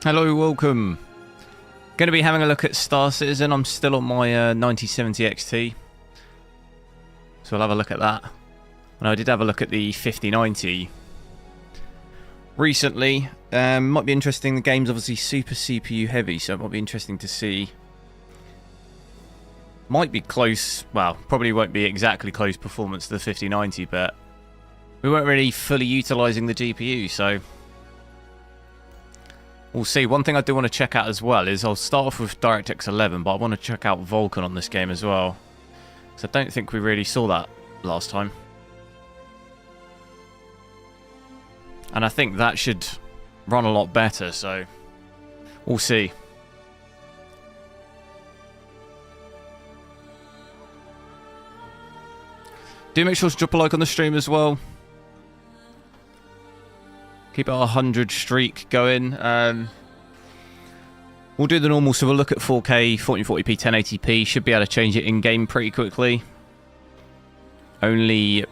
Hello, welcome. Going to be having a look at Star Citizen. I'm still on my 9070 XT. So I'll have a look at that. And I did have a look at the 5090 recently. Might be interesting. The game's obviously super CPU heavy, so it might be interesting to see. Might be close, well, probably won't be exactly close performance to the 5090, but we weren't really fully utilising the GPU, so we'll see. One thing I do want to check out as well is I'll start off with DirectX 11, but I want to check out Vulkan on this game as well, because I don't think we really saw that last time. And I think that should run a lot better, so we'll see. Do make sure to drop a like on the stream as well. Keep our 100 streak going. We'll do the normal, so we'll look at 4K, 1440p, 1080p. Should be able to change it in-game pretty quickly. Only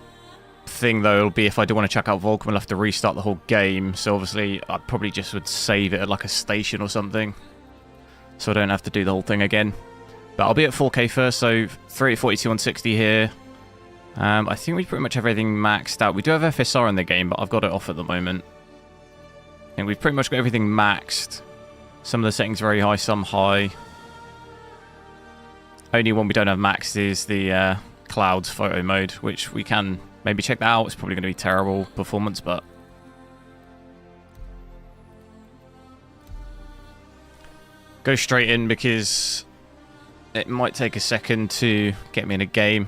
thing, though, will be if I do want to check out Vulkan, we'll have to restart the whole game. So, obviously, I probably just would save it at, like, a station or something, so I don't have to do the whole thing again. But I'll be at 4K first, so 3042 on 60 here. I think we pretty much have everything maxed out. We do have FSR in the game, but I've got it off at the moment. I think we've pretty much got everything maxed. Some of the settings very high, some high. Only one we don't have maxed is the clouds photo mode, which we can maybe check that out. It's probably going to be terrible performance, but go straight in because it might take a second to get me in a game.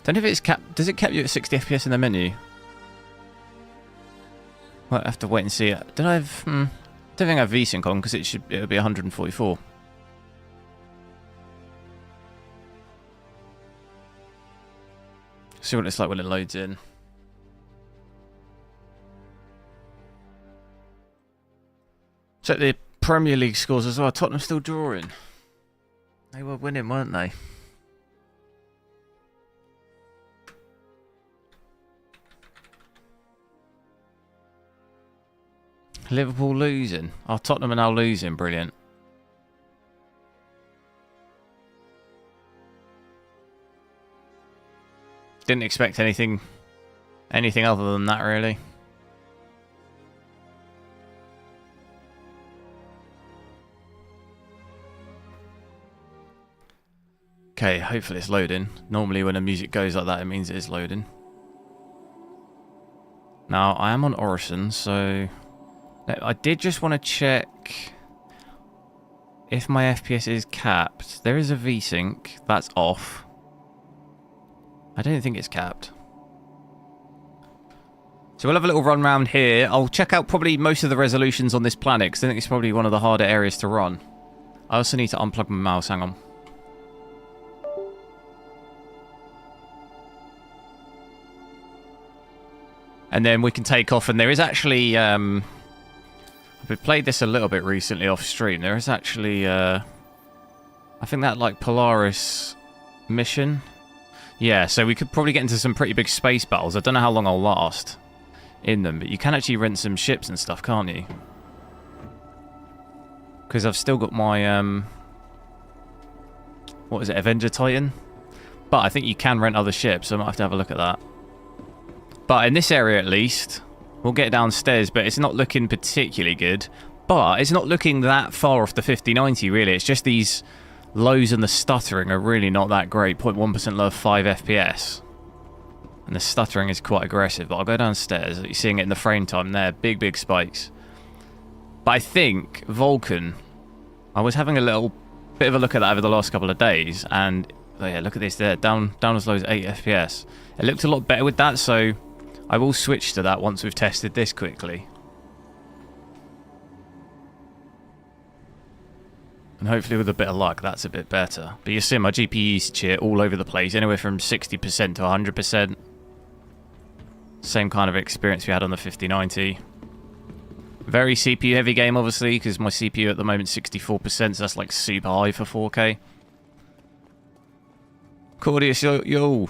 Don't know if it's capped. Does it cap you at 60 FPS in the menu? Well, I have to wait and see. Did I have? Don't think I have VSync on because it'll be 144. See what it's like when it loads in. Check the Premier League scores as well. Tottenham still drawing. They were winning, weren't they? Liverpool losing. Oh, Tottenham are now losing. Brilliant. Didn't expect anything other than that, really. Okay, hopefully it's loading. Normally when the music goes like that, it means it is loading. Now, I am on Orison, so I did just want to check if my FPS is capped. There is a VSync. That's off. I don't think it's capped. So we'll have a little run around here. I'll check out probably most of the resolutions on this planet, because I think it's probably one of the harder areas to run. I also need to unplug my mouse. Hang on. And then we can take off. And there is actually we played this a little bit recently off stream. There is actually, I think that like Polaris mission. Yeah, so we could probably get into some pretty big space battles. I don't know how long I'll last in them, but you can actually rent some ships and stuff, can't you? Because I've still got my, what is it, Avenger Titan? But I think you can rent other ships, so I might have to have a look at that. But in this area at least, we'll get downstairs, but it's not looking particularly good. But it's not looking that far off the 5090, really. It's just these lows and the stuttering are really not that great. 0.1% low, 5 FPS. And the stuttering is quite aggressive. But I'll go downstairs. You're seeing it in the frame time there. Big, big spikes. But I think Vulkan, I was having a little bit of a look at that over the last couple of days. And, oh yeah, look at this there. Down as low as 8 FPS. It looked a lot better with that, so I will switch to that once we've tested this quickly. And hopefully with a bit of luck, that's a bit better. But you see my GPU usage here all over the place, anywhere from 60% to 100%. Same kind of experience we had on the 5090. Very CPU heavy game, obviously, because my CPU at the moment is 64%, so that's like super high for 4K. Cordius, yo.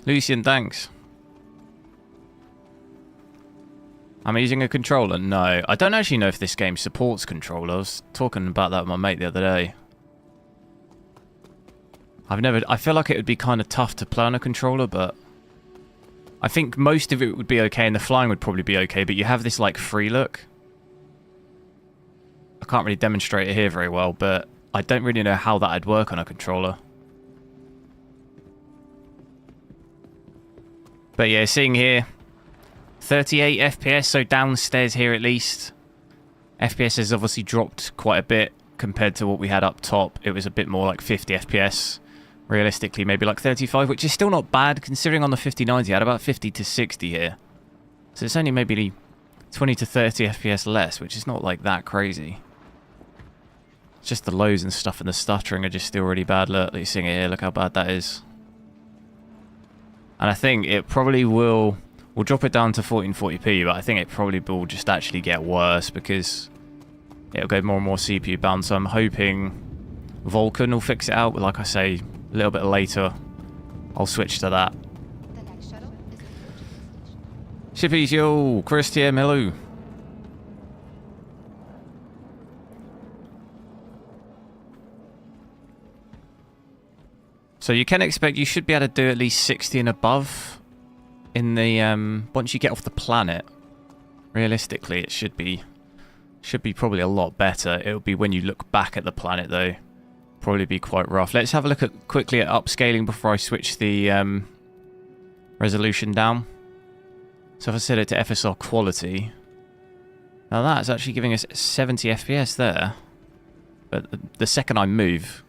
Lucian, thanks. Am I using a controller? No. I don't actually know if this game supports controller. I was talking about that with my mate the other day. I feel like it would be kind of tough to play on a controller, but I think most of it would be okay, and the flying would probably be okay, but you have this, like, free look. I can't really demonstrate it here very well, but I don't really know how that would work on a controller. But yeah, seeing here, 38 FPS, so downstairs here at least. FPS has obviously dropped quite a bit compared to what we had up top. It was a bit more like 50 FPS. Realistically, maybe like 35, which is still not bad, considering on the 5090 I had about 50 to 60 here. So it's only maybe 20 to 30 FPS less, which is not like that crazy. It's just the lows and stuff and the stuttering are just still really bad. Look, you're seeing it here, look how bad that is. And I think it probably will... We'll drop it down to 1440p, but I think it probably will just actually get worse because it'll go more and more CPU bound. So I'm hoping Vulkan will fix it out. But like I say, a little bit later, I'll switch to that. Shippies, yo, Christian, hello. So you can expect you should be able to do at least 60 and above in the once you get off the planet. Realistically, it should be probably a lot better. It'll be when you look back at the planet though, probably be quite rough. Let's have a look at quickly at upscaling before I switch the resolution down. So if I set it to FSR quality, now that's actually giving us 70 FPS there, but the second I move,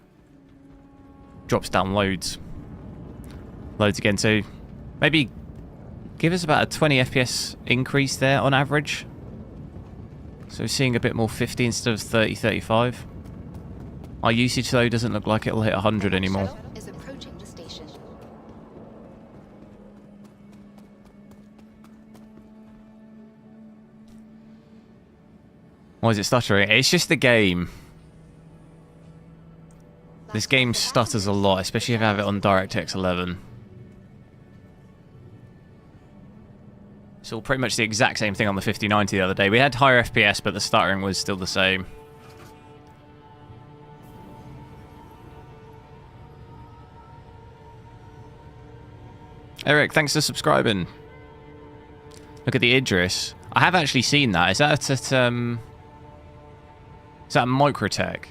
drops down loads again. So maybe give us about a 20 FPS increase there on average. So seeing a bit more 50 instead of 30, 35. Our usage though doesn't look like it'll hit 100 anymore. Is approaching the station. Why is it stuttering? It's just the game. This game stutters a lot, especially if I have it on DirectX 11. So pretty much the exact same thing on the 5090 the other day. We had higher FPS, but the stuttering was still the same. Eric, thanks for subscribing. Look at the Idris. I have actually seen that. Is that at Microtech?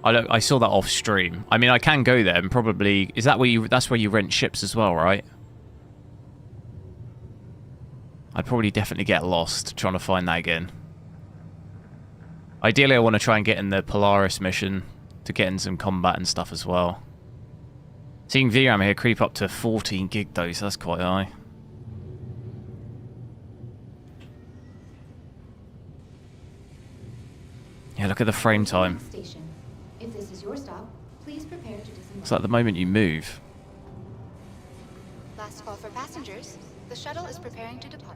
I saw that off stream. I mean, I can go there and probably... Is that where you... That's where you rent ships as well, right? I'd probably definitely get lost trying to find that again. Ideally, I want to try and get in the Polaris mission to get in some combat and stuff as well. Seeing VRAM here creep up to 14 gig though, so that's quite high. Yeah, look at the frame time. If this is your stop, please prepare to disembark. It's like the moment you move. Last call for passengers. The shuttle is preparing to depart.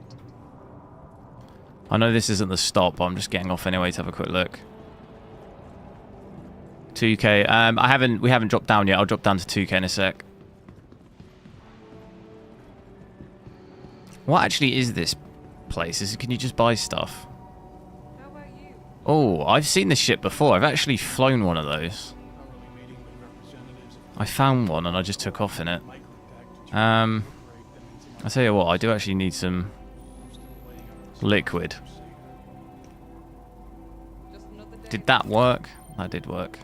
I know this isn't the stop, but I'm just getting off anyway to have a quick look. 2K. We haven't dropped down yet. I'll drop down to 2K in a sec. What actually is this place? Can you just buy stuff? Oh, I've seen this ship before. I've actually flown one of those. I found one and I just took off in it. I'll tell you what, I do actually need some liquid. Did that work? That did work.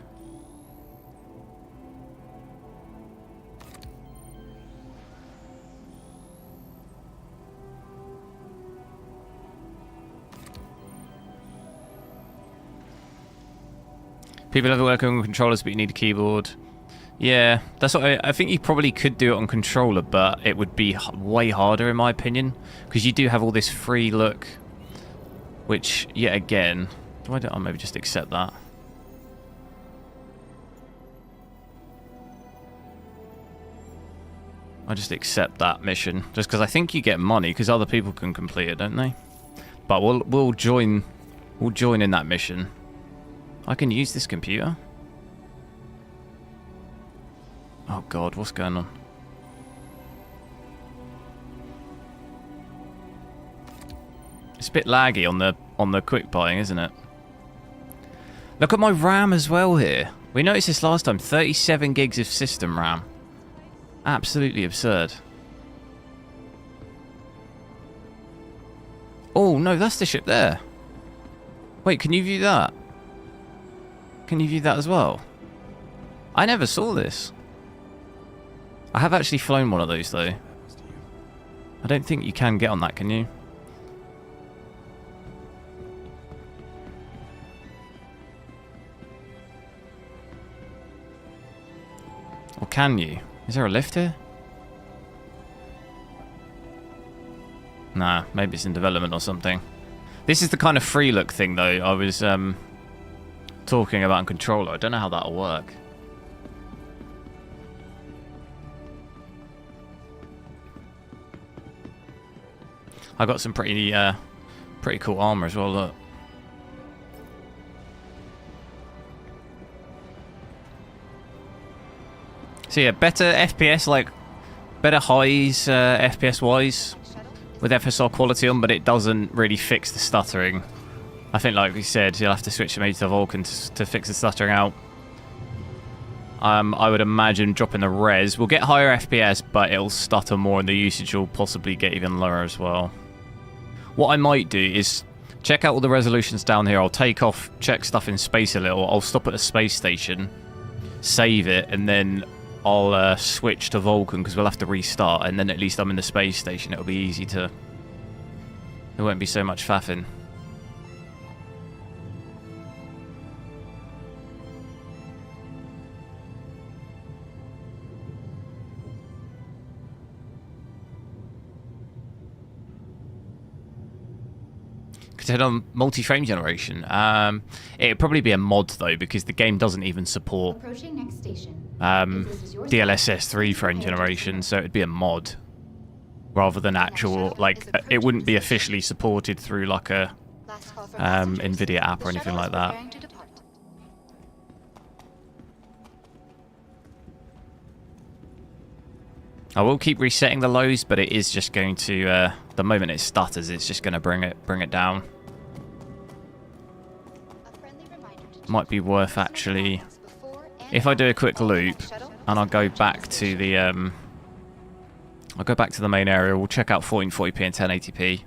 People have it working on controllers, but you need a keyboard. Yeah, that's what I think you probably could do it on controller, but it would be way harder in my opinion, because you do have all this free look, which yet again, why don't I maybe just accept that? I just accept that mission, just because I think you get money, because other people can complete it, don't they? But we'll join in that mission. I can use this computer. Oh god, what's going on? It's a bit laggy on the quick buying, isn't it? Look at my RAM as well here. We noticed this last time. 37 gigs of system RAM. Absolutely absurd. Oh, no, that's the ship there. Wait, can you view that? Can you view that as well? I never saw this. I have actually flown one of those, though. I don't think you can get on that, can you? Or can you? Is there a lift here? Nah, maybe it's in development or something. This is the kind of free look thing, though, I was talking about in controller. I don't know how that'll work. I got some pretty cool armor as well, look. So yeah, better FPS, like better highs FPS wise with FSR quality on, but it doesn't really fix the stuttering. I think, like we said, you'll have to switch maybe to Vulkan to fix the stuttering out. I would imagine dropping the res will get higher FPS, but it'll stutter more, and the usage will possibly get even lower as well. What I might do is check out all the resolutions down here. I'll take off, check stuff in space a little. I'll stop at a space station, save it, and then I'll switch to Vulkan because we'll have to restart, and then at least I'm in the space station. It'll be easy to... There won't be so much faffing. Could on multi-frame generation. It'd probably be a mod though, because the game doesn't even support Approaching next station. DLSS 3 frame generation, so it'd be a mod rather than actual, like, it wouldn't be officially supported through like a NVIDIA app or anything like that. I will keep resetting the lows, but it is just going to, the moment it stutters, it's just going to bring it down. Might be worth actually, if I do a quick loop and I'll go back to the main area. We'll check out 1440p and 1080p.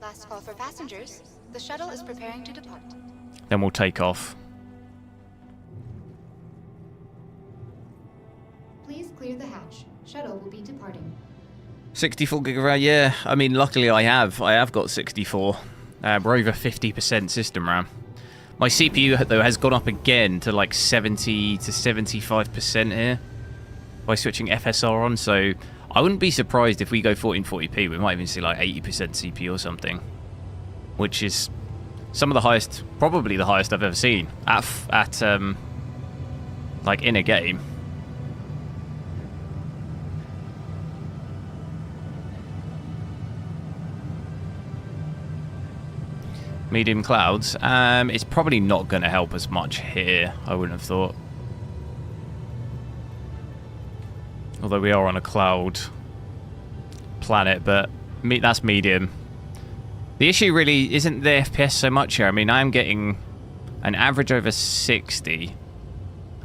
Last call for passengers. The shuttle is preparing to depart. Then we'll take off. Please clear the hatch. Shuttle will be departing. 64 gig of RAM, yeah. I mean, luckily I have got 64. We're over 50% system RAM. My CPU, though, has gone up again to like 70 to 75% here by switching FSR on, so I wouldn't be surprised if we go 1440p. We might even see like 80% CPU or something, which is some of the highest, probably the highest I've ever seen at like in a game. Medium clouds. It's probably not going to help us much here, I wouldn't have thought. Although we are on a cloud planet, but that's medium. The issue really isn't the FPS so much here. I mean, I'm getting an average over 60.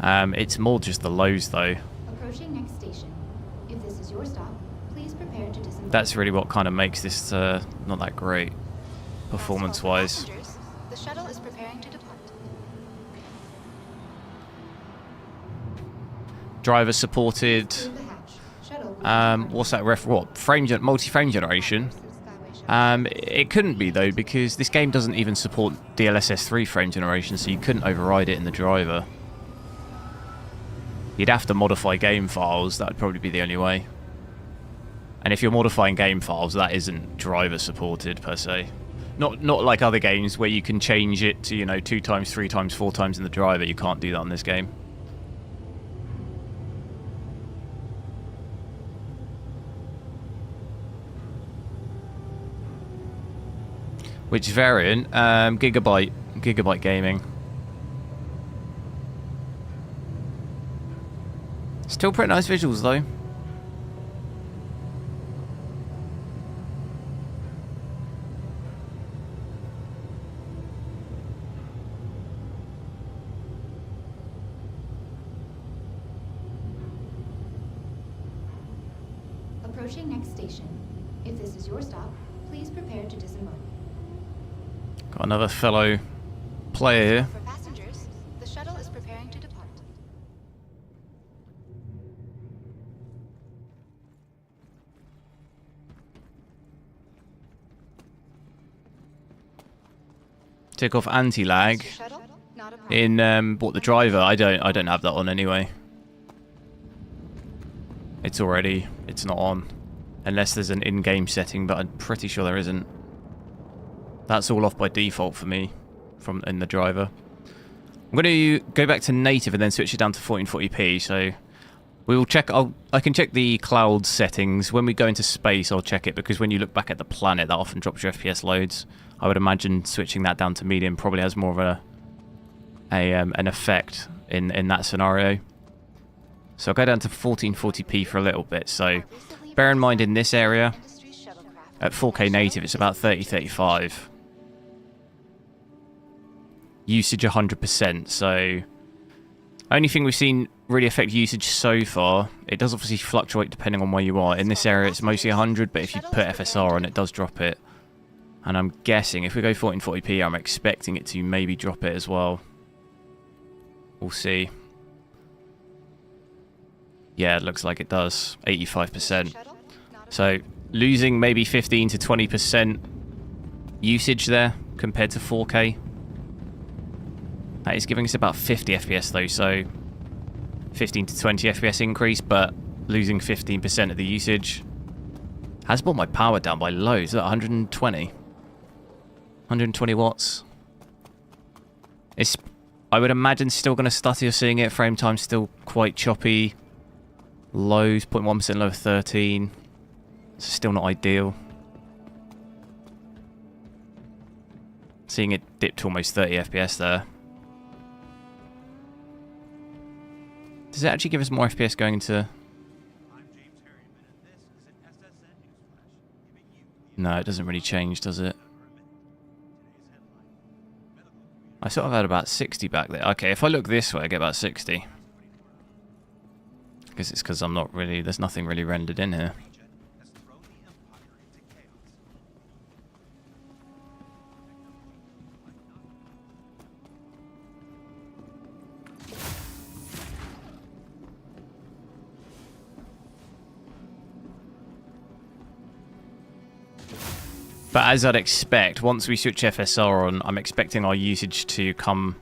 It's more just the lows, though. Approaching next station. If this is your stop, please prepare to disembark. That's really what kind of makes this not that great. Performance-wise. The shuttle is preparing to depart. Driver supported. What's that multi-frame generation? It couldn't be though, because this game doesn't even support DLSS 3 frame generation, so you couldn't override it in the driver. You'd have to modify game files. That'd probably be the only way. And if you're modifying game files, that isn't driver supported per se. Not like other games where you can change it to, you know, 2 times, 3 times, 4 times in the driver. You can't do that on this game. Which variant? Gigabyte Gaming. Still pretty nice visuals though. Approaching next station. If this is your stop, please prepare to disembark. Got another fellow player here. For passengers, the shuttle is preparing to depart. Tick off anti-lag. Shuttle, not a problem. In the driver, I don't have that on anyway. It's not on. Unless there's an in-game setting, but I'm pretty sure there isn't. That's all off by default for me in the driver. I'm going to go back to native and then switch it down to 1440p. So we will check. I can check the cloud settings when we go into space. I'll check it because when you look back at the planet, that often drops your FPS loads. I would imagine switching that down to medium probably has more of an effect in that scenario. So I'll go down to 1440p for a little bit. So bear in mind in this area, at 4K native, it's about 30-35. Usage 100%. So only thing we've seen really affect usage so far, it does obviously fluctuate depending on where you are. In this area, it's mostly 100, but if you put FSR on, it does drop it. And I'm guessing if we go 1440p, I'm expecting it to maybe drop it as well. We'll see. Yeah, it looks like it does. 85%. So losing maybe 15 to 20% usage there compared to 4K. That is giving us about 50 FPS though, so 15 to 20 FPS increase, but losing 15% of the usage. Has brought my power down by loads. Look, 120. 120 watts. It's, I would imagine, still going to stutter. You're seeing it. Frame time still quite choppy. Lows, 0.1% low, 13. It's still not ideal. Seeing it dip to almost 30 FPS there. Does it actually give us more FPS going into... No, it doesn't really change, does it? I sort of had about 60 back there. Okay, if I look this way, I get about 60. I guess it's because I'm not really... There's nothing really rendered in here. But as I'd expect, once we switch FSR on, I'm expecting our usage to come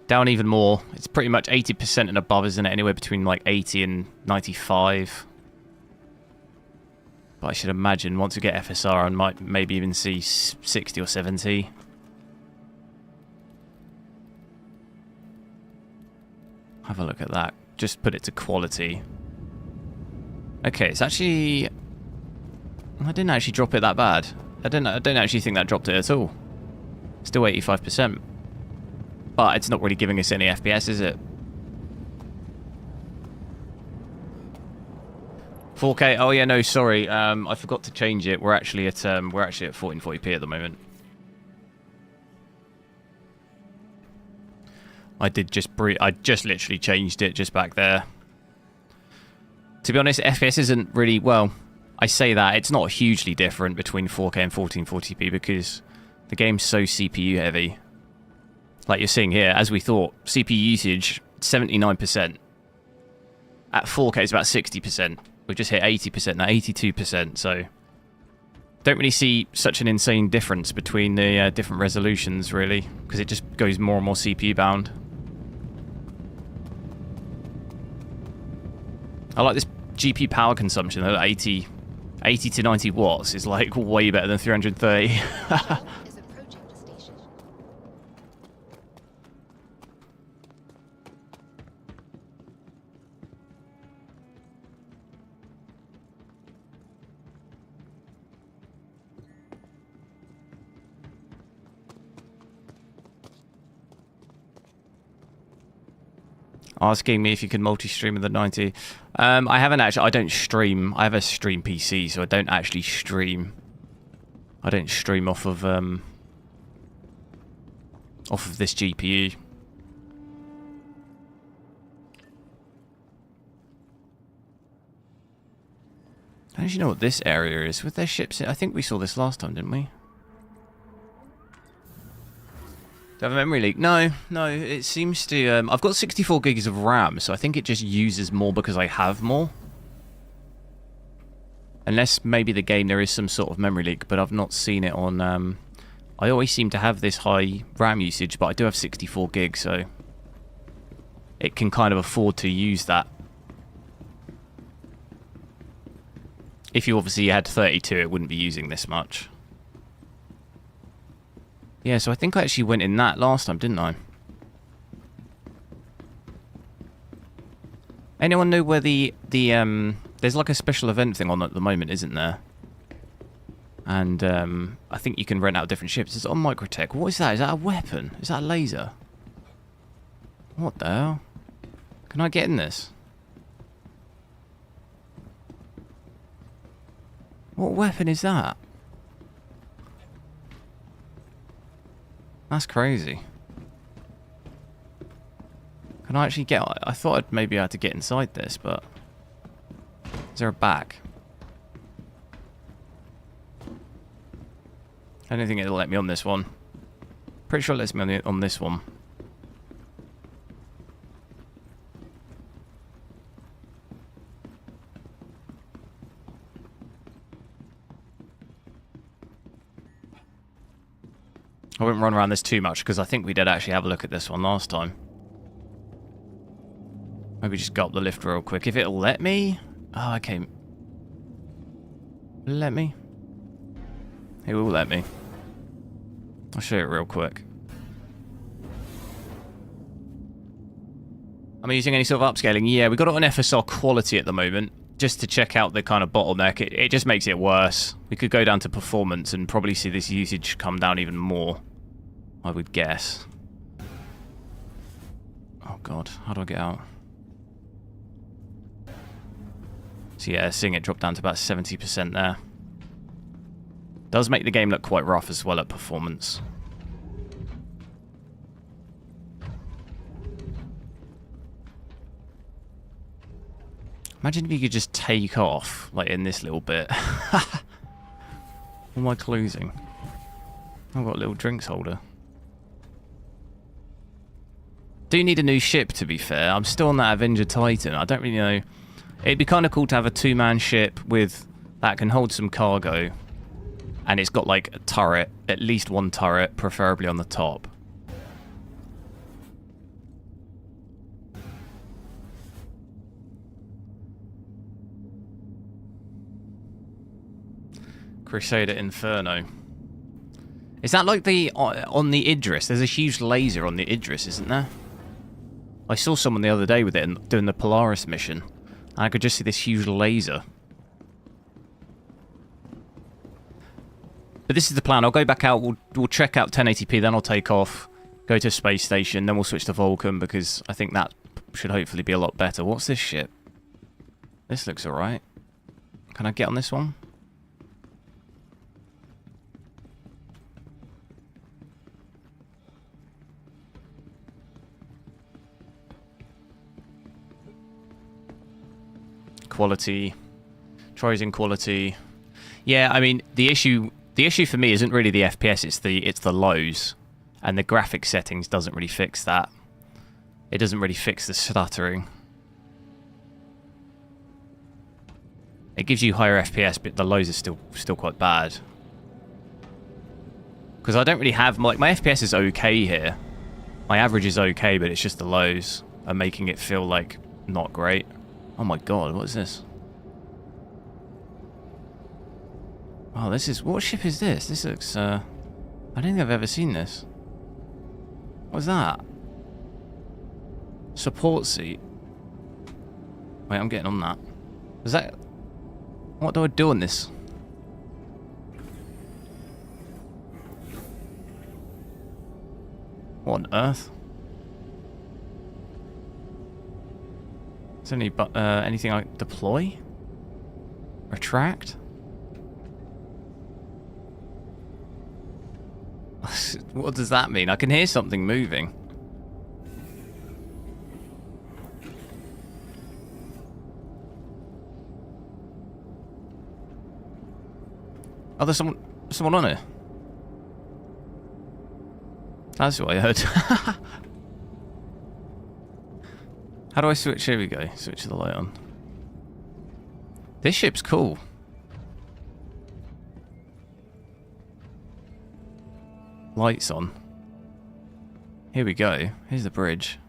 down even more. It's pretty much 80% and above, isn't it? Anywhere between like 80 and 95. But I should imagine once we get FSR, I might maybe even see 60 or 70. Have a look at that. Just put it to quality. Okay, it's actually... I didn't actually drop it that bad. I don't actually think that dropped it at all. Still 85%. But it's not really giving us any FPS, is it? 4K. Oh yeah, no, sorry. I forgot to change it. We're actually at 1440p at the moment. I just literally changed it just back there. To be honest, FPS isn't really, well, I say that, it's not hugely different between 4K and 1440p because the game's so CPU heavy. Like you're seeing here, as we thought, CPU usage, 79%. At 4K, it's about 60%. We've just hit 80% now, 82%, so... Don't really see such an insane difference between the different resolutions, really, because it just goes more and more CPU bound. I like this GPU power consumption, though, 80 to 90 watts is like way better than 330. Is approaching the station. Asking me if you can multi-stream with the 90. I haven't actually. I don't stream. I have a stream PC, so I don't actually stream. I don't stream off of this GPU. How do you know what this area is? With their ships, I think we saw this last time, didn't we? Do I have a memory leak? No, it seems to... I've got 64 gigs of RAM, so I think it just uses more because I have more. Unless maybe the game there is some sort of memory leak, but I've not seen it on... I always seem to have this high RAM usage, but I do have 64 gigs, so... it can kind of afford to use that. If you obviously had 32, it wouldn't be using this much. Yeah, so I think I actually went in that last time, didn't I? Anyone know where the there's like a special event thing on at the moment, isn't there? And I think you can rent out different ships. It's on Microtech. What is that? Is that a weapon? Is that a laser? What the hell? Can I get in this? What weapon is that? That's crazy. Can I actually get... I thought I'd maybe had to get inside this, but... Is there a back? I don't think it'll let me on this one. Pretty sure it lets me on this one. I wouldn't run around this too much because I think we did actually have a look at this one last time. Maybe just go up the lift real quick. If it'll let me... Oh, okay. Let me? It will let me. I'll show you it real quick. Am I using any sort of upscaling? Yeah, we got it on FSR quality at the moment, just to check out the kind of bottleneck. It just makes it worse. We could go down to performance and probably see this usage come down even more, I would guess. Oh god, how do I get out? So yeah, seeing it drop down to about 70% there. Does make the game look quite rough as well at performance. Imagine if you could just take off, like in this little bit. What am I closing? I've got a little drinks holder. Do need a new ship, to be fair. I'm still on that Avenger Titan. I don't really know. It'd be kind of cool to have a two-man ship with that can hold some cargo. And it's got like a turret, at least one turret, preferably on the top. Crusader Inferno. Is that like the on the Idris? There's a huge laser on the Idris, isn't there? I saw someone the other day with it and doing the Polaris mission. And I could just see this huge laser. But this is the plan. I'll go back out. We'll check out 1080p. Then I'll take off, go to space station. Then we'll switch to Vulcan because I think that should hopefully be a lot better. What's this ship? This looks alright. Can I get on this one? Quality. Trojan quality. Yeah, I mean, the issue for me isn't really the FPS, it's the lows. And the graphic settings doesn't really fix that. It doesn't really fix the stuttering. It gives you higher FPS, but the lows are still quite bad. Because I don't really have... my FPS is okay here. My average is okay, but it's just the lows are making it feel like not great. Oh my god, what is this? Oh, this is... What ship is this? This looks... I don't think I've ever seen this. What's that? Support seat. Wait, I'm getting on that. Is that... What do I do on this? What on earth? Is there anything I deploy? Retract? What does that mean? I can hear something moving. Oh, there's someone on here. That's what I heard. How do I switch? Here we go. Switch the light on. This ship's cool. Lights on. Here we go. Here's the bridge.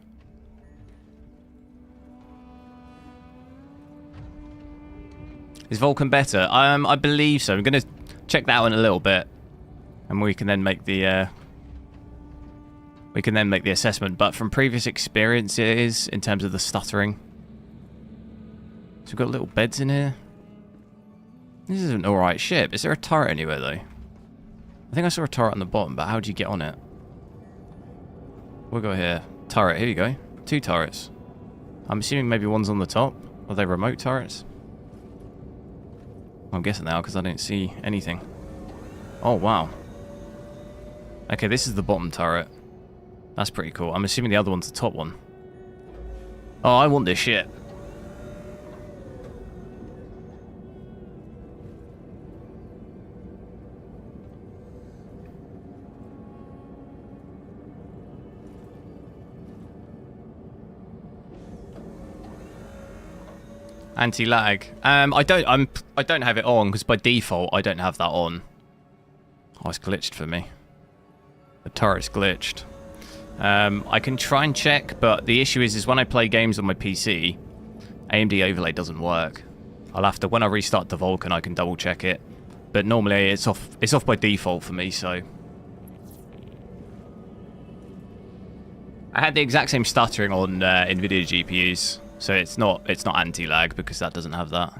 Is Vulcan better? I believe so. I'm going to check that out in a little bit, and we can then make the assessment. But from previous experiences, in terms of the stuttering, so we've got little beds in here. This is an alright ship. Is there a turret anywhere though? I think I saw a turret on the bottom, but how do you get on it? We'll go here. Turret. Here you go. 2 turrets. I'm assuming maybe one's on the top. Are they remote turrets? I'm guessing now because I don't see anything. Oh, wow. Okay, this is the bottom turret. That's pretty cool. I'm assuming the other one's the top one. Oh, I want this ship. Anti-lag. I don't have it on because by default I don't have that on. Oh, it's glitched for me. The turret's glitched. I can try and check, but the issue is when I play games on my PC, AMD overlay doesn't work. I'll have to, when I restart the Vulcan, I can double check it. But normally it's off by default for me, so. I had the exact same stuttering on NVIDIA GPUs. So it's not anti-lag because that doesn't have that.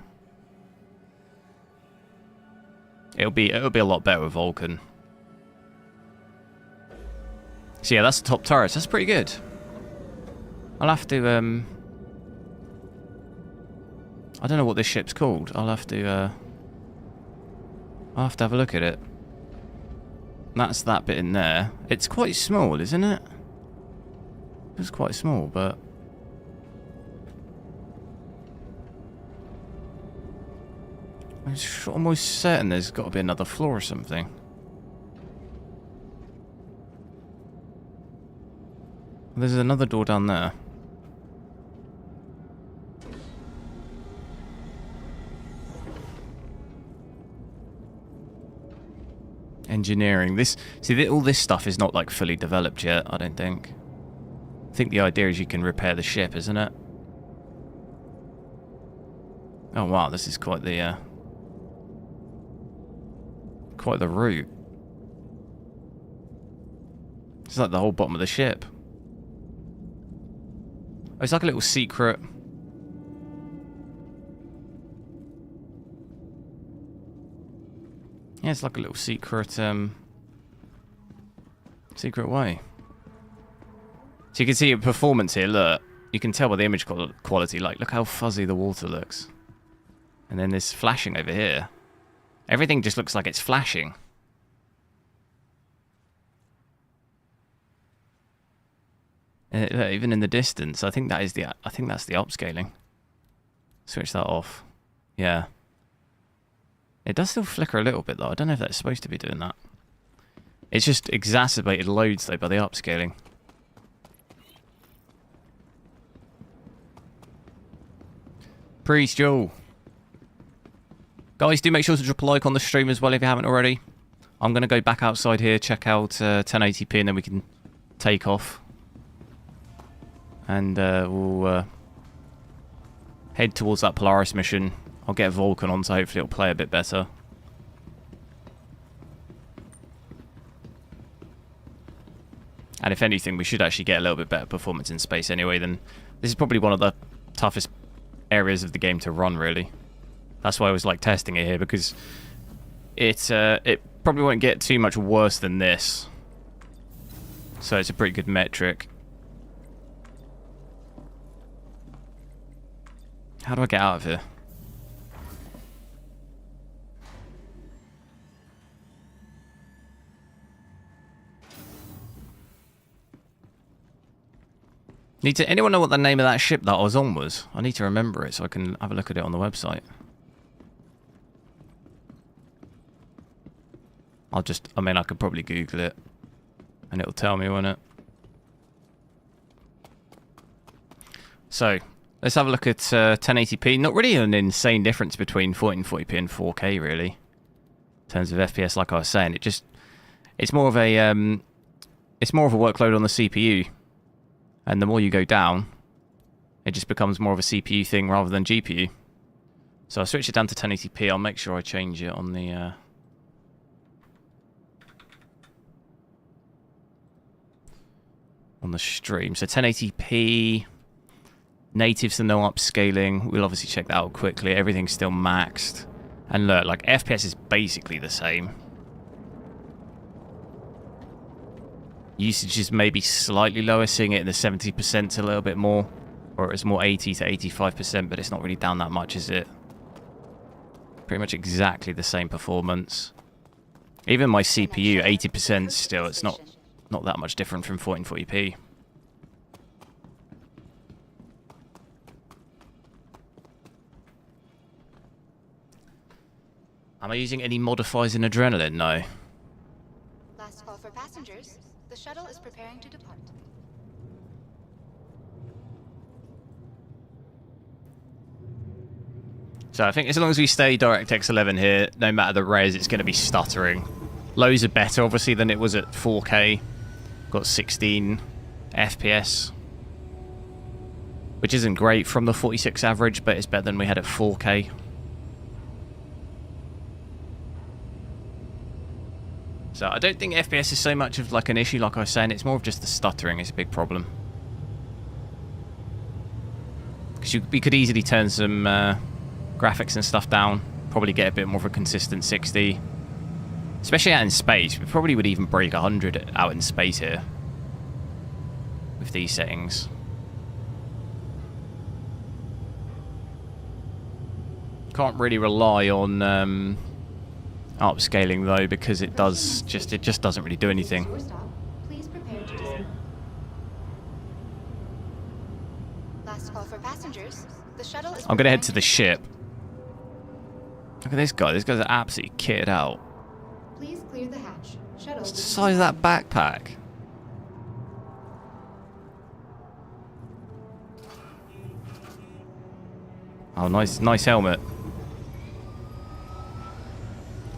It'll be a lot better with Vulcan. So yeah, that's the top turrets. That's pretty good. I'll have to I don't know what this ship's called. I'll have to have a look at it. That's that bit in there. It's quite small, isn't it? It's quite small, but I'm almost certain there's got to be another floor or something. There's another door down there. Engineering. All this stuff is not like fully developed yet, I don't think. I think the idea is you can repair the ship, isn't it? Oh wow, this is quite the route. It's like the whole bottom of the ship. Oh, it's like a little secret. Yeah, it's like a little secret secret way. So you can see a performance here, look. You can tell by the image quality, like, look how fuzzy the water looks. And then there's flashing over here. Everything just looks like it's flashing. Even in the distance, I think that's the upscaling. Switch that off. Yeah. It does still flicker a little bit though. I don't know if that's supposed to be doing that. It's just exacerbated loads though by the upscaling. Priest Joel. Guys, do make sure to drop a like on the stream as well if you haven't already. I'm going to go back outside here, check out 1080p, and then we can take off. And we'll head towards that Polaris mission. I'll get Vulcan on, so hopefully it'll play a bit better. And if anything, we should actually get a little bit better performance in space anyway. Then this is probably one of the toughest areas of the game to run, really. That's why I was like testing it here, because it probably won't get too much worse than this. So it's a pretty good metric. How do I get out of here? Anyone know what the name of that ship that I was on was? I need to remember it so I can have a look at it on the website. I mean, I could probably Google it. And it'll tell me, won't it? So, let's have a look at 1080p. Not really an insane difference between 1440p and 4K, really. In terms of FPS, like I was saying. It's more of a workload on the CPU. And the more you go down, it just becomes more of a CPU thing rather than GPU. So I'll switch it down to 1080p. I'll make sure I change it on the... on the stream. So 1080p, natives and no upscaling. We'll obviously check that out quickly. Everything's still maxed. And look, like FPS is basically the same. Usage is maybe slightly lower, seeing it in the 70% a little bit more. Or it's more 80 to 85%, but it's not really down that much, is it? Pretty much exactly the same performance. Even my CPU, 80% still, it's not that much different from 1440p. Am I using any modifiers in Adrenaline? No. Last call for passengers. The shuttle is preparing to depart. So I think as long as we stay DirectX 11 here, no matter the res, it's going to be stuttering. Lows are better, obviously, than it was at 4K. Got 16 FPS, which isn't great from the 46 average, but it's better than we had at 4K. So I don't think FPS is so much of like an issue, like I was saying. It's more of just the stuttering is a big problem. Because we could easily turn some graphics and stuff down, probably get a bit more of a consistent 60. Especially out in space. We probably would even break 100 out in space here with these settings. Can't really rely on upscaling though, because it just doesn't really do anything. Please prepare to dismount. Last call for passengers. The shuttle is I'm gonna head to the ship. Look at this guy. This guy's absolutely kitted out. Please clear the hatch. Shuttle. What's the size of that backpack? Oh, nice helmet.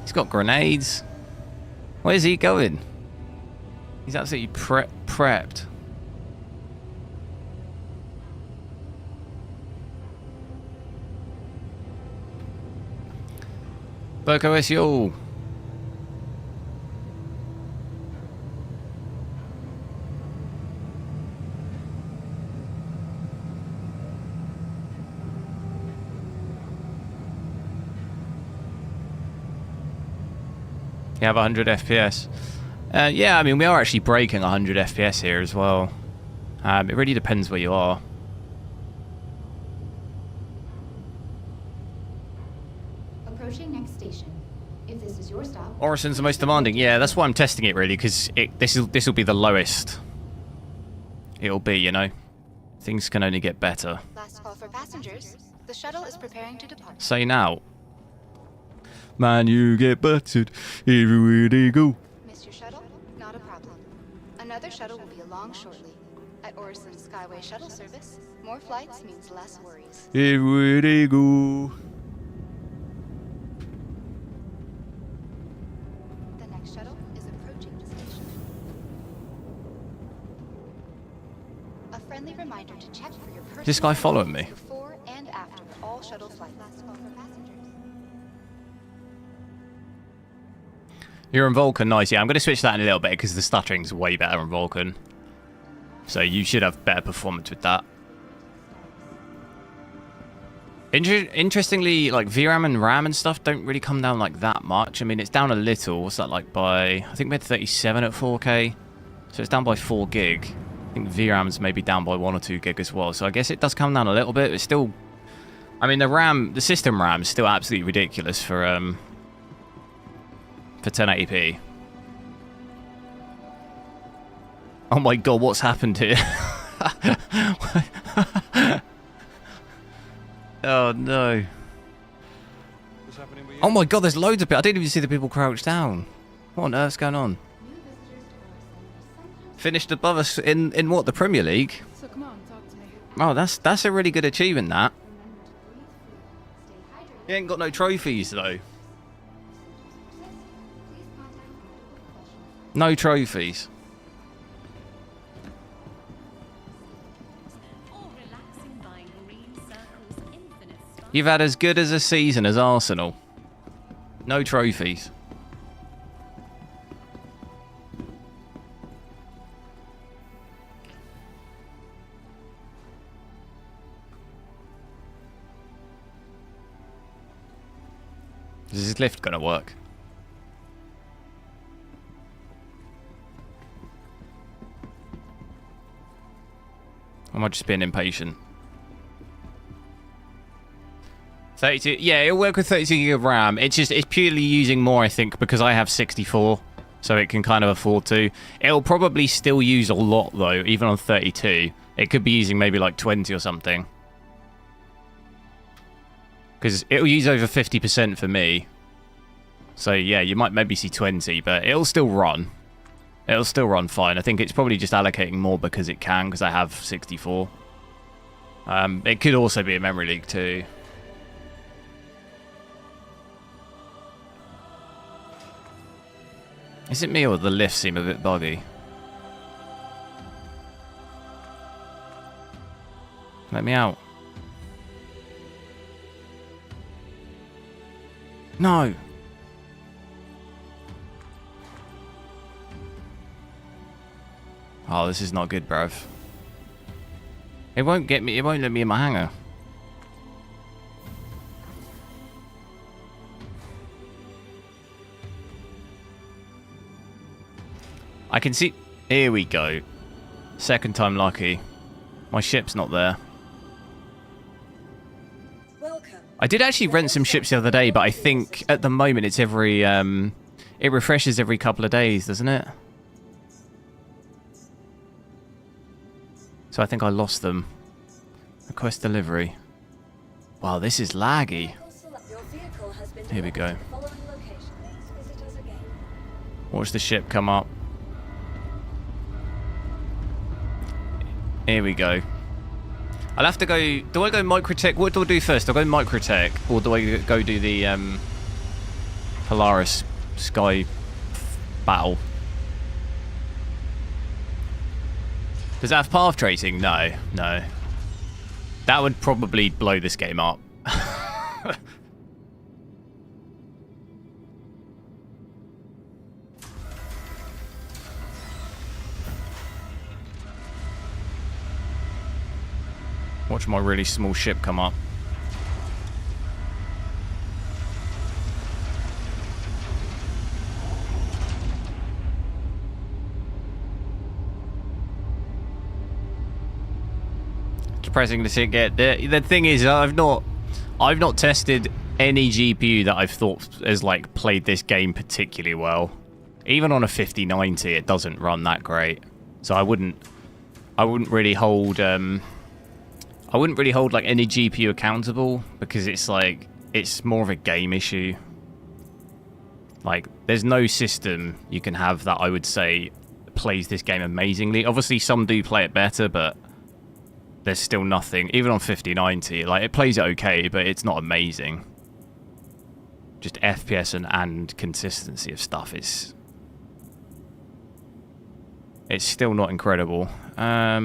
He's got grenades. Where's he going? He's absolutely prepped. Burko SEO. You have 100 FPS. Yeah, I mean, we are actually breaking 100 FPS here as well. It really depends where you are. Approaching next station. If this is your stop. Orison's the most demanding. Yeah, that's why I'm testing it really, because this will be the lowest it'll be, you know. Things can only get better. Last call for passengers. The shuttle is preparing to depart. Say now. Man, you get buttered everywhere they go. Miss your shuttle? Not a problem. Another shuttle will be along shortly. At Orison's Skyway shuttle service, more flights means less worries. Everywhere they go. The next shuttle is approaching the station. A friendly reminder to check for your personal This guy following me? before and after all shuttle flights. Last call for passengers. You're on Vulcan, nice. Yeah, I'm going to switch that in a little bit because the stuttering's way better on Vulcan. So you should have better performance with that. Interestingly, like VRAM and RAM and stuff don't really come down like that much. I mean, it's down a little. What's that like by... I think we're at 37 at 4K. So it's down by 4 gig. I think VRAM's maybe down by 1 or 2 gig as well. So I guess it does come down a little bit. It's still... I mean, the system RAM is still absolutely ridiculous for 1080p. Oh my god, what's happened here? Oh no. What's happening with you? Oh my god, there's loads of people. I didn't even see the people crouched down. What on earth's going on? Finished above us in what, the Premier League? So come on, talk to me. Oh, that's a really good achievement, that. He ain't got no trophies, though. No trophies. You've had as good as a season as Arsenal. No trophies. Is this lift gonna work? Or am I just being impatient? 32, yeah, it'll work with 32 gig of RAM. It's purely using more, I think, because I have 64, so it can kind of afford to. It'll probably still use a lot, though, even on 32. It could be using maybe like 20 or something. Because it'll use over 50% for me. So, yeah, you might maybe see 20, but it'll still run. It'll still run fine. I think it's probably just allocating more because it can, because I have 64. It could also be a memory leak, too. Is it me or the lifts seem a bit buggy? Let me out. No. Oh, this is not good, bruv. It won't get me. It won't let me in my hangar. I can see... Here we go. Second time lucky. My ship's not there. I did actually rent some ships the other day, but I think at the moment it's every... it refreshes every couple of days, doesn't it? So I think I lost them. Request delivery. Wow, this is laggy. Here we go. Watch the ship come up. Here we go. I'll have to go... Do I go Microtech? What do I do first? Do I go Microtech? Or do I go do the Polaris Sky battle? Does that have path tracing? No. No. That would probably blow this game up. Watch my really small ship come up. Depressing to see it get the thing is I've not tested any GPU that I've thought has like played this game particularly well. Even on a 5090 it doesn't run that great. So I wouldn't really hold like any GPU accountable because it's like it's more of a game issue. Like there's no system you can have that I would say plays this game amazingly. Obviously some do play it better, but there's still nothing. Even on 5090, like it plays it okay, but it's not amazing. Just FPS and consistency of stuff is it's still not incredible. I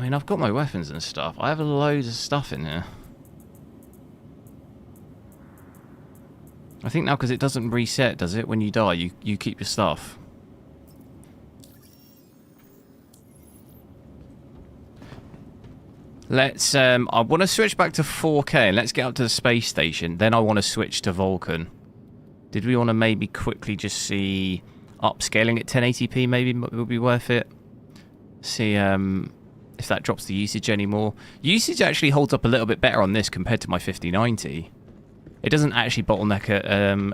mean, I've got my weapons and stuff. I have loads of stuff in here. I think now because it doesn't reset, does it? When you die, you keep your stuff. Let's, I want to switch back to 4K and let's get up to the space station. Then I want to switch to Vulcan. Did we want to maybe quickly just see upscaling at 1080p maybe would be worth it? See, if that drops the usage anymore. Usage actually holds up a little bit better on this compared to my 5090. It doesn't actually bottleneck it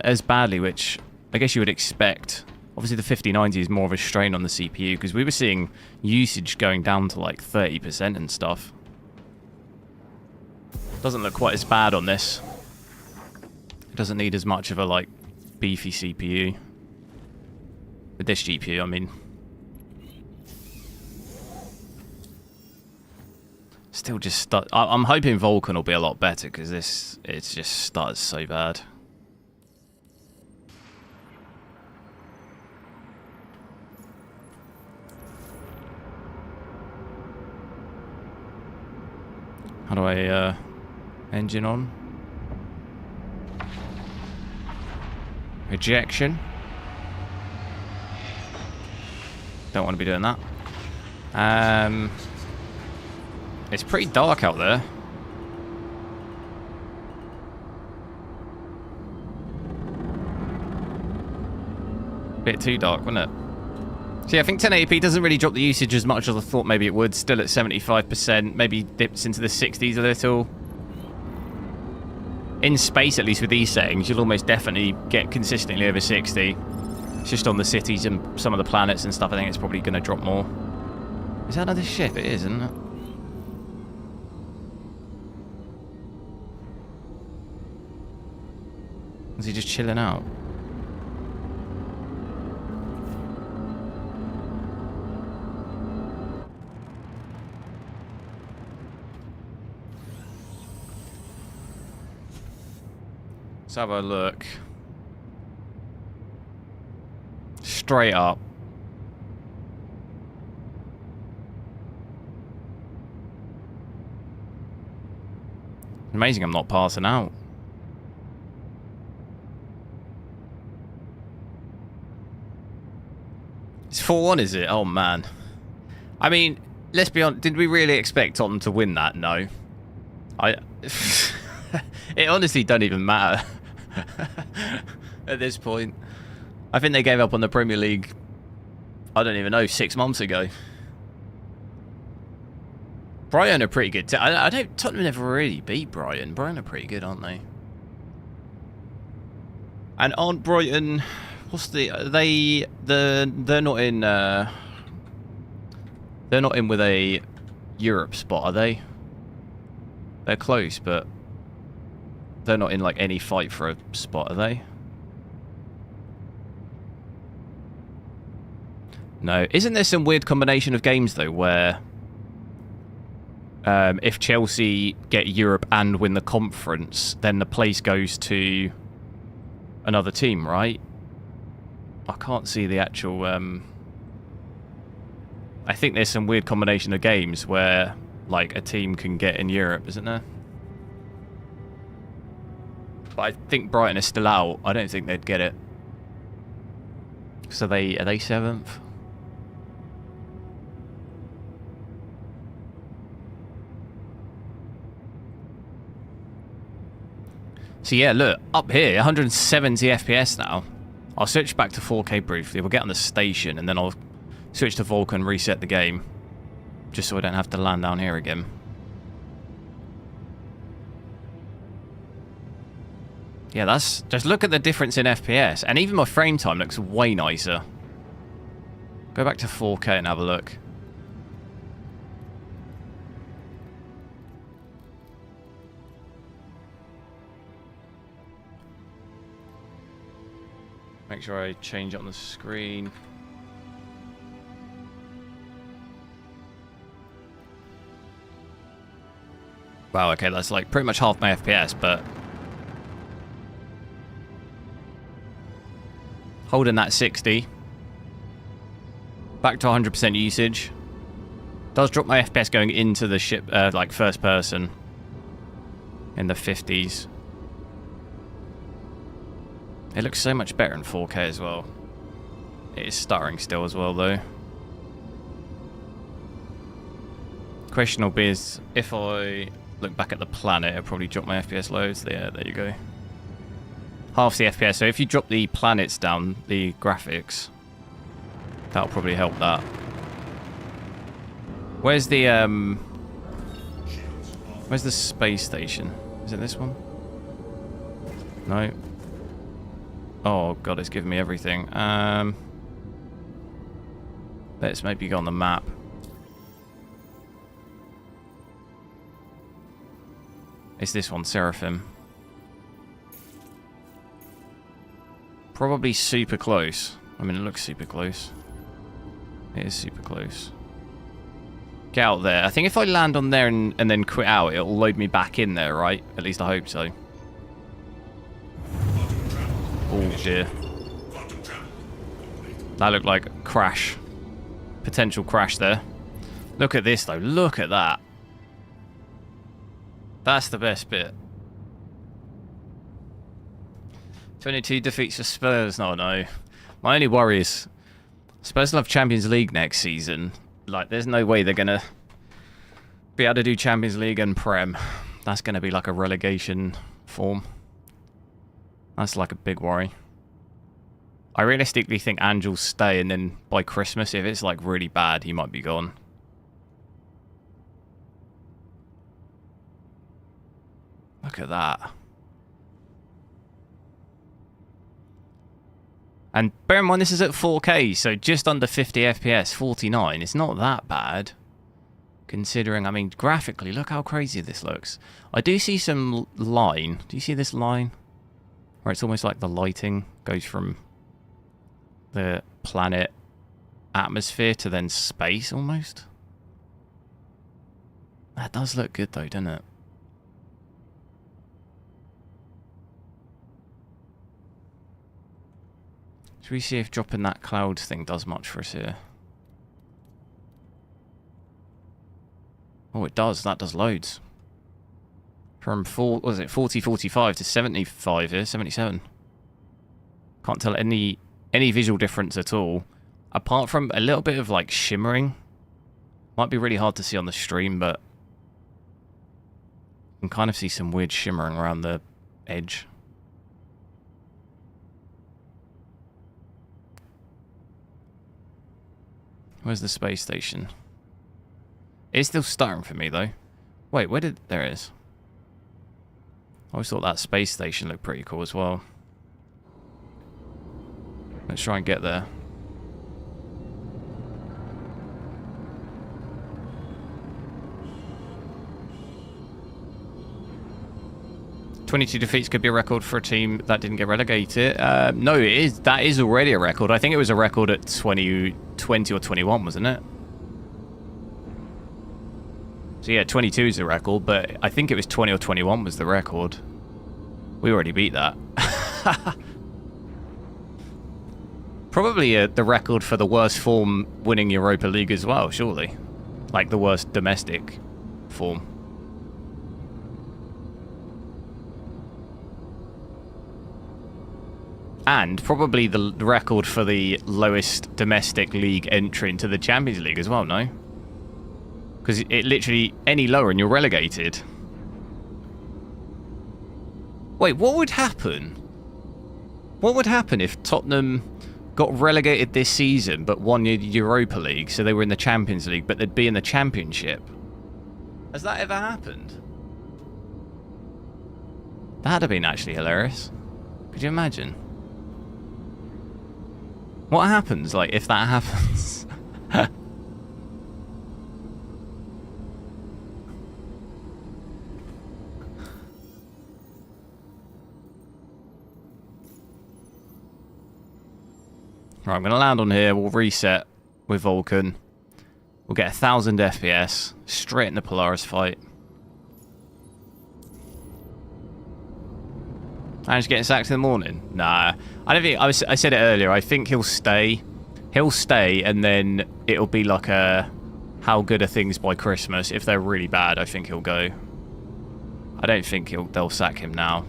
as badly, which I guess you would expect. Obviously the 5090 is more of a strain on the CPU because we were seeing usage going down to like 30% and stuff. Doesn't look quite as bad on this. It doesn't need as much of a like beefy CPU. With this GPU, I mean. Still just start. I'm hoping Vulkan will be a lot better because it just stutters so bad. How do I engine on? Ejection. Don't want to be doing that. It's pretty dark out there. Bit too dark, wasn't it? See, I think 1080p doesn't really drop the usage as much as I thought maybe it would. Still at 75%, maybe dips into the 60s a little. In space, at least with these settings, you'll almost definitely get consistently over 60. It's just on the cities and some of the planets and stuff, I think it's probably going to drop more. Is that another ship? It is, isn't it? Is he just chilling out? Let's have a look. Straight up. Amazing I'm not passing out. It's 4-1, is it? Oh, man. I mean, let's be honest. Did we really expect Tottenham to win that? No. It honestly doesn't even matter at this point. I think they gave up on the Premier League, I don't even know, 6 months ago. Brighton are pretty good. I don't. Tottenham never really beat Brighton. Brighton are pretty good, aren't they? And aren't Brighton? What's the? They're not in. They're not in with a Europe spot, are they? They're close, but they're not in like any fight for a spot, are they? No. Isn't there some weird combination of games though where? If Chelsea get Europe and win the conference, then the place goes to another team, right? I can't see the actual... I think there's some weird combination of games where, like, a team can get in Europe, isn't there? But I think Brighton are still out. I don't think they'd get it. So are they 7th? So yeah, look, up here, 170 FPS now. I'll switch back to 4K briefly. We'll get on the station, and then I'll switch to Vulkan, reset the game. Just so I don't have to land down here again. Yeah, that's... Just look at the difference in FPS. And even my frame time looks way nicer. Go back to 4K and have a look. Make sure I change it on the screen. Wow, okay, that's like pretty much half my FPS, but... Holding that 60. Back to 100% usage. Does drop my FPS going into the ship, like first person. In the 50s. It looks so much better in 4K as well. It is stuttering still as well, though. Question will be is if I look back at the planet, it'll probably drop my FPS loads. Yeah, there you go. Half the FPS. So if you drop the planets down, the graphics, that'll probably help that. Where's the space station? Is it this one? No. Oh god, it's giving me everything. Let's maybe go on the map. It's this one, Seraphim. Probably super close. I mean, it looks super close. It is super close. Get out there. I think if I land on there and then quit out, it'll load me back in there, right? At least I hope so. Oh, dear. That looked like a crash. Potential crash there. Look at this, though. Look at that. That's the best bit. 22 defeats for Spurs. No. My only worry is Spurs will have Champions League next season. Like, there's no way they're going to be able to do Champions League and Prem. That's going to be like a relegation form. That's like a big worry. I realistically think Angel's stay, and then by Christmas, if it's like really bad, he might be gone. Look at that. And bear in mind, this is at 4K, so just under 50 FPS, 49. It's not that bad. Considering, I mean, graphically, look how crazy this looks. I do see some line. Do you see this line? Where it's almost like the lighting goes from the planet atmosphere to then space, almost. That does look good, though, doesn't it? Should we see if dropping that cloud thing does much for us here? Oh, it does. That does loads. From 40-45 to 75 here, 77. Can't tell any visual difference at all. Apart from a little bit of like shimmering. Might be really hard to see on the stream, but you can kind of see some weird shimmering around the edge. Where's the space station? It's still stuttering for me, though. Wait, where did... There it is. I always thought that space station looked pretty cool as well. Let's try and get there. "22 defeats could be a record for a team that didn't get relegated." No, it is. That is already a record. I think it was a record at 20 or 21, wasn't it? So yeah, 22 is the record, but I think it was 20 or 21 was the record. We already beat that. Probably the record for the worst form winning Europa League as well, surely. Like the worst domestic form. And probably the record for the lowest domestic league entry into the Champions League as well, no? Because it literally, any lower and you're relegated. Wait, what would happen? What would happen if Tottenham got relegated this season but won the Europa League, so they were in the Champions League, but they'd be in the Championship? Has that ever happened? That'd have been actually hilarious. Could you imagine? What happens, like, if that happens? Right, I'm going to land on here. We'll reset with Vulcan. We'll get 1,000 FPS straight in the Polaris fight. I'm just getting sacked in the morning. Nah, I don't think. I said it earlier. I think he'll stay. He'll stay, and then it'll be like a how good are things by Christmas. If they're really bad, I think he'll go. I don't think they'll sack him now.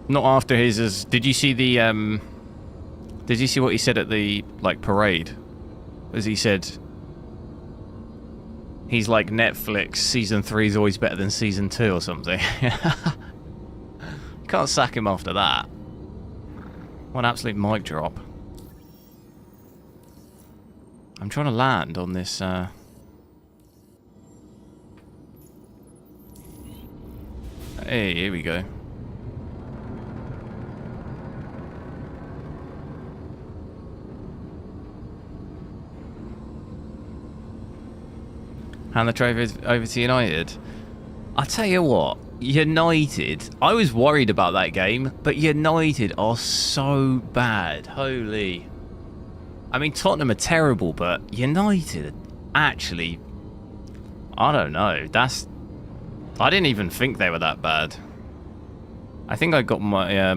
Not after his. Did you see the? Did you see what he said at the like parade? As he said. He's like Netflix, season 3 is always better than season 2 or something. Can't sack him after that. What an absolute mic drop. I'm trying to land on this... Hey, here we go. Hand the trophy over to United. I tell you what, United, I was worried about that game, but United are so bad. Holy. I mean, Tottenham are terrible, but United actually, I don't know. I didn't even think they were that bad. I think I got my,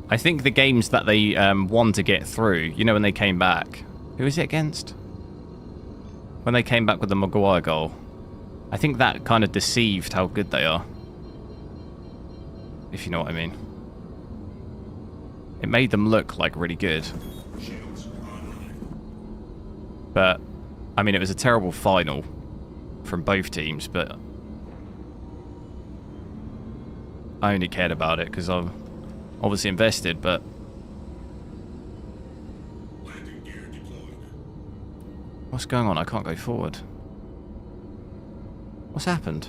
I think the games that they won to get through, you know, when they came back. Who is it against? When they came back with the Maguire goal. I think that kind of deceived how good they are. If you know what I mean. It made them look like really good. But, I mean, it was a terrible final from both teams, but I only cared about it because I'm obviously invested, but what's going on? I can't go forward. What's happened?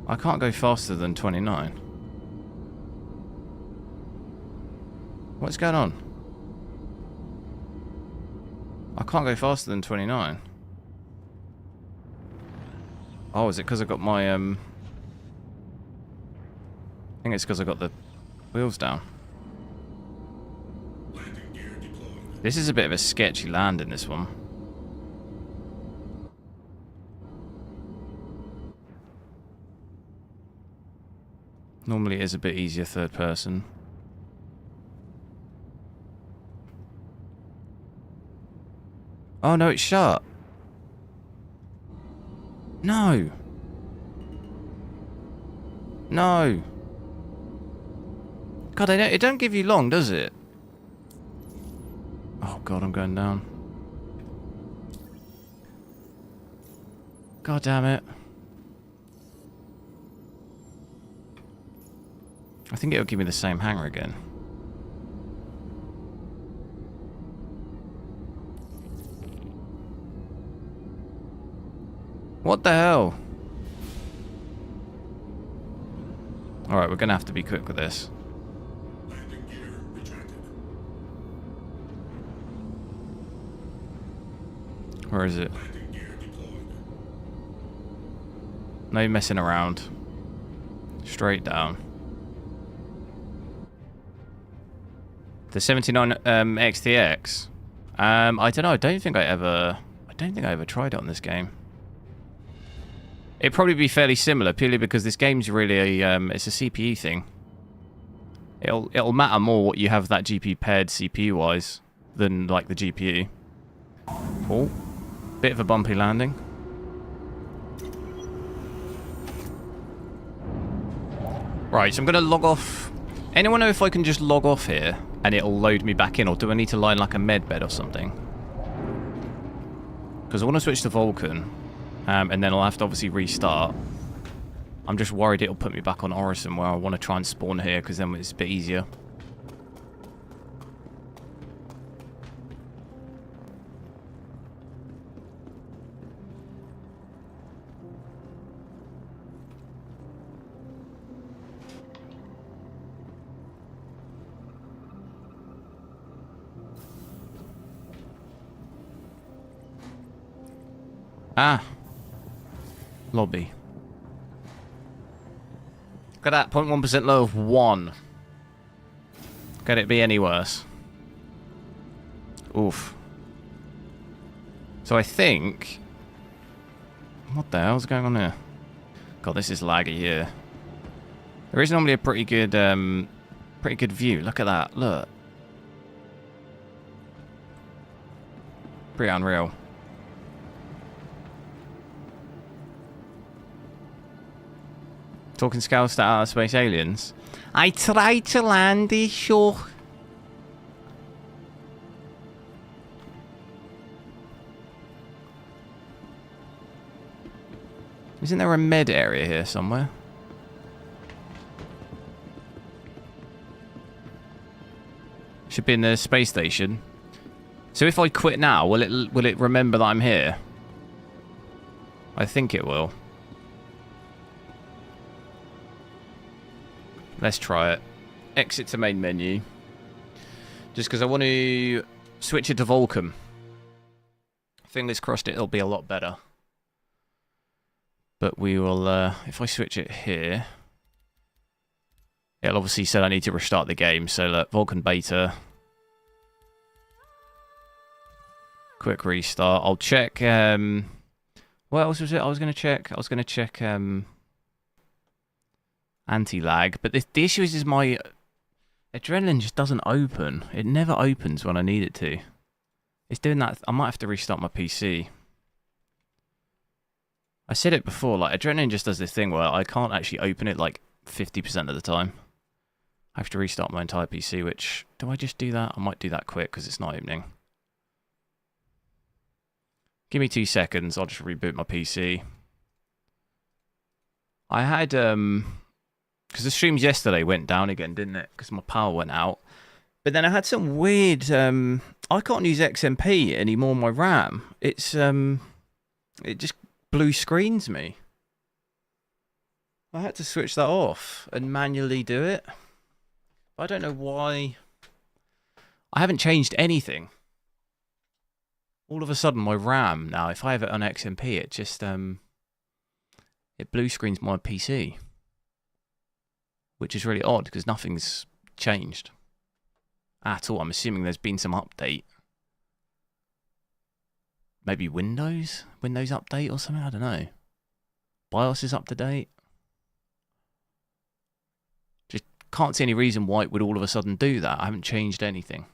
I can't go faster than 29. What's going on? I can't go faster than 29. Oh, is it because I got my, I think it's because I got the wheels down. This is a bit of a sketchy land in this one. Normally it is a bit easier third person. Oh no, it's shut. No. No. God, it don't give you long, does it? Oh God, I'm going down. God damn it. I think it'll give me the same hanger again. What the hell? Alright, we're gonna have to be quick with this. Where is it? No messing around. Straight down. The 79 XTX. I don't know. I don't think I ever tried it on this game. It'd probably be fairly similar, purely because this game's really a it's a CPU thing. It'll matter more what you have that GPU paired CPU wise than like the GPU. Oh, bit of a bumpy landing. Right, so I'm gonna log off. Anyone know if I can just log off here and it'll load me back in, or do I need to line like a med bed or something? Because I want to switch to Vulkan, and then I'll have to obviously restart. I'm just worried it'll put me back on Orison, where I want to try and spawn here, because then it's a bit easier. Ah. Lobby. Look at that, 0.1% low of 1. Could it be any worse? Oof. So I think... What the hell's going on here? God, this is laggy here. There is normally a pretty good view. Look at that, look. Pretty unreal. Talking scouts to outer space aliens. I tried to land this show. Isn't there a med area here somewhere? Should be in the space station. So if I quit now, will it remember that I'm here? I think it will. Let's try it. Exit to main menu. Just because I want to switch it to Vulkan. Fingers crossed it'll be a lot better. But we will, if I switch it here, it'll obviously say I need to restart the game. So look, Vulkan Beta. Quick restart. I'll check, what else was it I was going to check? I was going to check anti-lag. But the issue is my Adrenaline just doesn't open. It never opens when I need it to. It's doing that. I might have to restart my PC. I said it before, like, Adrenaline just does this thing where I can't actually open it, like, 50% of the time. I have to restart my entire PC, which... Do I just do that? I might do that quick, because it's not opening. Give me 2 seconds, I'll just reboot my PC. I had, because the streams yesterday went down again, didn't it? Because my power went out. But then I had some weird, I can't use XMP anymore on my RAM. It's, it just blue screens me. I had to switch that off and manually do it. I don't know why. I haven't changed anything. All of a sudden, my RAM now, if I have it on XMP, it just, it blue screens my PC. Which is really odd, because nothing's changed at all. I'm assuming there's been some update. Maybe Windows update or something, I don't know. BIOS is up to date. Just can't see any reason why it would all of a sudden do that. I haven't changed anything.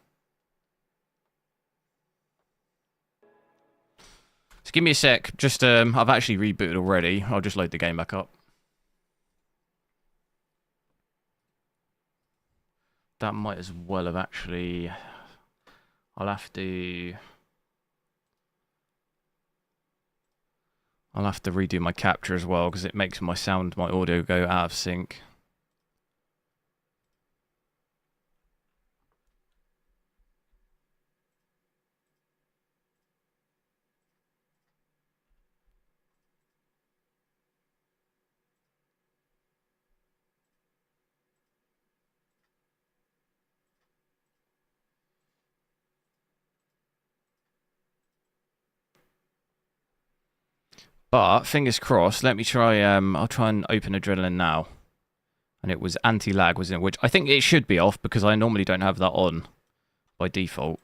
So give me a sec. Just, I've actually rebooted already. I'll just load the game back up. That might as well have actually... I'll have to redo my capture as well, because it makes my sound, my audio go out of sync. But, fingers crossed, let me try, I'll try and open Adrenaline now. And it was anti-lag, wasn't it? Which I think it should be off, because I normally don't have that on by default.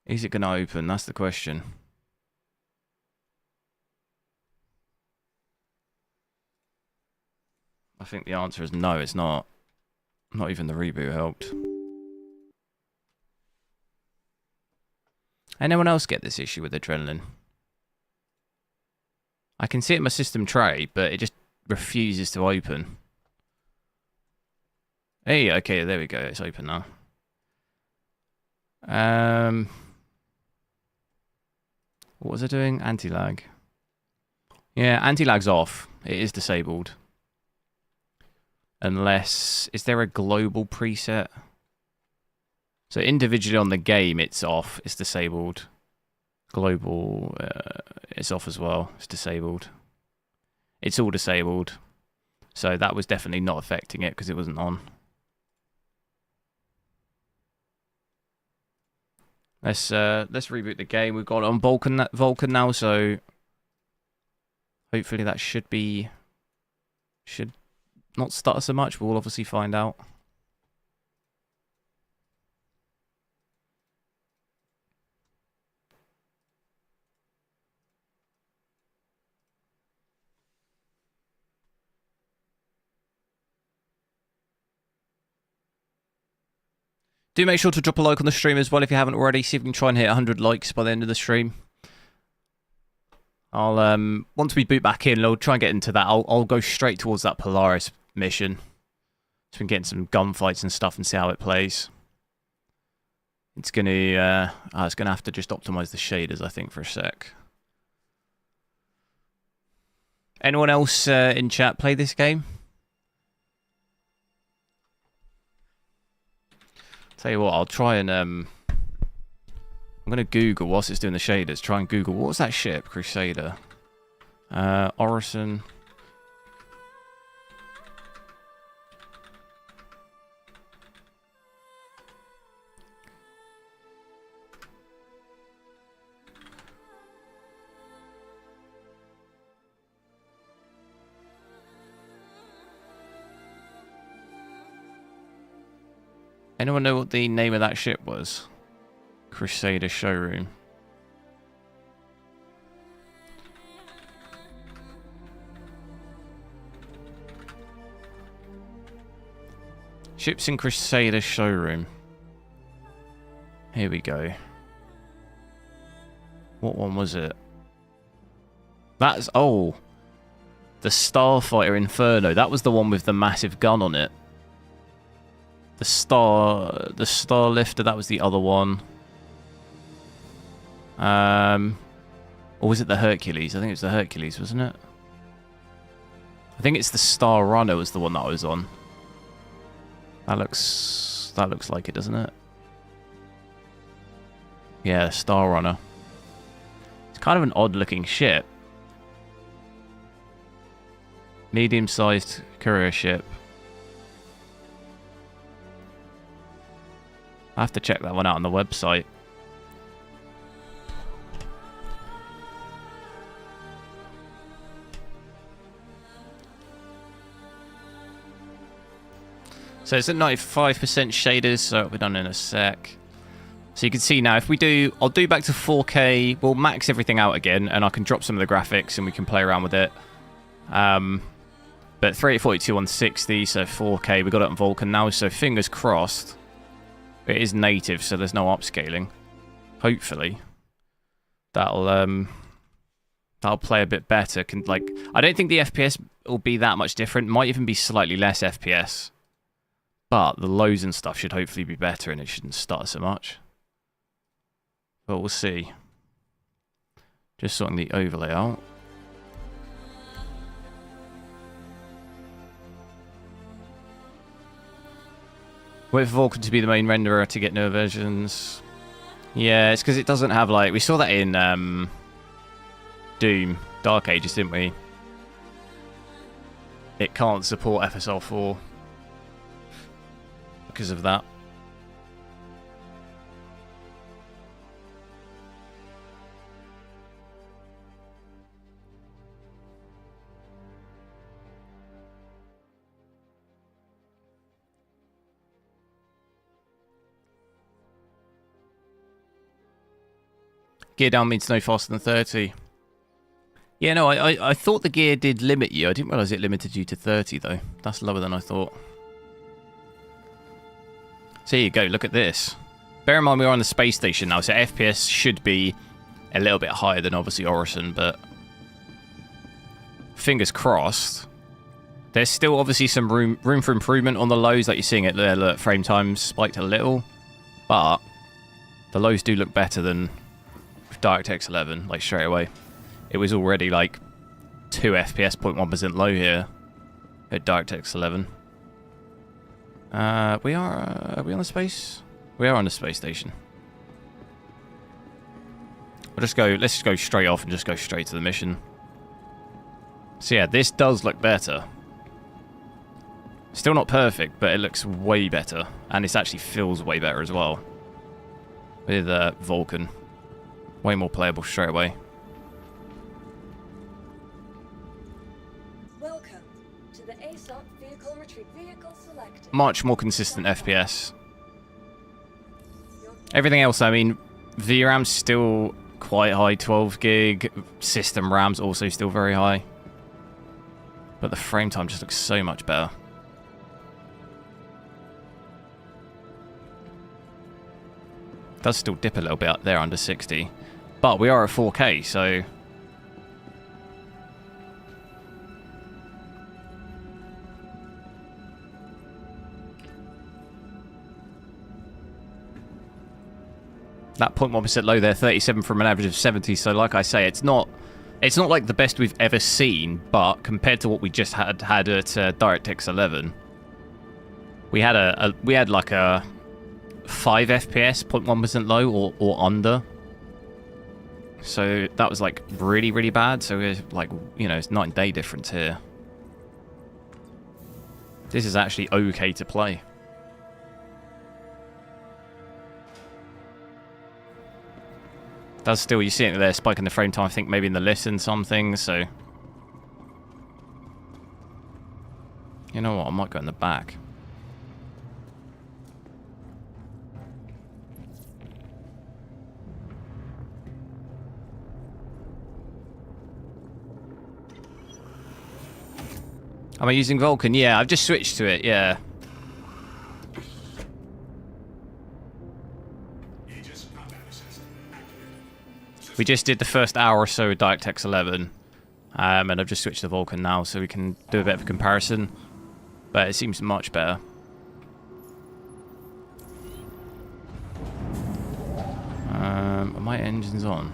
Is it going to open? That's the question. I think the answer is no, it's not. Not even the reboot helped. Anyone else get this issue with Adrenaline? I can see it in my system tray, but it just refuses to open. Hey, okay, there we go. It's open now. What was I doing? Anti-lag. Yeah, anti-lag's off. It is disabled. Unless... Is there a global preset? So individually on the game, it's off. It's disabled. Global, it's off as well. It's disabled. It's all disabled. So that was definitely not affecting it because it wasn't on. Let's reboot the game. We've got it on Vulkan now, so hopefully that should not stutter so much. We'll obviously find out. Do make sure to drop a like on the stream as well if you haven't already. See if we can try and hit 100 likes by the end of the stream. I'll once we boot back in, I'll try and get into that. I'll go straight towards that Polaris mission. So we can get in some gunfights and stuff and see how it plays. It's gonna have to just optimize the shaders, I think, for a sec. Anyone else in chat play this game? Tell you what, I'll try and I'm gonna Google whilst it's doing the shaders. Try and Google what was that ship, Crusader, Orison. Anyone know what the name of that ship was? Crusader Showroom. Ships in Crusader Showroom. Here we go. What one was it? That's... Oh. The Starfighter Inferno. That was the one with the massive gun on it. The Star Lifter, that was the other one. Or was it the Hercules? I think it was the Hercules, wasn't it? I think it's the Star Runner was the one that I was on. That looks like it, doesn't it? Yeah, Star Runner. It's kind of an odd looking ship. Medium-sized courier ship. I have to check that one out on the website. So it's at 95% shaders, so it'll be done in a sec. So you can see now, if we do, I'll do back to 4K, we'll max everything out again, and I can drop some of the graphics and we can play around with it. But 3842 on 60, so 4K, we got it on Vulkan now, so fingers crossed. It is native, so there's no upscaling. Hopefully. That'll play a bit better. I don't think the FPS will be that much different. Might even be slightly less FPS. But the lows and stuff should hopefully be better and it shouldn't stutter so much. But we'll see. Just sorting the overlay out. Wait for Vulkan to be the main renderer to get newer versions. Yeah, it's because it doesn't have, like... We saw that in Doom, Dark Ages, didn't we? It can't support FSR4 because of that. Gear down means no faster than 30. Yeah, no, I thought the gear did limit you. I didn't realise it limited you to 30, though. That's lower than I thought. So here you go, look at this. Bear in mind we're on the space station now, so FPS should be a little bit higher than obviously Orison, but... Fingers crossed. There's still obviously some room for improvement on the lows, like you're seeing it there. Look, frame time spiked a little. But the lows do look better than... DirectX 11, like straight away. It was already like 2 FPS, 0.1% low here at DirectX 11. Are we on the space? We are on the space station. Let's just go straight off and just go straight to the mission. So yeah, this does look better. Still not perfect, but it looks way better. And it actually feels way better as well. With Vulkan. Way more playable straight away. Welcome to the ASOP vehicle retrieve vehicle selected. Much more consistent FPS. Everything else, I mean, VRAM's still quite high, 12 gig. System RAM's also still very high. But the frame time just looks so much better. Does still dip a little bit up there under 60. But we are at 4K, so... That 0.1% low there, 37 from an average of 70, so like I say, it's not like the best we've ever seen, but compared to what we just had at DirectX 11, we had like a 5 FPS, 0.1% low or under. So that was like really, really bad. So we're like, you know, it's night and day difference here. This is actually okay to play. Does still, you see it there, spiking the frame time, I think maybe in the list and some things, so... You know what, I might go in the back. Am I using Vulkan? Yeah, I've just switched to it, yeah. We just did the first hour or so with DirectX 11. And I've just switched to Vulkan now so we can do a bit of a comparison. But it seems much better. Are my engines on?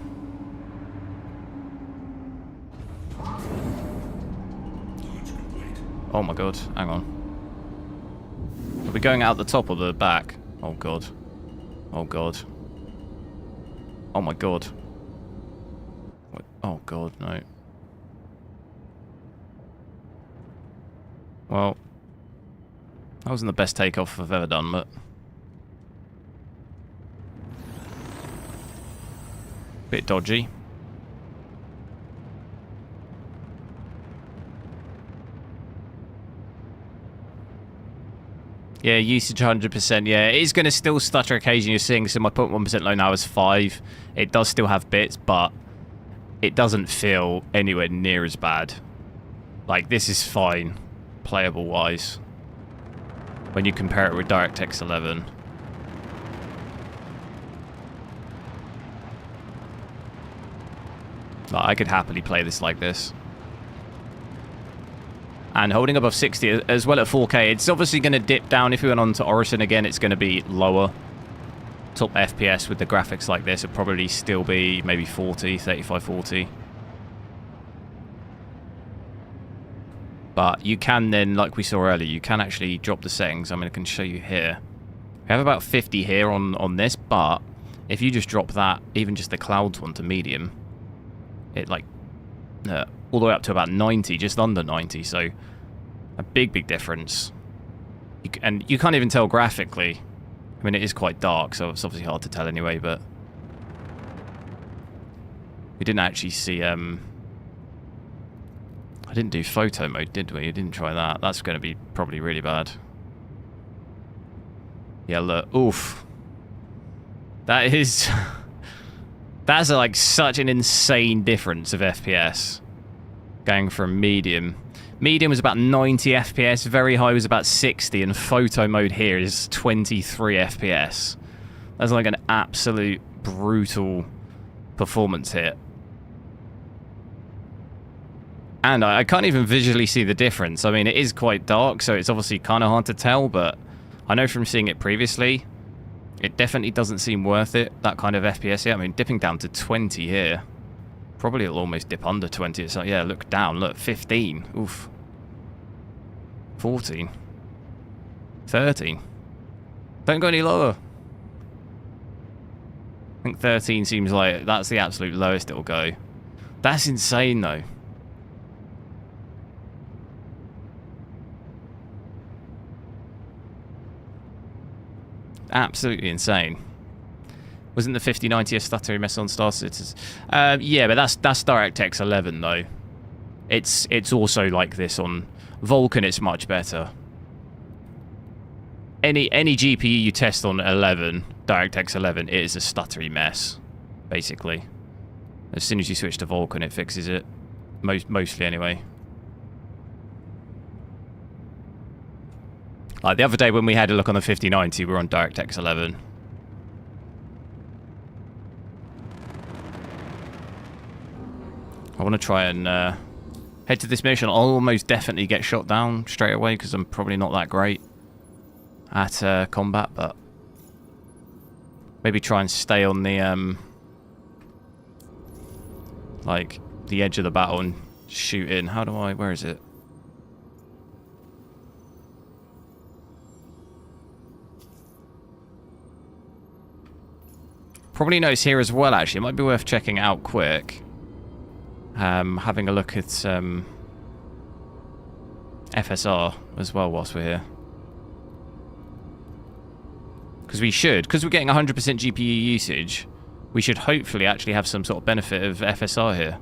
Oh my god, hang on. Are we going out the top or the back? Oh god. Oh god. Oh my god. What? Oh god, no. Well, that wasn't the best takeoff I've ever done, but... bit dodgy. Yeah, usage 100%. Yeah, it is going to still stutter occasionally. You're seeing, so my 0.1% low now is 5. It does still have bits, but it doesn't feel anywhere near as bad. Like, this is fine, playable-wise, when you compare it with DirectX 11. Like, I could happily play this like this. And holding above 60 as well at 4K, it's obviously going to dip down. If we went on to Orison again, it's going to be lower. Top FPS with the graphics like this would probably still be maybe 40, 35, 40. But you can then, like we saw earlier, you can actually drop the settings. I mean, I can show you here. We have about 50 here on this, but if you just drop that, even just the clouds one to medium, it like all the way up to about 90, just under 90, so a big difference. And you can't even tell graphically. I mean, it is quite dark, so it's obviously hard to tell anyway, but we didn't actually see I didn't do photo mode, did we? We didn't try that. That's going to be probably really bad. Yeah, look, oof. That is that's like such an insane difference of FPS. Going from medium. Medium was about 90 FPS, very high was about 60, and photo mode here is 23 FPS. That's like an absolute brutal performance hit. And I can't even visually see the difference. I mean, it is quite dark, so it's obviously kind of hard to tell, but I know from seeing it previously, it definitely doesn't seem worth it, that kind of FPS here. I mean, dipping down to 20 here. Probably it'll almost dip under 20. It's like, yeah, look down. Look, 15. Oof. 14. 13. Don't go any lower. I think 13 seems like that's the absolute lowest it'll go. That's insane, though. Absolutely insane. Wasn't the 5090 a stuttery mess on Star Citizen? Yeah, but that's DirectX 11 though. It's also like this on Vulkan. It's much better. Any GPU you test on 11, DirectX 11, it is a stuttery mess, basically. As soon as you switch to Vulkan, it fixes it. Mostly anyway. Like the other day when we had a look on the 5090, we were on DirectX 11. I want to try and head to this mission. I'll almost definitely get shot down straight away because I'm probably not that great at combat, but maybe try and stay on the like the edge of the battle and shoot in. How do I? Where is it? Probably notice here as well. Actually, it might be worth checking out quick. Having a look at FSR as well whilst we're here. Because we're getting 100% GPU usage, we should hopefully actually have some sort of benefit of FSR here.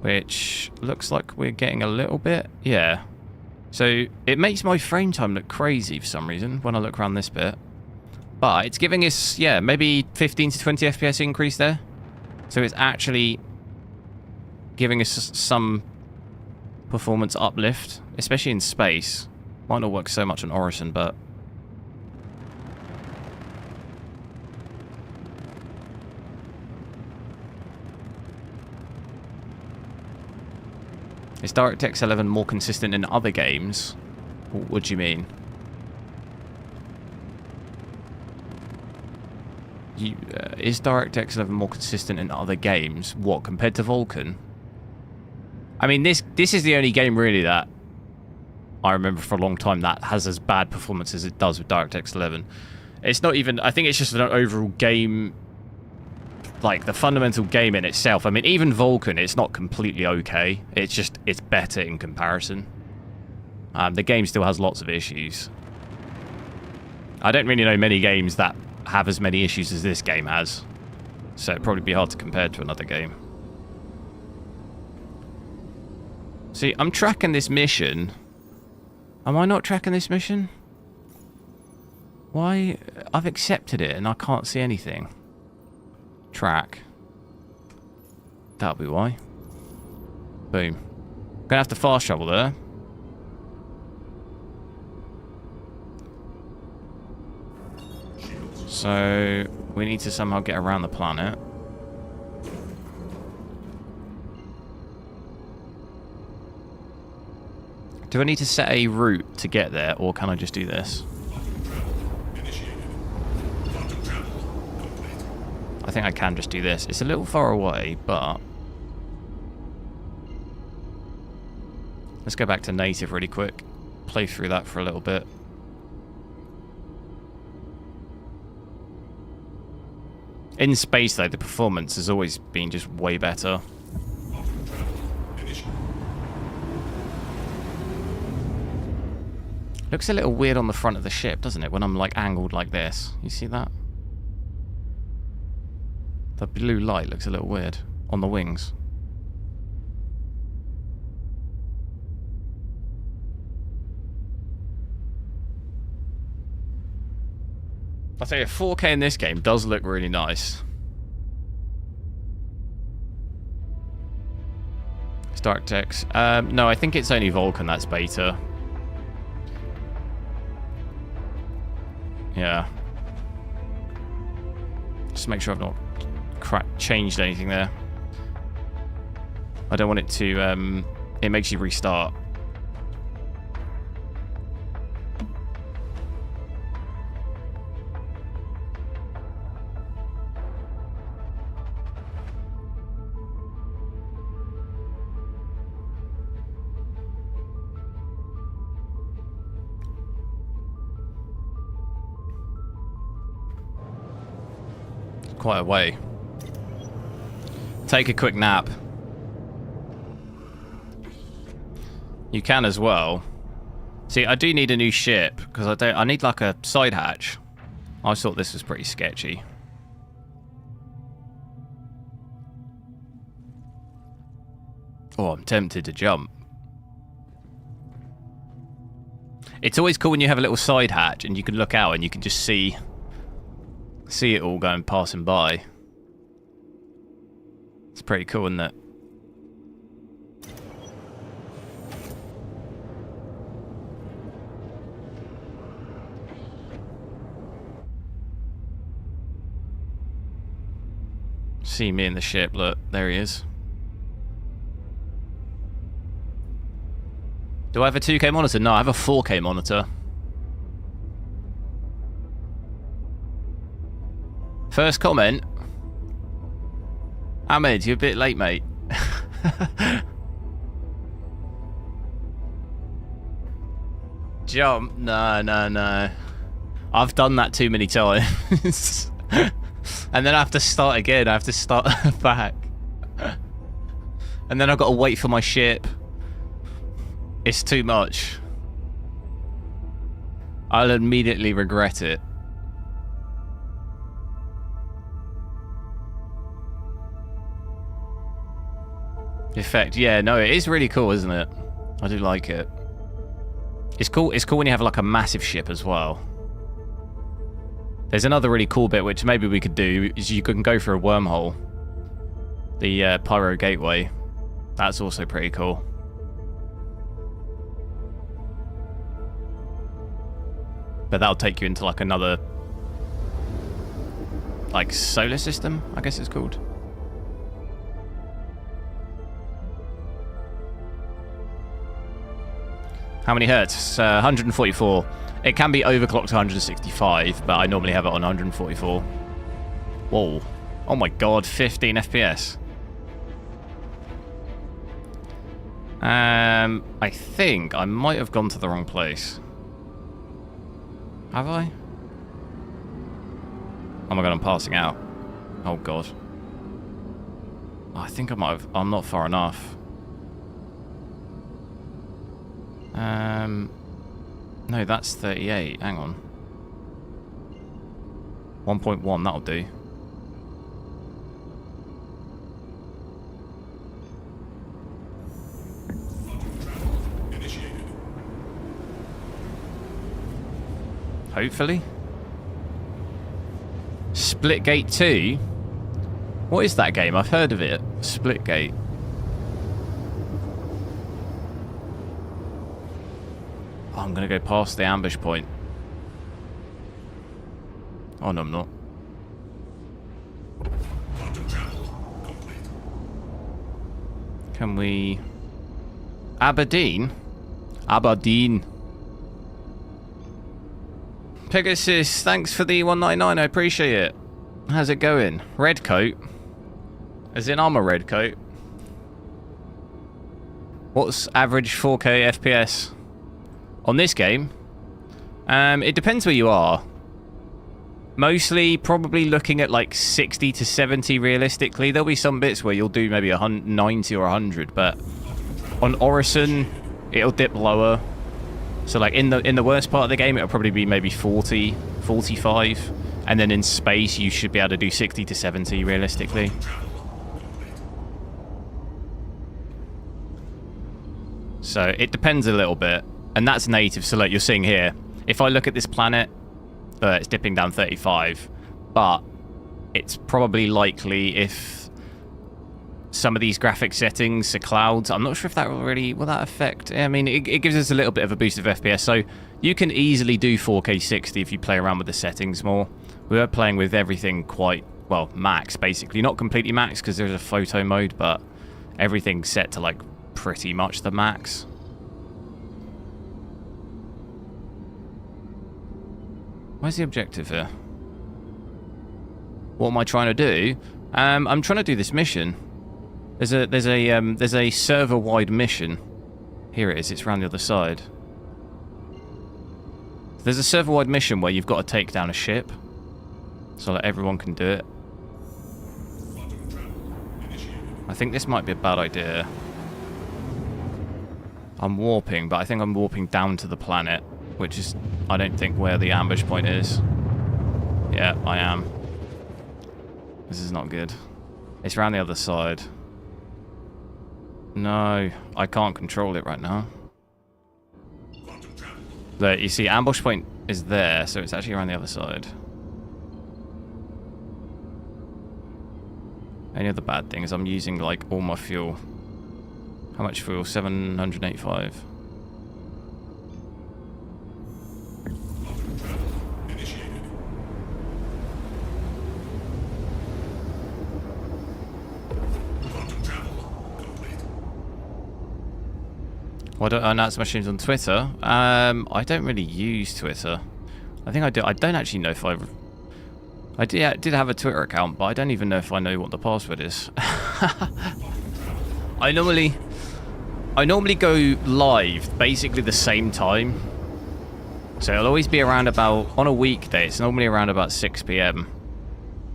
Which looks like we're getting a little bit. Yeah. So it makes my frame time look crazy for some reason when I look around this bit. But it's giving us, yeah, maybe 15 to 20 FPS increase there. So it's actually giving us some performance uplift, especially in space. Might not work so much on Orison, but... Is DirectX 11 more consistent in other games? What do you mean? Is DirectX 11 more consistent in other games? What, compared to Vulkan? I mean, this is the only game really that I remember for a long time that has as bad performance as it does with DirectX 11. It's not even... I think it's just an overall game... Like, the fundamental game in itself. I mean, even Vulkan, it's not completely okay. It's just... It's better in comparison. The game still has lots of issues. I don't really know many games that have as many issues as this game has. So it'd probably be hard to compare to another game. See, I'm tracking this mission. Am I not tracking this mission? Why? I've accepted it and I can't see anything. Track. That'll be why. Boom. Gonna have to fast travel there. So, we need to somehow get around the planet. Do I need to set a route to get there, or can I just do this? I think I can just do this. It's a little far away, but... Let's go back to native really quick. Play through that for a little bit. In space, though, the performance has always been just way better. Looks a little weird on the front of the ship, doesn't it? When I'm, like, angled like this. You see that? The blue light looks a little weird on the wings. I'll tell you, 4K in this game does look really nice. It's DirectX. No, I think it's only Vulkan that's beta. Yeah. Just make sure I've not changed anything there. I don't want it to... it makes you restart. Quite a way. Take a quick nap. You can as well. See, I do need a new ship because I need like a side hatch. I thought this was pretty sketchy. Oh, I'm tempted to jump. It's always cool when you have a little side hatch and you can look out and you can just see it all going passing by. It's pretty cool, isn't it? See me in the ship, look, there he is. Do I have a 2K monitor? No, I have a 4K monitor. First comment. Ahmed, you're a bit late, mate. Jump? No. I've done that too many times. And then I have to start again. I have to start back. And then I've got to wait for my ship. It's too much. I'll immediately regret it. Effect, yeah, no, it is really cool, isn't it? I do like it. It's cool when you have like a massive ship as well. There's another really cool bit which maybe we could do, is you can go through a wormhole. The Pyro Gateway. That's also pretty cool. But that'll take you into like another, like, solar system, I guess it's called. How many hertz? 144. It can be overclocked to 165, but I normally have it on 144. Whoa. Oh my god, 15 FPS. I think I might have gone to the wrong place. Have I? Oh my god, I'm passing out. Oh god. Oh, I think I might have... I'm not far enough. No, that's 38. Hang on. 1.1, that'll do. Hopefully. Splitgate 2? What is that game? I've heard of it. Splitgate. Oh, I'm going to go past the ambush point. Oh, no, I'm not. Can we... Aberdeen? Aberdeen. Pegasus, thanks for the 199, I appreciate it. How's it going? Red coat? As in, I'm a red coat. What's average 4K FPS? On this game? It depends where you are. Mostly, probably looking at like 60 to 70 realistically. There'll be some bits where you'll do maybe 90 or 100, but on Orison, it'll dip lower. So like in the worst part of the game, it'll probably be maybe 40, 45. And then in space, you should be able to do 60 to 70 realistically. So it depends a little bit. And that's native. So like you're seeing here, if I look at this planet, it's dipping down 35. But it's probably likely if some of these graphic settings are clouds. I'm not sure if that will that affect. I mean, it gives us a little bit of a boost of FPS. So you can easily do 4K 60 if you play around with the settings more. We were playing with everything quite, well, max basically. Not completely max because there's a photo mode, but everything's set to like pretty much the max. Where's the objective here? What am I trying to do? I'm trying to do this mission. There's a server-wide mission. Here it is. It's around the other side. There's a server-wide mission where you've got to take down a ship, so that everyone can do it. I think this might be a bad idea. I'm warping, but I think I'm warping down to the planet, which is, I don't think, where the ambush point is. Yeah, I am. This is not good. It's around the other side. No, I can't control it right now. There, you see, ambush point is there, so it's actually around the other side. Any other bad things? I'm using, like, all my fuel. How much fuel? 785. Why don't I announce my streams on Twitter? I don't really use Twitter. I think I do. I don't actually know if I did have a Twitter account, but I don't even know if I know what the password is. I normally go live basically the same time. So it'll always be around about, on a weekday, it's normally around about 6 PM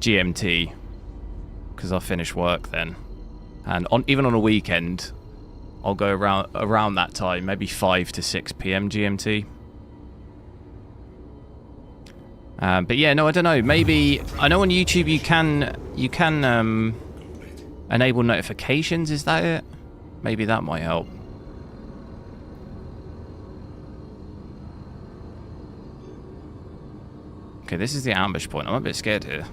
GMT. Because I'll finish work then. And even on a weekend, I'll go around that time, maybe 5 to 6 PM GMT. But yeah, no, I don't know. Maybe I know on YouTube you can enable notifications. Is that it? Maybe that might help. Okay, this is the ambush point. I'm a bit scared here.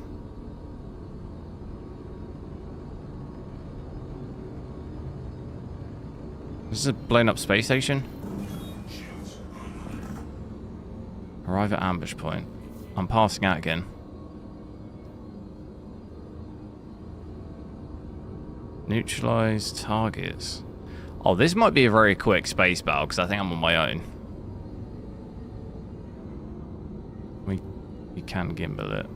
This is a blown up space station. Arrive at ambush point. I'm passing out again. Neutralize targets. Oh, this might be a very quick space battle because I think I'm on my own. We can gimbal it.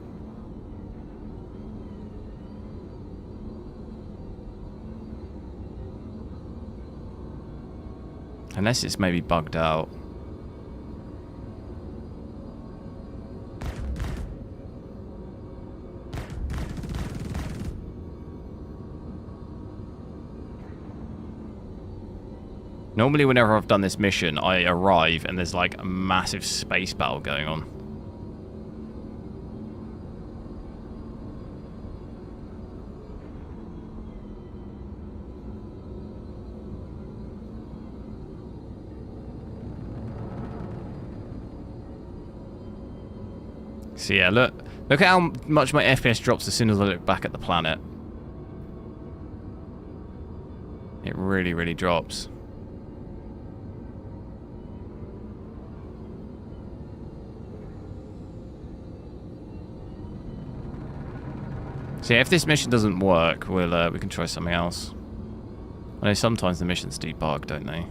Unless it's maybe bugged out. Normally whenever I've done this mission, I arrive and there's like a massive space battle going on. So yeah, look at how much my FPS drops as soon as I look back at the planet. It really, really drops. So yeah, if this mission doesn't work, we can try something else. I know sometimes the missions do bug, don't they?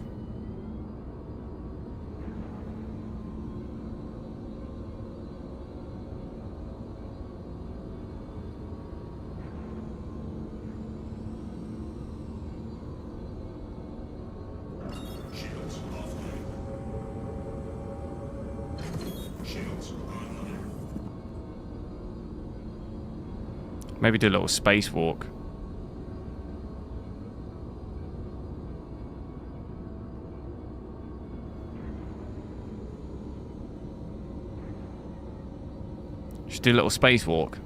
Maybe do a little spacewalk. Just do a little spacewalk.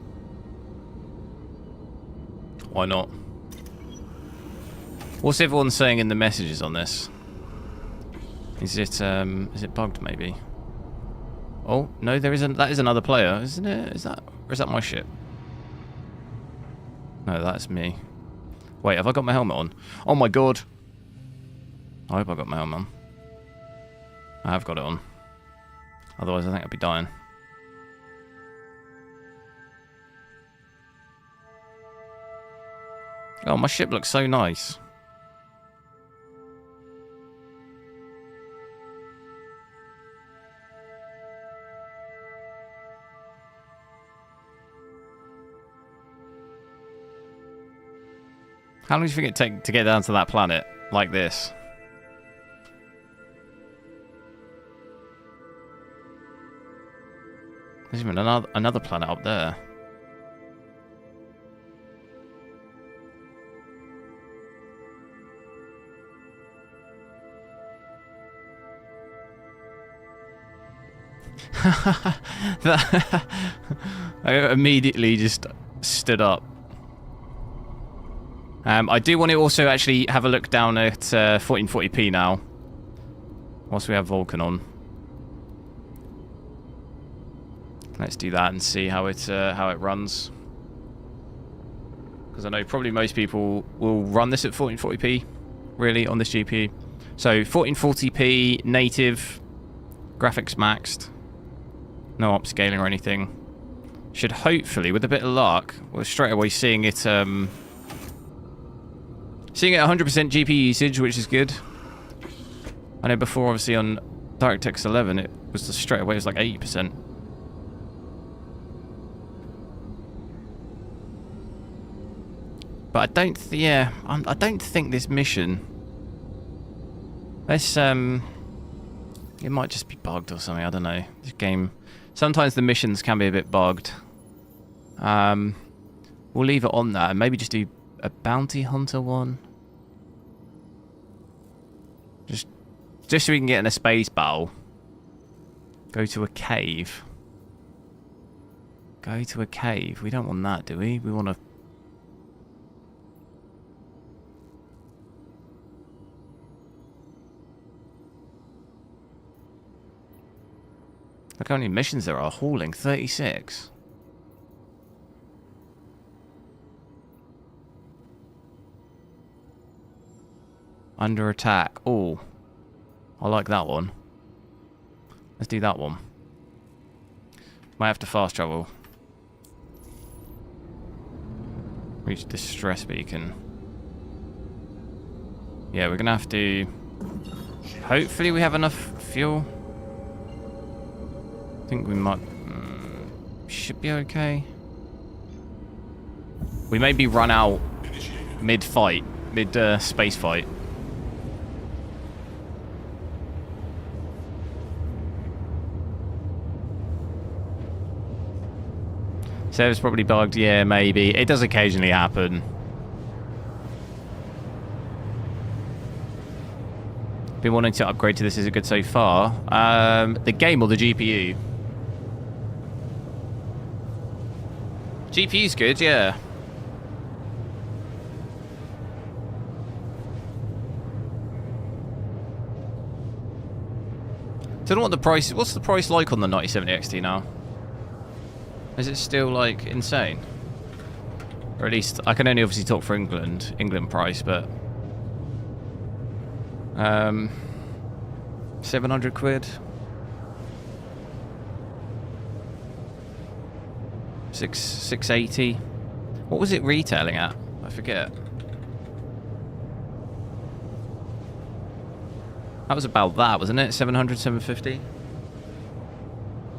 Why not? What's everyone saying in the messages on this? Is it bugged maybe? Oh, no, there isn't. That is another player, isn't it? Or is that my ship? No, that's me. Wait, have I got my helmet on? Oh my god. I hope I got my helmet on. I have got it on. Otherwise I think I'd be dying. Oh, my ship looks so nice. How long do you think it'd take to get down to that planet like this? There's even another planet up there. I immediately just stood up. I do want to also actually have a look down at 1440p now, whilst we have Vulcan on. Let's do that and see how it runs. Because I know probably most people will run this at 1440p, really, on this GPU. So 1440p native, graphics maxed, no upscaling or anything. Should hopefully, with a bit of luck, we're straight away seeing it. Seeing it 100% GPU usage, which is good. I know before, obviously, on DirectX 11, it was just straight away, it was like 80%. But I don't think this mission... Let's, it might just be bugged or something, I don't know. This game... Sometimes the missions can be a bit bugged. We'll leave it on that and maybe just do a bounty hunter one. Just so we can get in a space battle. Go to a cave. Go to a cave. We don't want that, do we? We want to... Look how many missions there are. Hauling 36. Under attack. Oh, I like that one. Let's do that one. Might have to fast travel. Reach distress beacon. Yeah, we're gonna have to... Hopefully we have enough fuel. I think we might... should be okay. We maybe run out mid-fight. Mid-space fight. Server's probably bugged. Yeah, maybe. It does occasionally happen. Been wanting to upgrade to this. Is it good so far? The game or the GPU? GPU's good, yeah. Don't know what the price... What's the price like on the 9070 XT now? Is it still, like, insane? Or at least, I can only obviously talk for England price, but... 700 quid? 680? What was it retailing at? I forget. That was about that, wasn't it? 700, 750?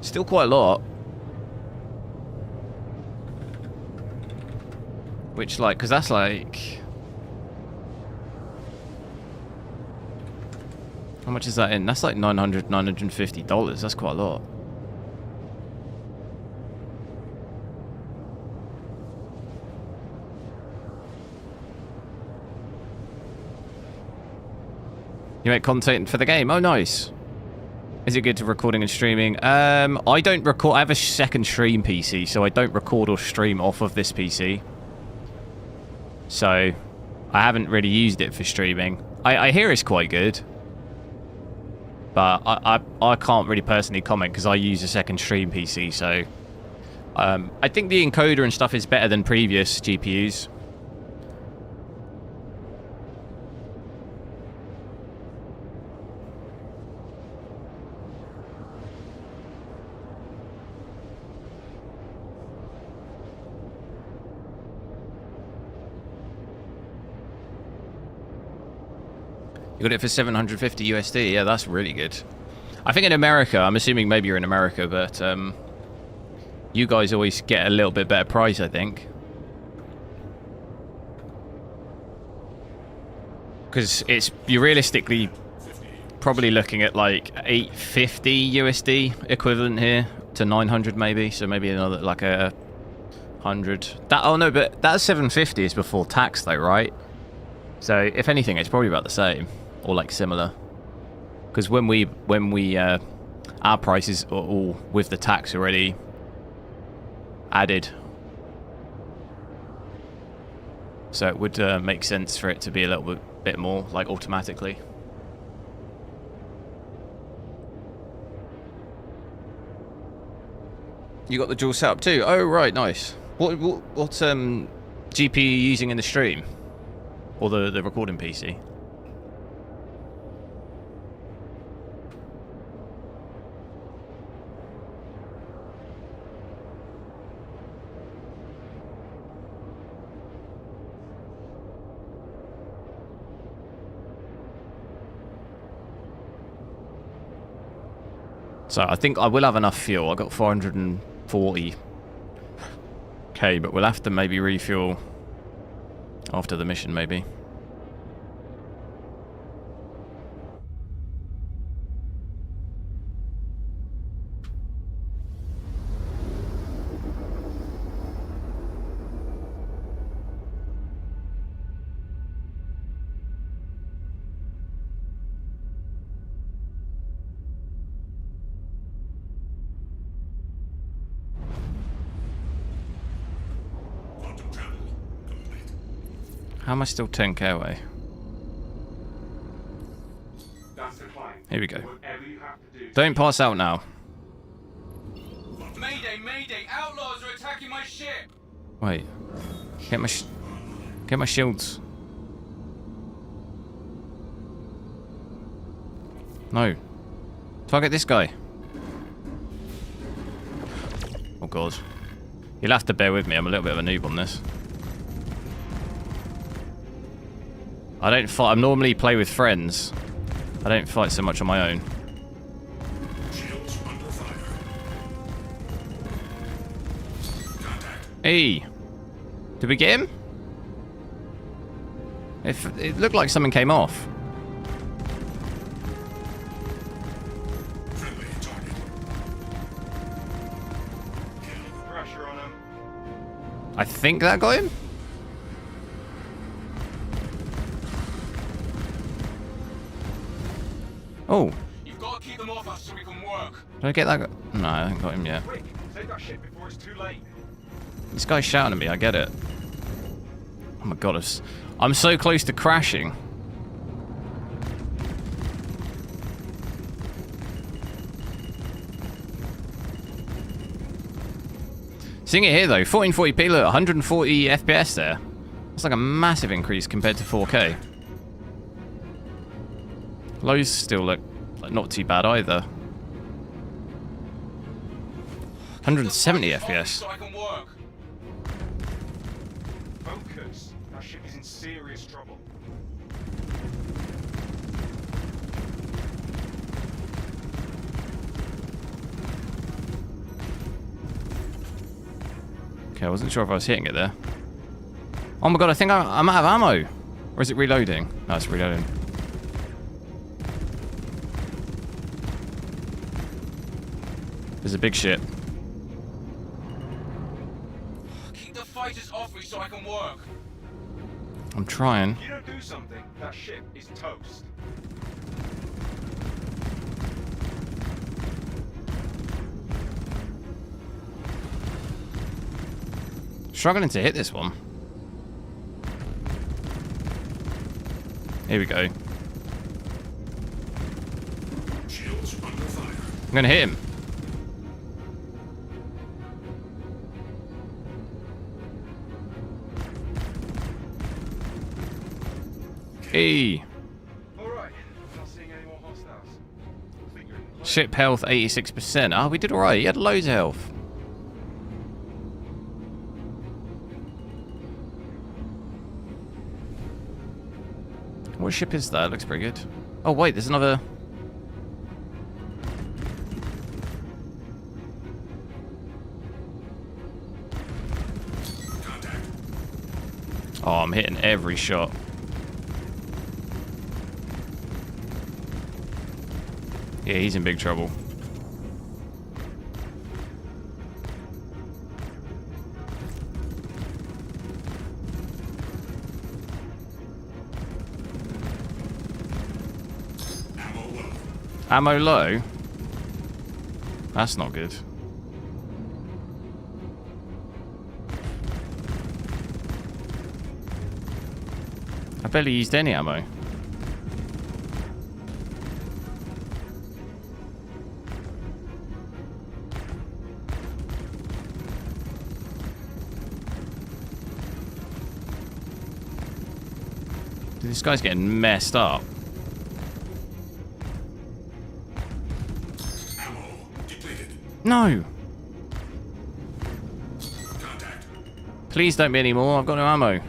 Still quite a lot. Which, like, because that's like... How much is that in? That's like $900, $950. That's quite a lot. You make content for the game? Oh, nice. Is it good to recording and streaming? I don't record... I have a second stream PC, so I don't record or stream off of this PC. So, I haven't really used it for streaming. I hear it's quite good. But I can't really personally comment because I use a second stream PC, so... I think the encoder and stuff is better than previous GPUs. You got it for 750 USD. Yeah, that's really good. I think in America, I'm assuming maybe you're in America, but you guys always get a little bit better price, I think. Because you're realistically probably looking at like 850 USD equivalent here to 900 maybe. So maybe another like a 100. Oh no, but that 750 is before tax though, right? So if anything, it's probably about the same. Or like similar, because when we our prices are all with the tax already added, so it would make sense for it to be a little bit more like automatically. You got the dual setup too? Oh right, nice. What GPU are you using in the stream, or the recording PC? So I think I will have enough fuel. I got 440k, but we'll have to maybe refuel after the mission, maybe. How am I still 10k away? Here we go. Don't pass out now. Mayday, mayday! Outlaws are attacking my ship! Wait. Get my shields. No. Target this guy. God. You'll have to bear with me. I'm a little bit of a noob on this. I don't fight. I normally play with friends. I don't fight so much on my own. Shields under fire. Contact. Hey! Did we get him? It looked like something came off. Friendly target. Pressure on him. I think that got him? Oh, You've got to keep them off us so we can work. did I get that? No, I haven't got him yet. Quick, save that shit before it's too late. This guy's shouting at me, I get it. Oh my god, I'm so close to crashing. Seeing it here though, 1440p, look, 140 FPS there. It's like a massive increase compared to 4K. Lows still look like not too bad either. 170 FPS. So I can work. Focus. That ship is in serious trouble. Okay, I wasn't sure if I was hitting it there. Oh my god, I think I'm out of ammo. Or is it reloading? No, it's reloading. There's a big ship. Keep the fighters off me so I can work. I'm trying. If you don't do something, that ship is toast. Struggling to hit this one. Here we go. Shields under fire. I'm gonna hit him. Hey. Alright, not seeing any more hostiles. I think you're in Ship health 86%. Oh, we did alright. He had loads of health. What ship is that? Looks pretty good. Oh wait, there's another. Contact. Oh, I'm hitting every shot. Yeah, he's in big trouble. Ammo low. Ammo low? That's not good. I barely used any ammo. Dude, this guy's getting messed up. Ammo depleted. No! Contact. Please don't be any more. I've got no ammo.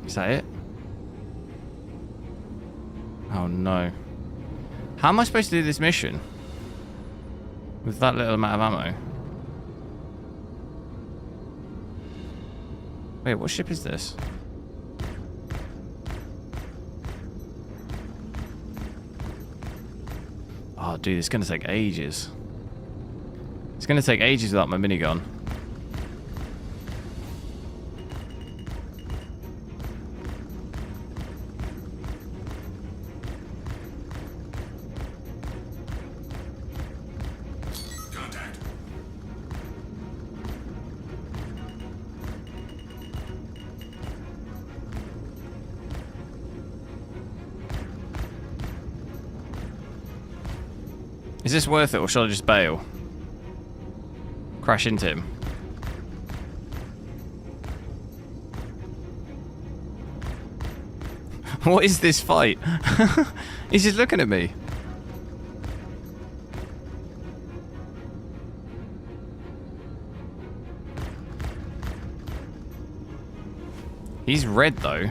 Is that it? Oh no. How am I supposed to do this mission? With that little amount of ammo? Wait, what ship is this? Oh dude, it's gonna take ages. It's gonna take ages without my minigun. Contact. Is this worth it, or shall I just bail? Crash into him. What is this fight? He's just looking at me. He's red though.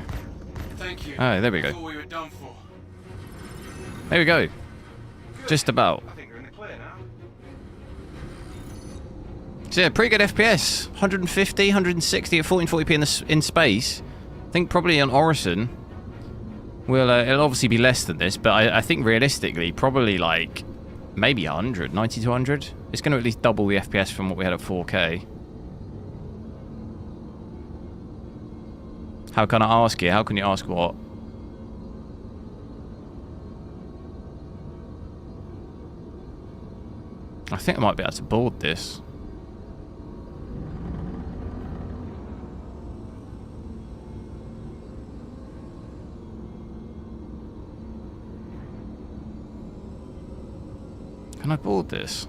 Thank you. Oh, there we I go. thought we were done for. There we go. Just about. I think we're in the clear now. So yeah, pretty good FPS. 150, 160 at 1440p in space. I think probably on Orison, it'll obviously be less than this, but I think realistically, probably like maybe 100, 90 to 100. It's going to at least double the FPS from what we had at 4K. How can I ask you? How can you ask what? I think I might be able to board this. Can I board this?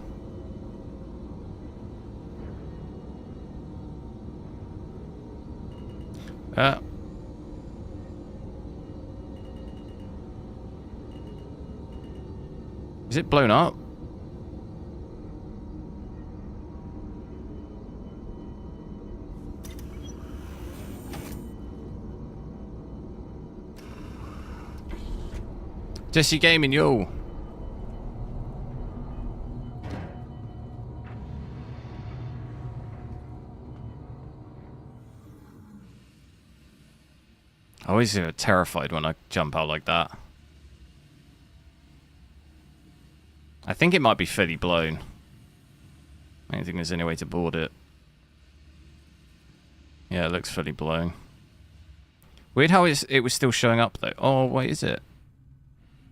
Is it blown up? Jesse Gaming, yo. I always get terrified when I jump out like that. I think it might be fully blown. I don't think there's any way to board it. Yeah, it looks fully blown. Weird how it was still showing up though. Oh, wait, is it?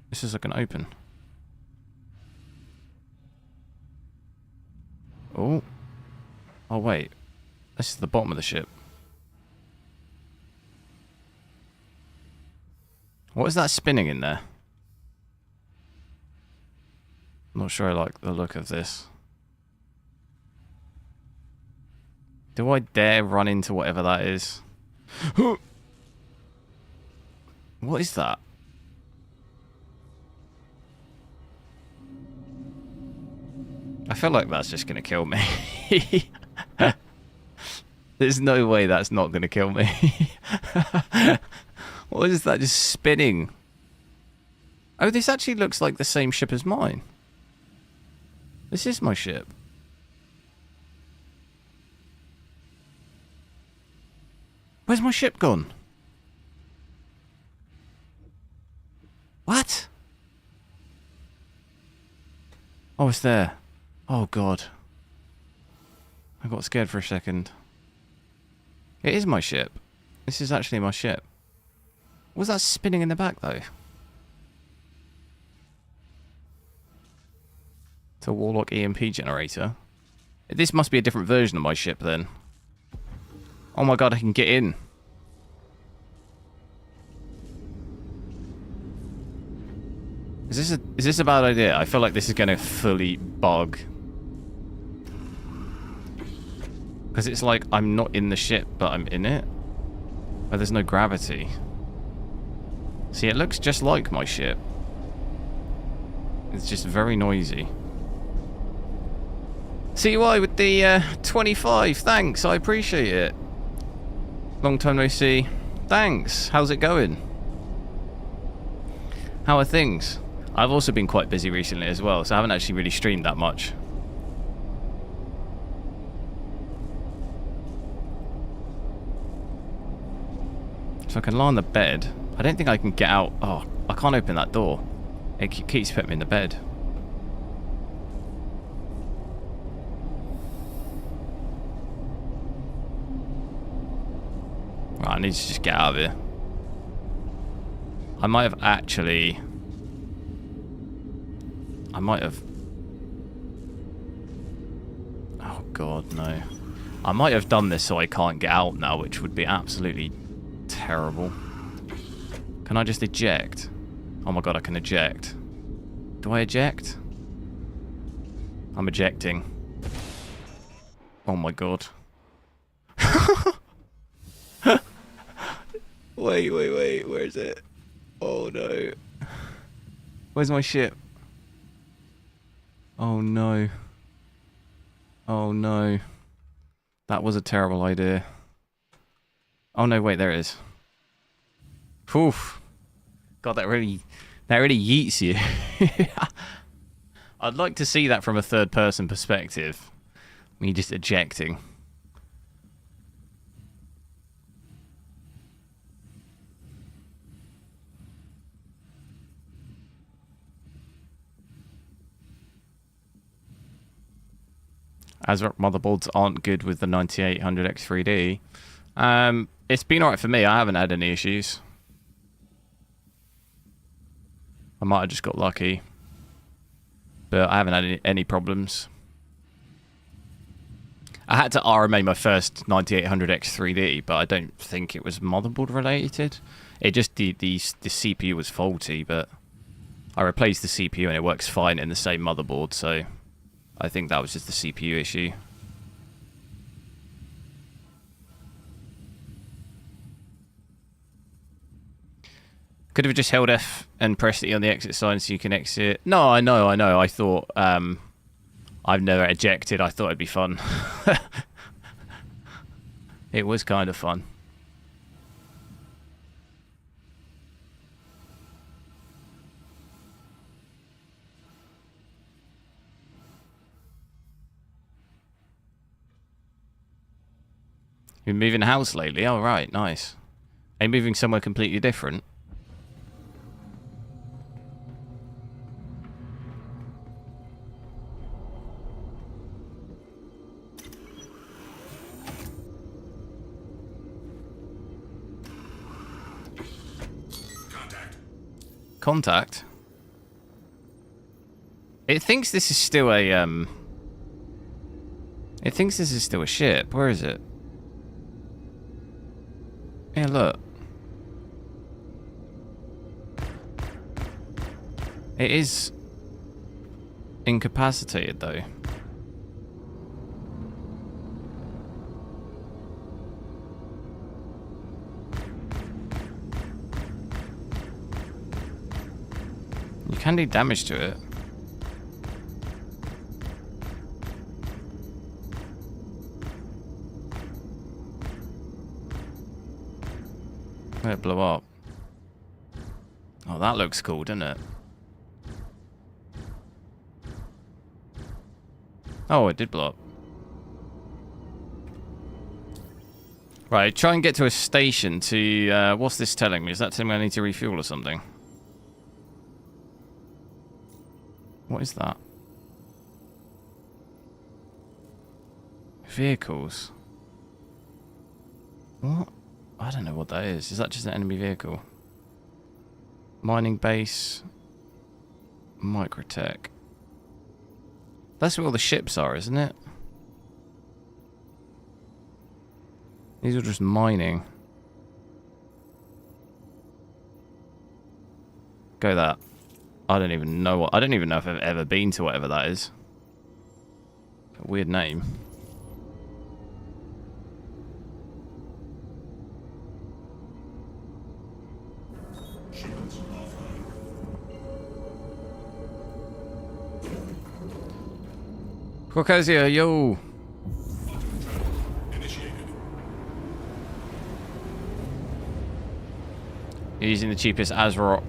This is like an open. Oh. Oh, wait. This is the bottom of the ship. What is that spinning in there? I'm not sure I like the look of this. Do I dare run into whatever that is? What is that? I feel like that's just going to kill me. There's no way that's not going to kill me. What is that just spinning? Oh, this actually looks like the same ship as mine. This is my ship. Where's my ship gone? What? Oh, it's there. Oh, God. I got scared for a second. It is my ship. This is actually my ship. Was that spinning in the back, though? It's a Warlock EMP generator. This must be a different version of my ship, then. Oh my god, I can get in. Is this a bad idea? I feel like this is going to fully bug. Because it's like I'm not in the ship, but I'm in it. But there's no gravity. See, it looks just like my ship. It's just very noisy. CY with the 25. Thanks, I appreciate it. Long time no see. Thanks. How's it going? How are things? I've also been quite busy recently as well, so I haven't actually really streamed that much. So I can lie on the bed. I don't think I can get out. Oh, I can't open that door. It keeps putting me in the bed. Right, I need to just get out of here. I might have actually... Oh god, no. I might have done this so I can't get out now, which would be absolutely terrible. Can I just eject? Oh my god, I can eject. Do I eject? I'm ejecting. Oh my god. Wait, where is it? Oh no. Where's my ship? Oh no. Oh no. That was a terrible idea. Oh no, wait, there it is. Poof. God, that really yeets you. I'd like to see that from a third person perspective. Me just ejecting. ASRock motherboards aren't good with the 9800X3D. It's been alright for me. I haven't had any issues. I might have just got lucky. But I haven't had any problems. I had to RMA my first 9800X3D, but I don't think it was motherboard related. It just, the CPU was faulty, but I replaced the CPU and it works fine in the same motherboard, so I think that was just the CPU issue. Could have just held F and pressed E on the exit sign so you can exit. No, I know. I thought, I've never ejected. I thought it'd be fun. It was kind of fun. You've been moving house lately? Oh, right, nice. Are you moving somewhere completely different? Contact? It thinks this is still a, It thinks this is still a ship. Where is it? Yeah, look. It is incapacitated, though. You can do damage to it. It blew up. Oh, that looks cool, doesn't it? Oh, it did blow up. Right, try and get to a station to... what's this telling me? Is that telling me I need to refuel or something? What is that? Vehicles. What? I don't know what that is. Is that just an enemy vehicle? Mining base. Microtech. That's where all the ships are, isn't it? These are just mining. Go that. I don't even know what... I don't even know if I've ever been to whatever that is. A weird name. Caucasia, yo! You're using the cheapest ASRock.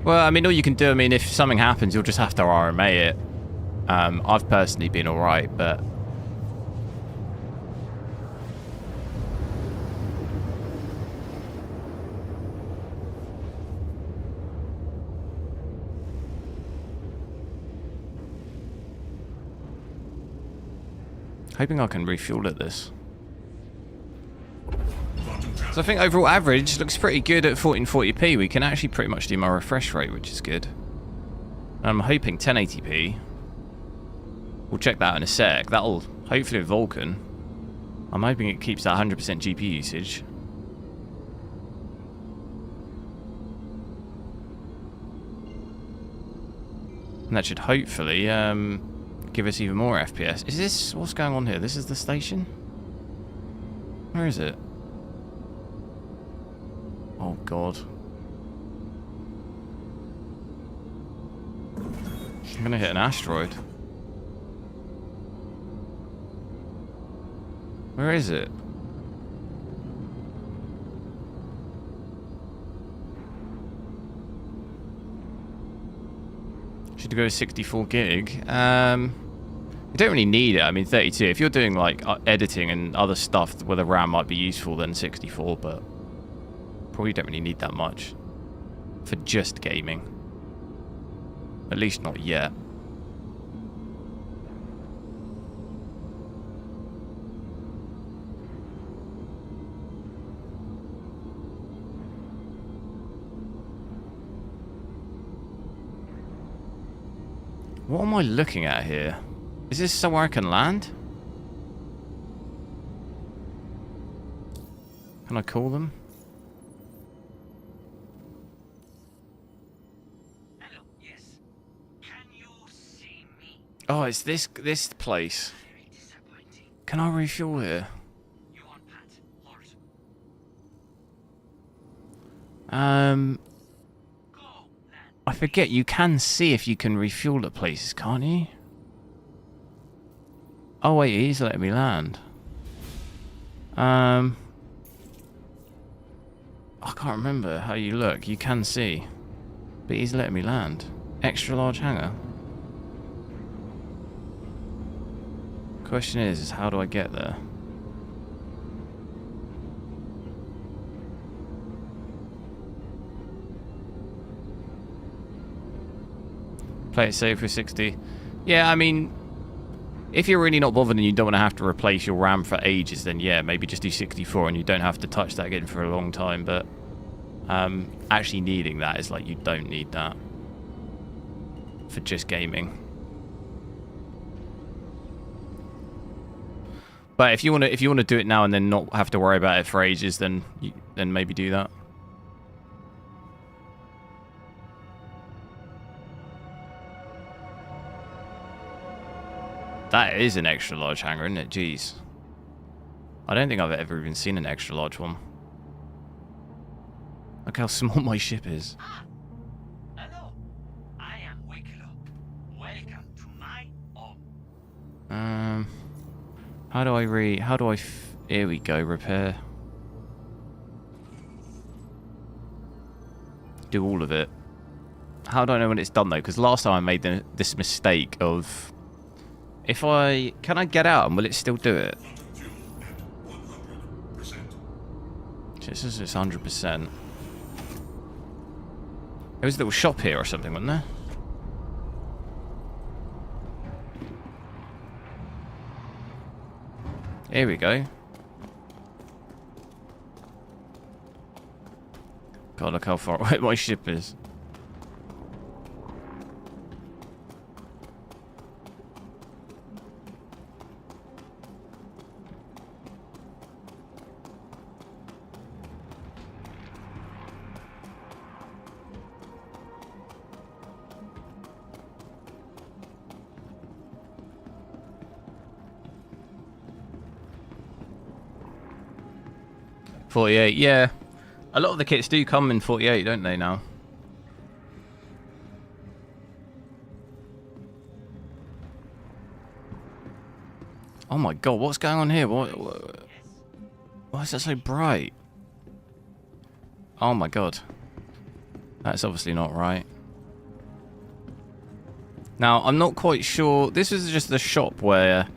Well, I mean, all you can do, I mean, if something happens, you'll just have to RMA it. I've personally been alright, but... hoping I can refuel at this. So I think overall average looks pretty good at 1440p. We can actually pretty much do my refresh rate, which is good. I'm hoping 1080p. We'll check that in a sec. That'll, hopefully with Vulkan, I'm hoping it keeps that 100% GPU usage. And that should hopefully give us even more FPS. Is this... what's going on here? This is the station? Where is it? Oh, God. I'm gonna hit an asteroid. Where is it? Should go 64 gig. You don't really need it. I mean, 32. If you're doing like editing and other stuff where the RAM might be useful, then 64. But probably don't really need that much for just gaming. At least not yet. What am I looking at here? Is this somewhere I can land? Can I call them? Hello, yes. Can you see me? Oh, it's this place. Very disappointing. Can I refuel here? You want Pat? Hold. Go, land. I forget you can see if you can refuel at places, can't you? Oh wait, he's letting me land. I can't remember how you look. You can see, but he's letting me land. Extra large hangar. Question is how do I get there? Play it safe for 60. Yeah, I mean, if you're really not bothered and you don't want to have to replace your RAM for ages, then yeah, maybe just do 64 and you don't have to touch that again for a long time. But actually needing that is like, you don't need that for just gaming. But if you want to do it now and then not have to worry about it for ages, then maybe do that. That is an extra large hangar, isn't it? Jeez. I don't think I've ever even seen an extra large one. Look how small my ship is. Ah, hello. I am Wicklow. Welcome to my home. How do I here we go, repair. Do all of it. How do I know when it's done though? Because last time I made this mistake of, can I get out and will it still do it? Fuel at 100%. It says it's 100%. There was a little shop here or something, wasn't there? Here we go. God, look how far away my ship is. .48, yeah. A lot of the kits do come in 48, don't they, now? Oh my god, what's going on here? Why is that so bright? Oh my god. That's obviously not right. Now, I'm not quite sure. This is just the shop where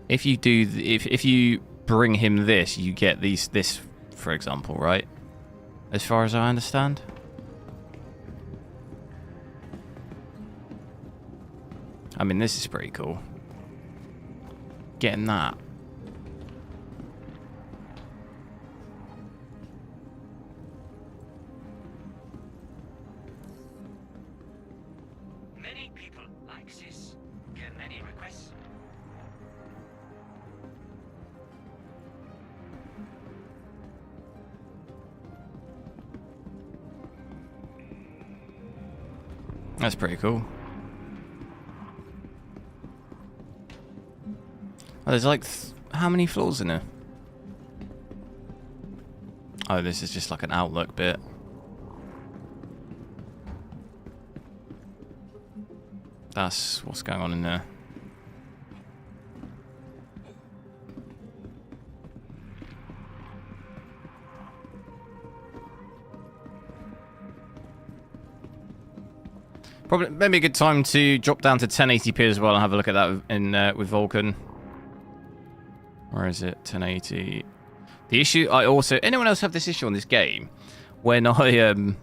if you do, if you bring him this, you get this, for example, right? As far as I understand. I mean, this is pretty cool. Getting that. Many people like this. Get many requests. That's pretty cool. Oh, there's like how many floors in here? Oh, this is just like an outlook bit. That's what's going on in there. Probably maybe a good time to drop down to 1080p as well and have a look at that in with Vulkan. Where is it? 1080. The issue I also... Anyone else have this issue on this game? When I...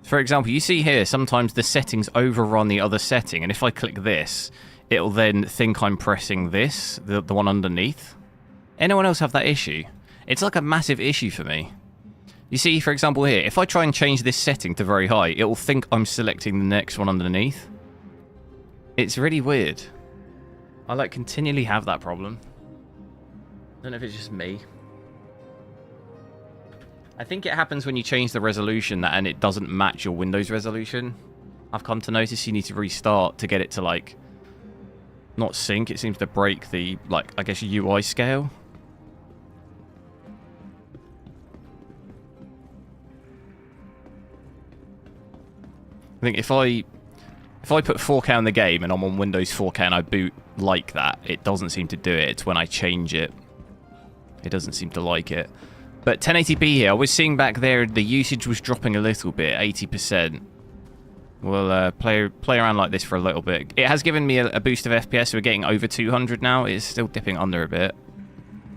For example, you see here, sometimes the settings overrun the other setting. And if I click this, it'll then think I'm pressing this, the one underneath. Anyone else have that issue? It's like a massive issue for me. You see, for example here, if I try and change this setting to very high, it will think I'm selecting the next one underneath. It's really weird. I like continually have that problem. I don't know if it's just me. I think it happens when you change the resolution and it doesn't match your Windows resolution. I've come to notice you need to restart to get it to like not sync. It seems to break the like I guess UI scale. I think if I put 4K on the game and I'm on Windows 4K and I boot like that, it doesn't seem to do it. It's when I change it, it doesn't seem to like it. But 1080p here, I was seeing back there the usage was dropping a little bit, 80%. We'll play around like this for a little bit. It has given me a boost of FPS, so we're getting over 200 now. It's still dipping under a bit.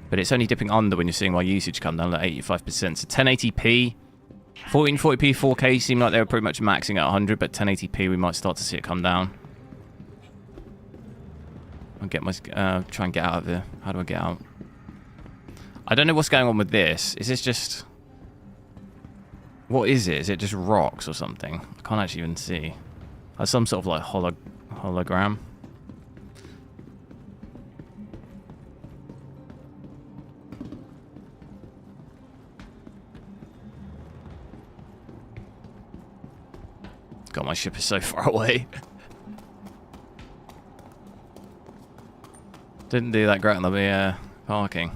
But it's only dipping under when you're seeing my usage come down to 85%. So 1080p. 1440p, 4K seem like they were pretty much maxing at 100, but 1080p we might start to see it come down. I'll get my try and get out of here. How do I get out? I don't know what's going on with this. Is this just... What is it? Is it just rocks or something? I can't actually even see. Like some sort of like hologram. God, my ship is so far away. Didn't do that great on the parking.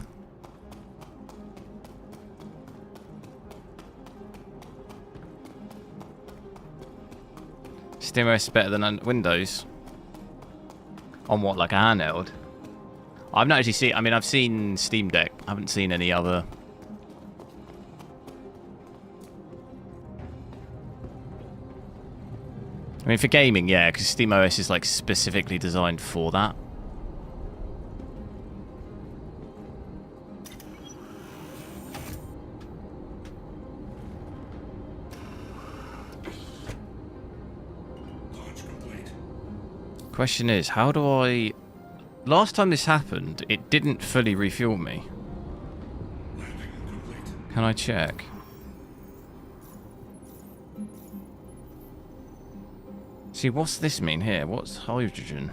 SteamOS is better than Windows. On what, like a handheld? I've not actually seen... I mean, I've seen Steam Deck. I haven't seen any other... I mean, for gaming, yeah, because SteamOS is like specifically designed for that. Launch complete. Question is, how do I... Last time this happened, it didn't fully refuel me. Landing complete. Can I check? See, what's this mean here? What's hydrogen?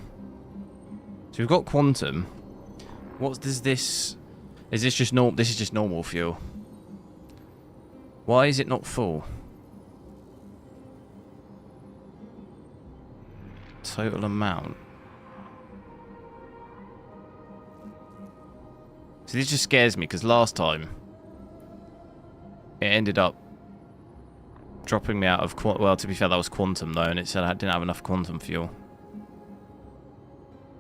So we've got quantum. What does this... Is this just normal? This is just normal fuel. Why is it not full? Total amount. So this just scares me because last time it ended up dropping me out of... Well, to be fair, that was quantum, though, and it said I didn't have enough quantum fuel.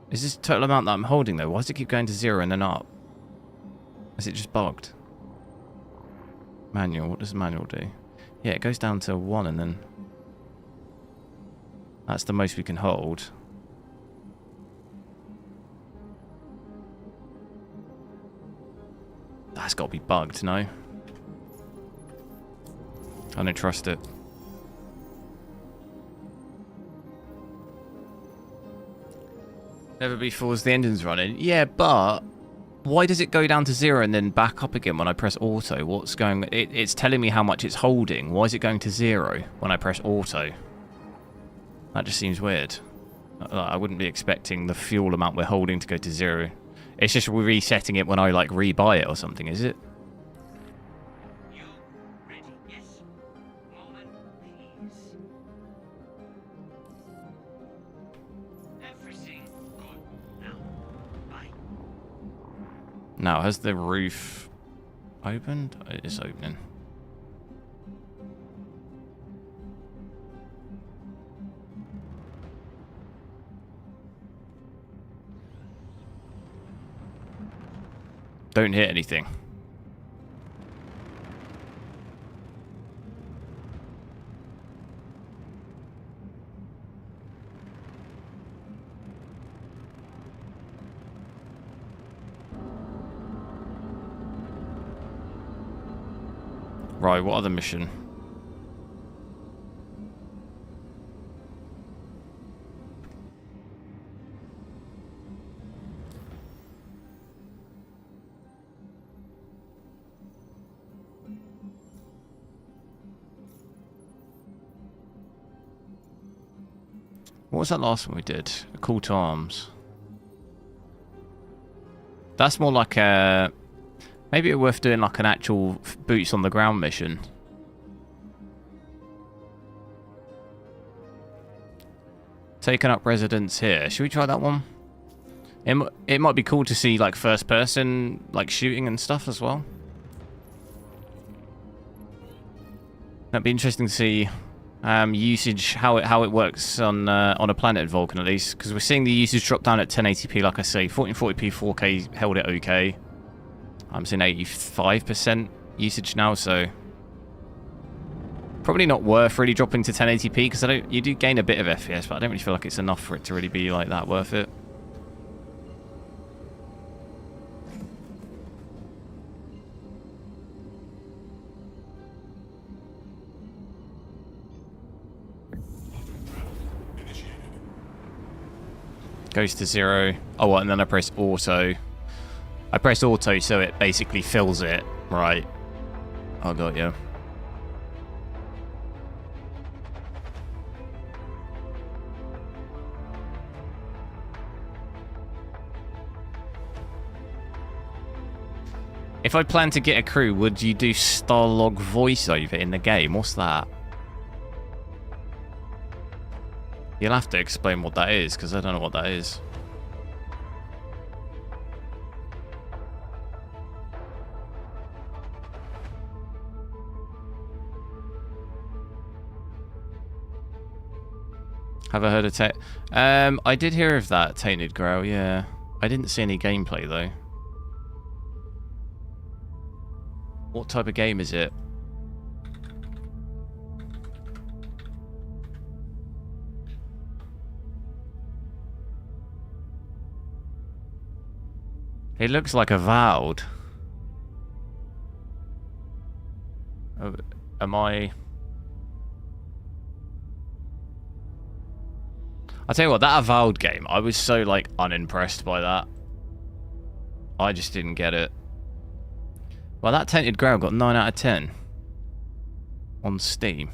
Is this total amount that I'm holding, though? Why does it keep going to 0 and then up? Is it just bugged? Manual. What does manual do? Yeah, it goes down to 1 and then... That's the most we can hold. That's got to be bugged, no? I don't trust it. Never before was the engine's running. Yeah, but why does it go down to 0 and then back up again when I press auto? What's going... It's telling me how much it's holding. Why is it going to 0 when I press auto? That just seems weird. I wouldn't be expecting the fuel amount we're holding to go to 0. It's just we're resetting it when I, like, rebuy it or something, is it? Now, has the roof opened? It is opening. Don't hit anything. Right, what other mission? What was that last one we did? A call to arms. That's more like a... Maybe it's worth doing like an actual boots on the ground mission. Taking up residence here. Should we try that one? It might be cool to see like first person like shooting and stuff as well. That'd be interesting to see usage, how it works on a planet Vulcan at least, because we're seeing the usage drop down at 1080p. Like I say, 1440p 4K held it okay. I'm seeing 85% usage now, so probably not worth really dropping to 1080p, because you do gain a bit of FPS, but I don't really feel like it's enough for it to really be like that worth it. Goes to 0. Oh, what? And then I press auto. I press auto so it basically fills it. Right. I got you. If I plan to get a crew, would you do Starlog voiceover in the game? What's that? You'll have to explain what that is, because I don't know what that is. Have I heard of I did hear of that, Tainted Grail, yeah. I didn't see any gameplay, though. What type of game is it? It looks like Avowed. Oh, am I... I'll tell you what, that Avowed game, I was so, like, unimpressed by that. I just didn't get it. Well, that Tainted Grail got 9 out of 10 on Steam.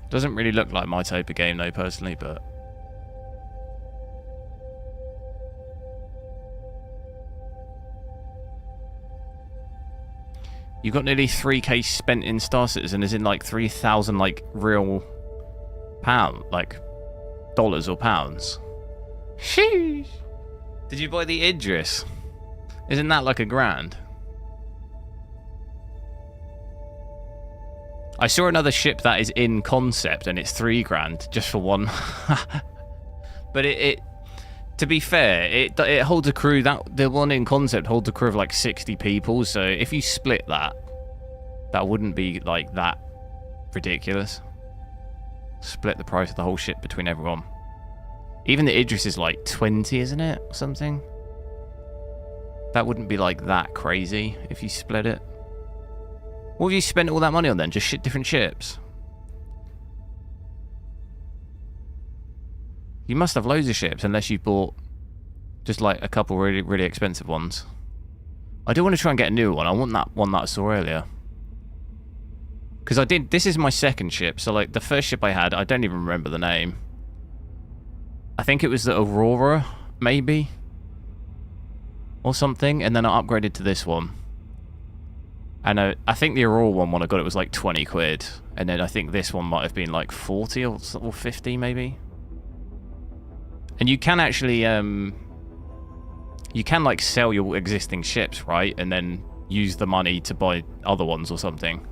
Doesn't really look like my type of game, though, personally, but... You've got nearly 3k spent in Star Citizen, as in like 3,000 like real pound, like dollars or pounds. Sheesh. Did you buy the Idris? Isn't that like $1,000? I saw another ship that is in concept and it's $3,000 just for one. But it to be fair, it holds a crew, that the one in concept holds a crew of like 60 people, so if you split that wouldn't be like that ridiculous. Split the price of the whole ship between everyone. Even the Idris is like 20, isn't it? Or something. That wouldn't be like that crazy if you split it. What have you spent all that money on then? Just different ships? You must have loads of ships, unless you bought just like a couple really, really expensive ones. I do want to try and get a new one. I want that one that I saw earlier. Because I did, this is my second ship, so like the first ship I had, I don't even remember the name. I think it was the Aurora, maybe? Or something, and then I upgraded to this one. And I think the Aurora one, when I got it, was like 20 quid. And then I think this one might have been like 40 or 50 maybe. And you can actually, you can like sell your existing ships, right? And then use the money to buy other ones or something.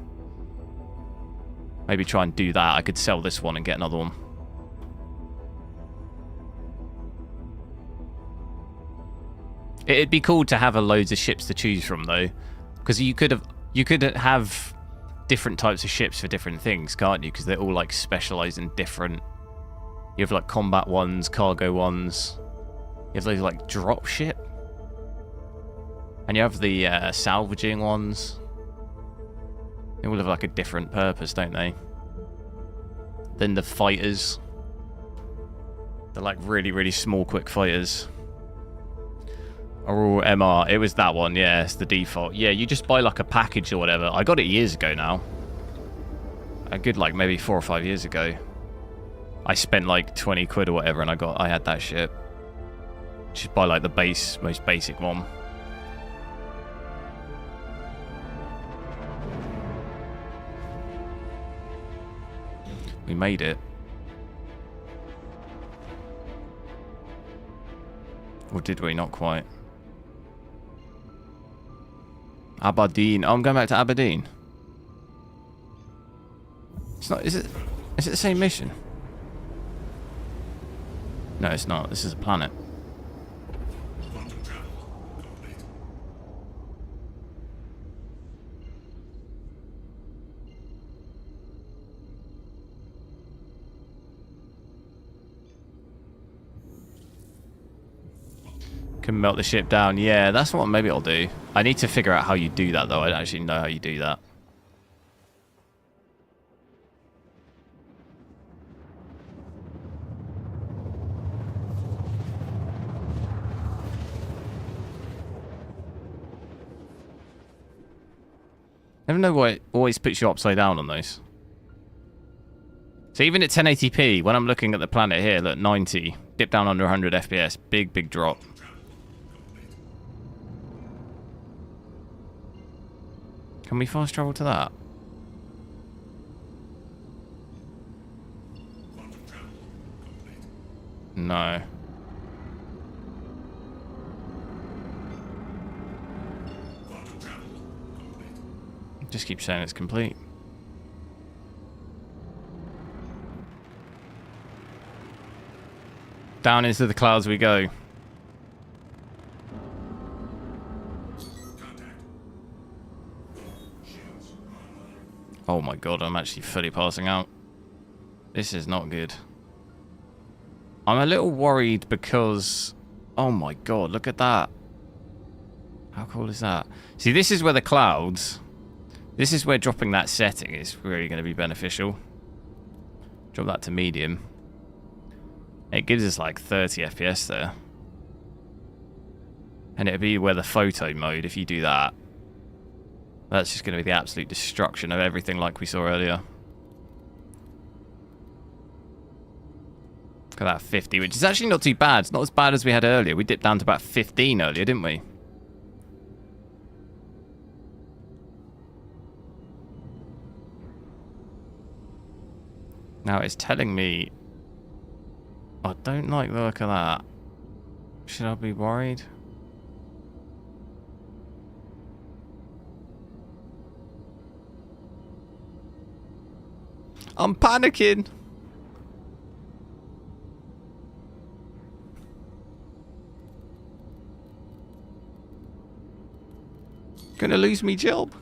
Maybe try and do that. I could sell this one and get another one. It'd be cool to have loads of ships to choose from, though, because you could have different types of ships for different things, can't you? Because they're all like specialized in different. You have like combat ones, cargo ones. You have those like drop ship, and you have the salvaging ones. They all have like a different purpose, don't they? Then the fighters. They're like really, really small, quick fighters. Are all MR. It was that one, yeah, it's the default. Yeah, you just buy like a package or whatever. I got it years ago now. A good like maybe 4 or 5 years ago. I spent like 20 quid or whatever and I had that ship. Just buy like the most basic one. We made it. Or did we? Not quite. Aberdeen. Oh, I'm going back to Aberdeen. It's not. Is it the same mission? No, it's not. This is a planet. Quantum travel complete. Can melt the ship down. Yeah, that's what maybe I'll do. I need to figure out how you do that, though. I don't actually know how you do that. Never know why it always puts you upside down on those. So even at 1080p, when I'm looking at the planet here, look, 90, dip down under 100 FPS, big drop. Can we fast travel to that? Quantum travel complete. No. Quantum travel complete. Just keep saying it's complete. Down into the clouds we go. Oh my god, I'm actually fully passing out. This is not good. I'm a little worried because... Oh my god, look at that. How cool is that? See, this is where the clouds... This is where dropping that setting is really going to be beneficial. Drop that to medium. It gives us like 30 FPS there. And it'll be where the photo mode, if you do that. That's just going to be the absolute destruction of everything like we saw earlier. Look at that 50, which is actually not too bad. It's not as bad as we had earlier. We dipped down to about 15 earlier, didn't we? Now it's telling me... I don't like the look of that. Should I be worried? I'm panicking. Gonna lose me job.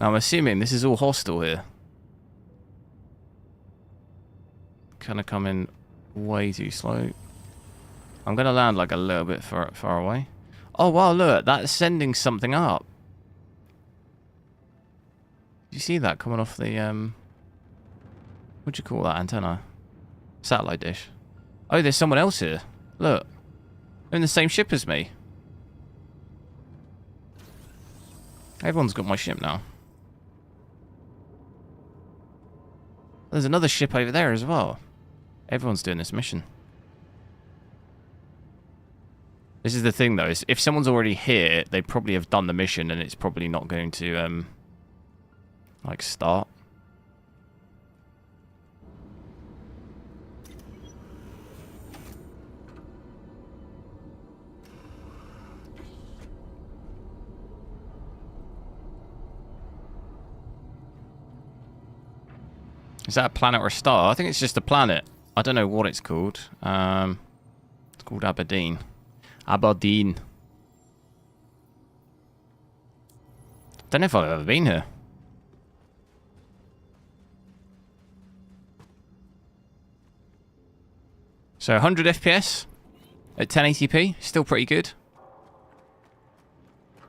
I'm assuming this is all hostile here. Kind of coming way too slow. I'm gonna land like a little bit far away. Oh wow, look, that's sending something up. Do you see that coming off the what'd you call that antenna? Satellite dish. Oh, there's someone else here. Look. They're in the same ship as me. Everyone's got my ship now. There's another ship over there as well. Everyone's doing this mission. This is the thing, though. Is if someone's already here, they probably have done the mission, and it's probably not going to, like, start. Is that a planet or a star? I think it's just a planet. I don't know what it's called. It's called Aberdeen. Aberdeen. Don't know if I've ever been here. So 100 FPS at 1080p, still pretty good.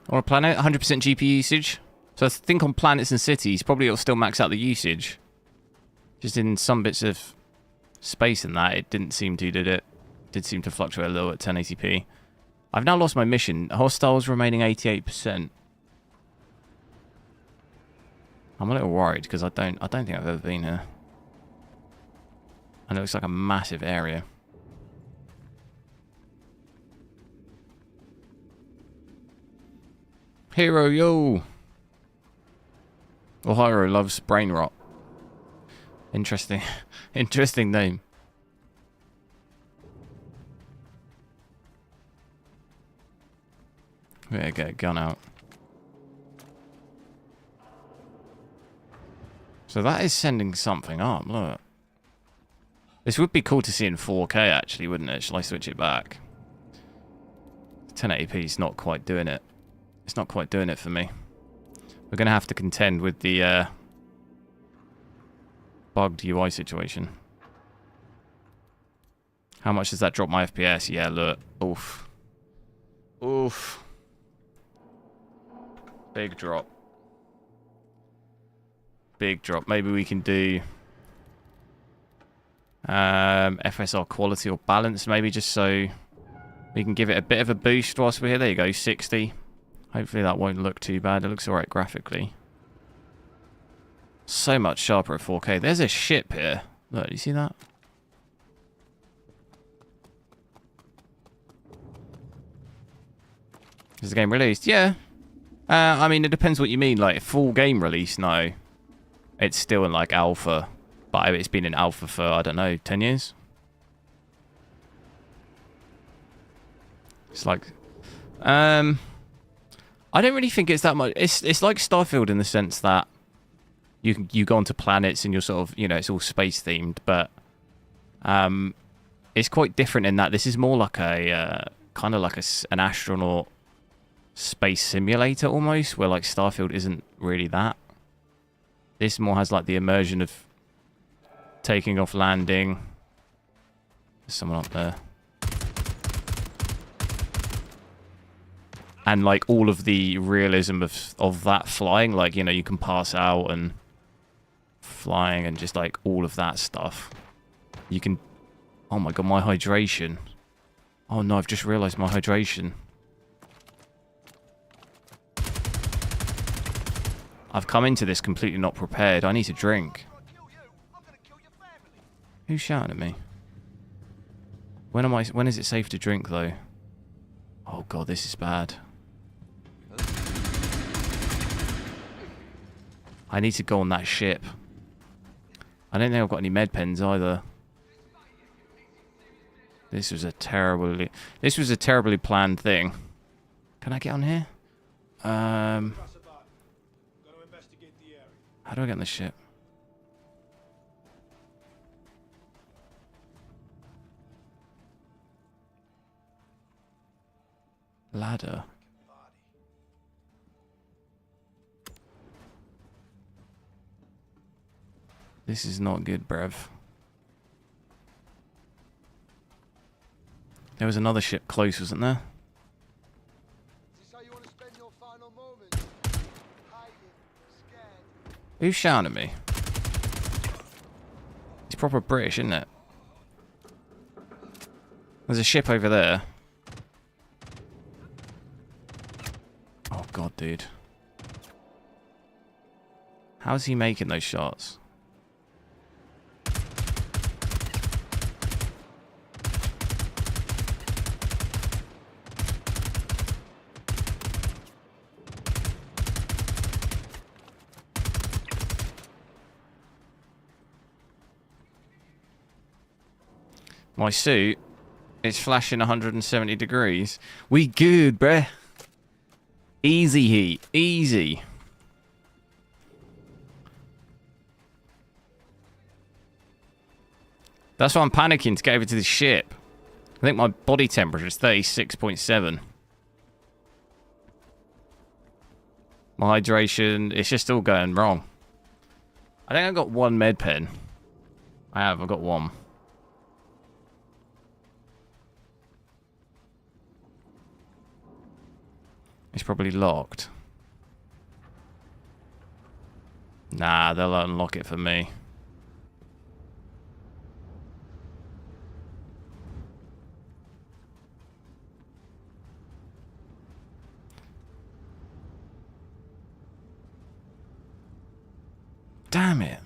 On a planet, 100% GPU usage. So I think on planets and cities, probably it'll still max out the usage. Just in some bits of space and that, it didn't seem to, did it? It did seem to fluctuate a little at 1080p. I've now lost my mission. Hostiles remaining 88%. I'm a little worried because I don't think I've ever been here. And it looks like a massive area. Hero, yo! Ohio loves brain rot. Interesting. Interesting name. We better get a gun out. So that is sending something up, look. This would be cool to see in 4K actually, wouldn't it? Shall I switch it back? 1080p is not quite doing it. It's not quite doing it for me. We're going to have to contend with the bugged UI situation. How much does that drop my FPS? Yeah, look. Oof. Oof. Big drop. Big drop. Maybe we can do FSR quality or balance, maybe, just so we can give it a bit of a boost whilst we're here. There you go, 60. Hopefully that won't look too bad. It looks alright graphically. So much sharper at 4K. There's a ship here. Look, do you see that? Is the game released? Yeah. I mean, it depends what you mean. Like, full game release, no. It's still in, like, alpha. But it's been in alpha for, I don't know, 10 years? It's like... I don't really think it's that much. It's like Starfield in the sense that you go onto planets and you're sort of, you know, it's all space themed, but it's quite different in that this is more like a kind of like an astronaut space simulator almost, where like Starfield isn't really that. This more has like the immersion of taking off, landing. There's someone up there. And like all of the realism of that flying, like, you know, you can pass out and flying and just like all of that stuff. You can... Oh my god, my hydration. Oh no, I've just realised my hydration. I've come into this completely not prepared. I need to drink. Who's shouting at me? When is it safe to drink though? Oh god, this is bad. I need to go on that ship. I don't think I've got any med pens either. This was a terribly planned thing. Can I get on here? How do I get on the ship? Ladder. This is not good, bruv. There was another ship close, wasn't there? Who's shouting at me? He's proper British, isn't it? There's a ship over there. Oh god, dude. How's he making those shots? My suit is flashing 170 degrees. We good, bruh. Easy heat. Easy. That's why I'm panicking to get over to the ship. I think my body temperature is 36.7. My hydration, it's just all going wrong. I think I've got one med pen. I've got one. It's probably locked. Nah, they'll unlock it for me. Damn it.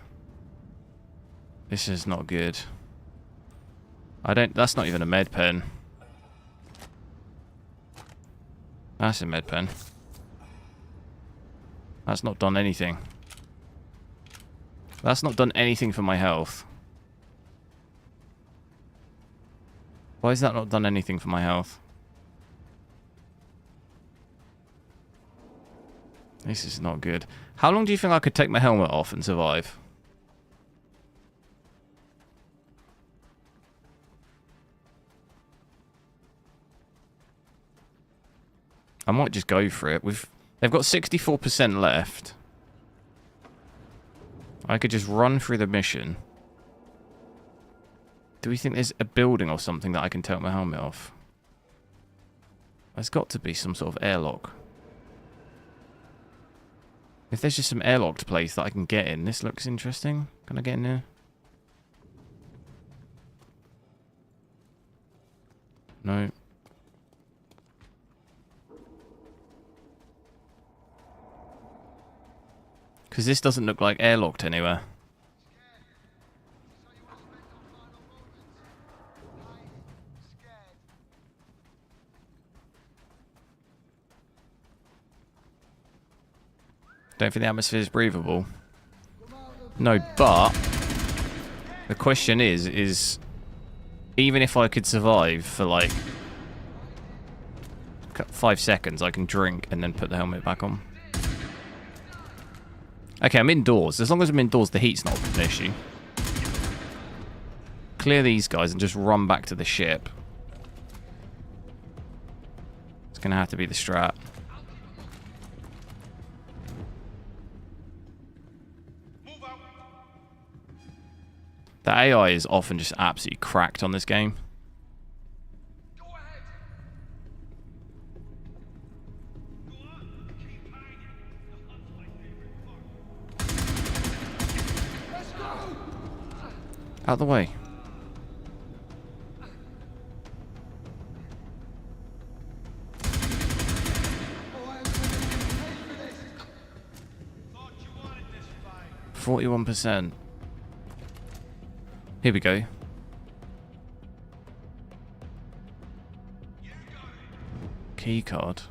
This is not good. That's not even a med pen. That's a med pen. That's not done anything. That's not done anything for my health. Why has that not done anything for my health? This is not good. How long do you think I could take my helmet off and survive? I might just go for it. They've got 64% left. I could just run through the mission. Do we think there's a building or something that I can take my helmet off? There's got to be some sort of airlock. If there's just some airlocked place that I can get in, this looks interesting. Can I get in there? No. Because this doesn't look like airlocked anywhere. Don't think the atmosphere is breathable. No, but the question is even if I could survive for like 5 seconds, I can drink and then put the helmet back on. Okay, I'm indoors. As long as I'm indoors, the heat's not an issue. Clear these guys and just run back to the ship. It's going to have to be the strat. The AI is often just absolutely cracked on this game. Out of the way. Thought you wanted this fight. 41%. Here we go. Key card.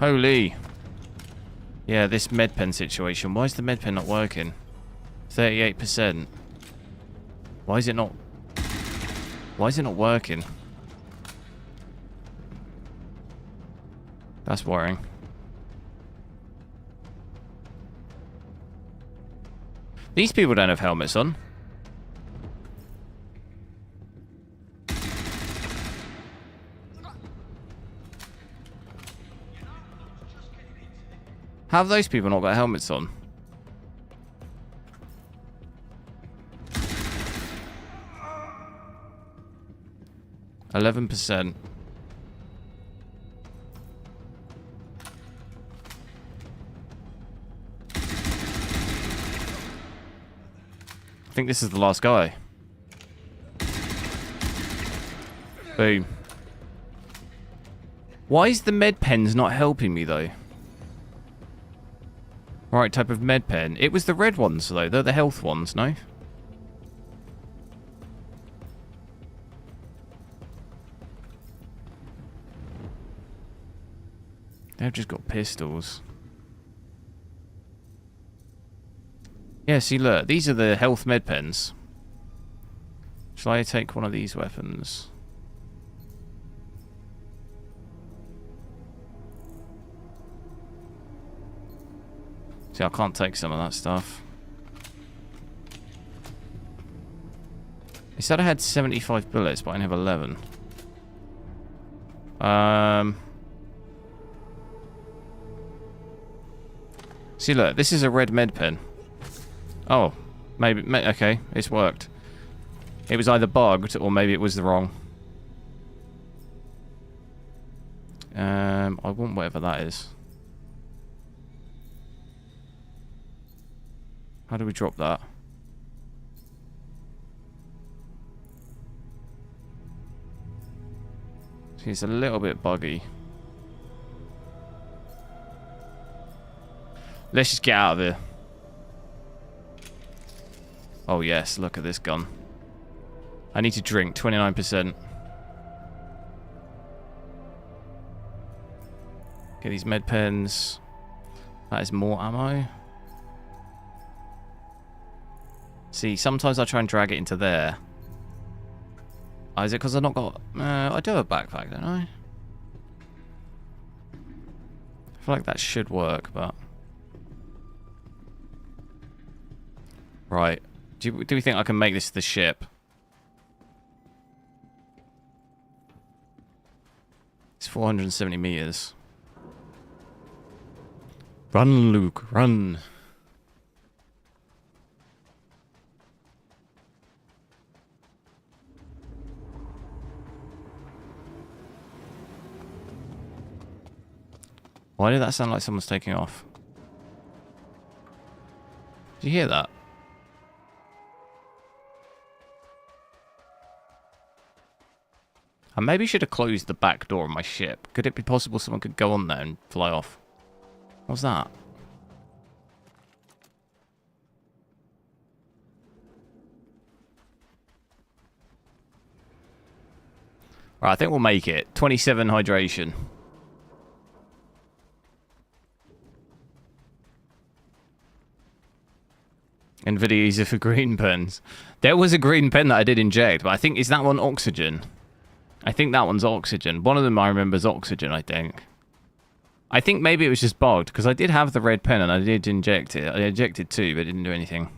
Holy. Yeah, this med pen situation. Why is the med pen not working? 38%. Why is it not working? That's worrying. These people don't have helmets on. How have those people not got helmets on? %. I think this is the last guy. Boom. Why is the med pens not helping me though? Right type of med pen. It was the red ones though. They're the health ones, no? They've just got pistols. Yeah, see, look. These are the health med pens. Shall I take one of these weapons? See, I can't take some of that stuff. He said I had 75 bullets, but I only have 11. See, look, this is a red med pen. Oh, maybe, okay, it's worked. It was either bugged, or maybe it was the wrong. I want whatever that is. How do we drop that? See, it's a little bit buggy. Let's just get out of here. Oh yes, look at this gun. I need to drink 29%. Get these med pens. That is more ammo. See, sometimes I try and drag it into there. Oh, is it because I've not got... I do have a backpack, don't I? I feel like that should work, but... Right. Do we think I can make this the ship? It's 470 meters. Run, Luke, run. Why did that sound like someone's taking off? Did you hear that? I maybe should have closed the back door of my ship. Could it be possible someone could go on there and fly off? What's that? Right, I think we'll make it. 27 hydration. NVIDIA user for green pens. There was a green pen that I did inject, but I think, is that one oxygen? I think that one's oxygen. One of them I remember is oxygen, I think. I think maybe it was just bugged, because I did have the red pen and I did inject it. I injected two, but it didn't do anything.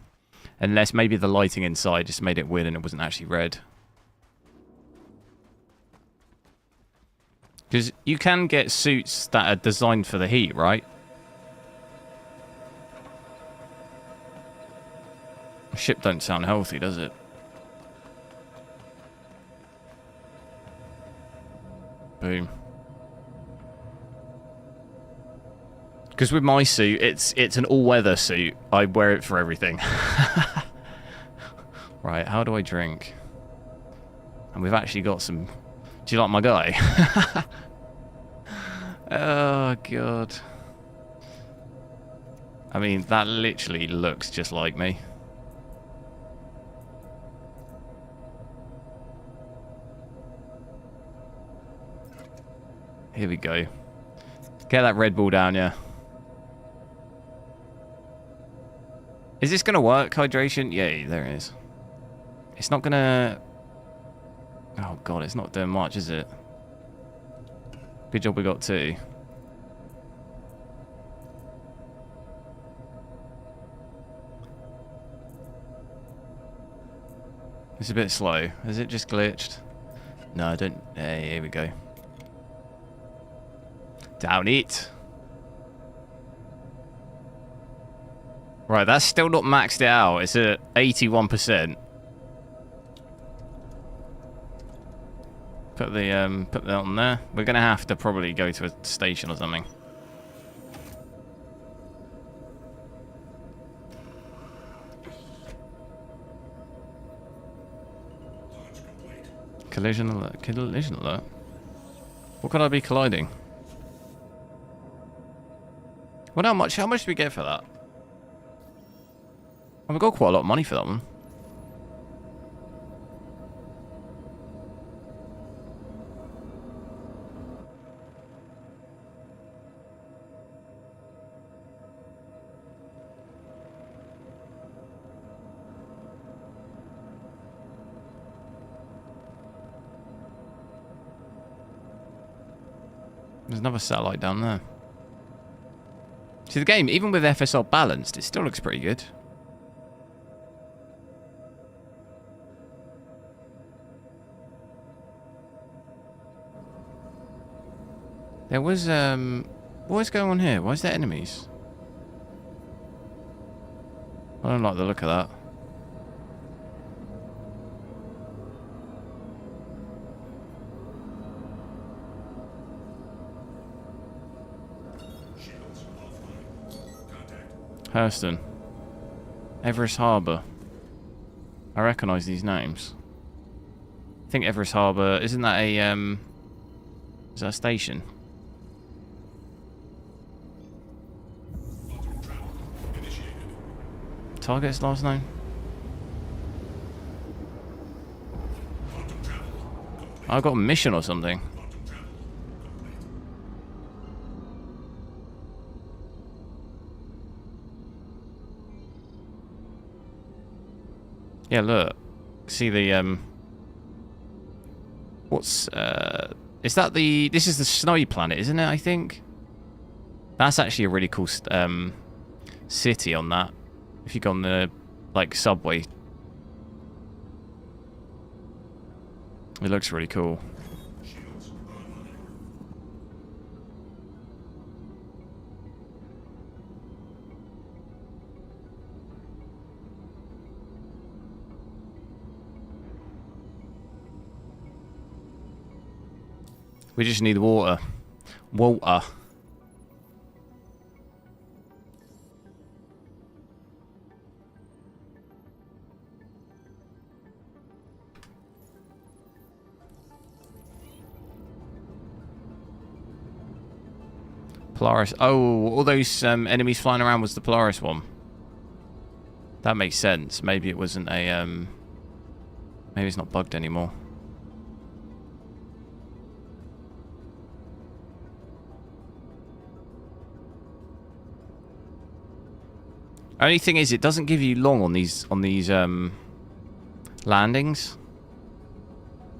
Unless maybe the lighting inside just made it weird and it wasn't actually red. Because you can get suits that are designed for the heat, right? Ship don't sound healthy, does it? Boom. Because with my suit, it's an all-weather suit. I wear it for everything. Right, how do I drink? And we've actually got some... Do you like my guy? Oh, God. I mean, that literally looks just like me. Here we go. Get that Red Bull down, yeah. Is this going to work, hydration? Yeah, there it is. It's not going to... Oh, God, it's not doing much, is it? Good job we got two. It's a bit slow. Is it just glitched? No, I don't... Hey, here we go. Down it. Right, that's still not maxed out. It's at 81%. Put that on there. We're gonna have to probably go to a station or something. Collision alert. Collision alert. What could I be colliding? Well, how much do we get for that? Well, we got quite a lot of money for that one. There's another satellite down there. See, the game, even with FSR balanced, it still looks pretty good. There was, what is going on here? Why is there enemies? I don't like the look of that. Shields offline. Contact. Hurston. Everest Harbour. I recognise these names. I think Everest Harbour, isn't that a, is that a station? Quantum travel initiated. Target's last name? Quantum travel complete. I got a mission or something. Quantum travel complete. Yeah, look. See the, what's, is that the, this is the snowy planet, isn't it, I think? That's actually a really cool, city on that. If you go on the, like, subway. It looks really cool. Shields online. We just need water. Water. Polaris. Oh, all those enemies flying around was the Polaris one. That makes sense. Maybe it wasn't a maybe it's not bugged anymore. Only thing is, it doesn't give you long on these landings.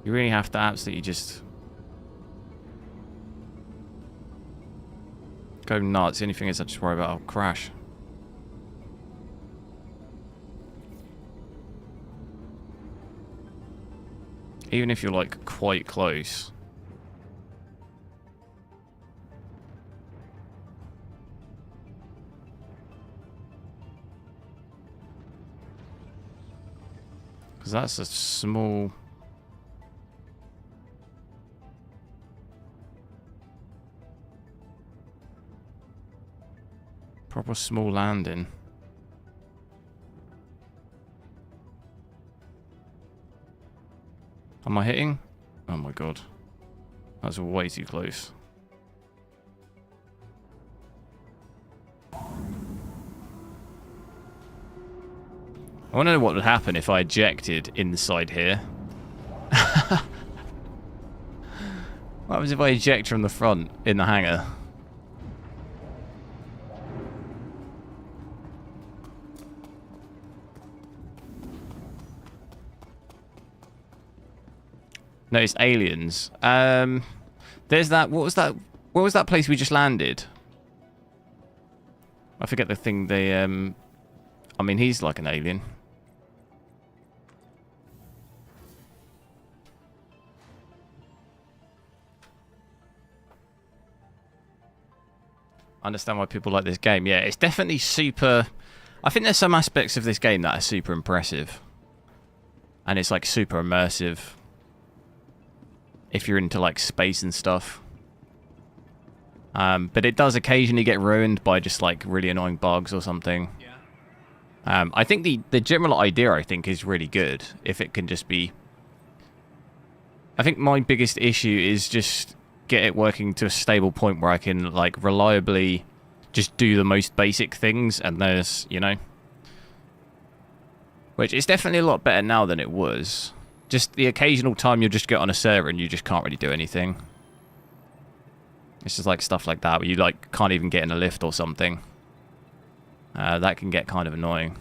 You really have to absolutely just go nuts. The only thing is, I just worry about I'll crash. Even if you're like quite close. Because that's a small... proper small landing. Am I hitting? Oh my god. That's way too close. I want to know what would happen if I ejected inside here. What happens if I eject from the front in the hangar? Notice aliens. There's that. What was that? What was that place we just landed? I forget the thing. They. I mean, he's like an alien. I understand why people like this game. Yeah, it's definitely super... I think there's some aspects of this game that are super impressive. And it's like super immersive. If you're into like space and stuff. But it does occasionally get ruined by just like really annoying bugs or something. Yeah. I think the general idea, I think, is really good. If it can just be... I think my biggest issue is just... get it working to a stable point where I can like reliably just do the most basic things, and there's, you know, which is definitely a lot better now than it was. Just the occasional time you'll just get on a server and you just can't really do anything. It's just like stuff like that where you like can't even get in a lift or something. That can get kind of annoying,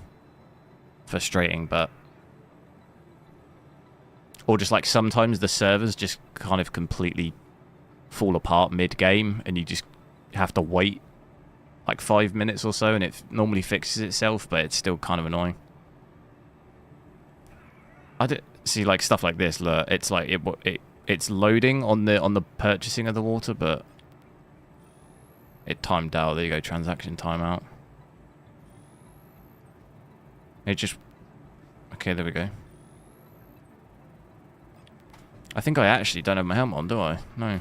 frustrating, but or just like sometimes the servers just kind of completely fall apart mid-game and you just have to wait like 5 minutes or so, and it normally fixes itself, but it's still kind of annoying. I did see like stuff like this. Look, it's like it's loading on the purchasing of the water, but it timed out. There you go, transaction timeout. It just okay. There we go. I think I actually don't have my helmet on, do I? No.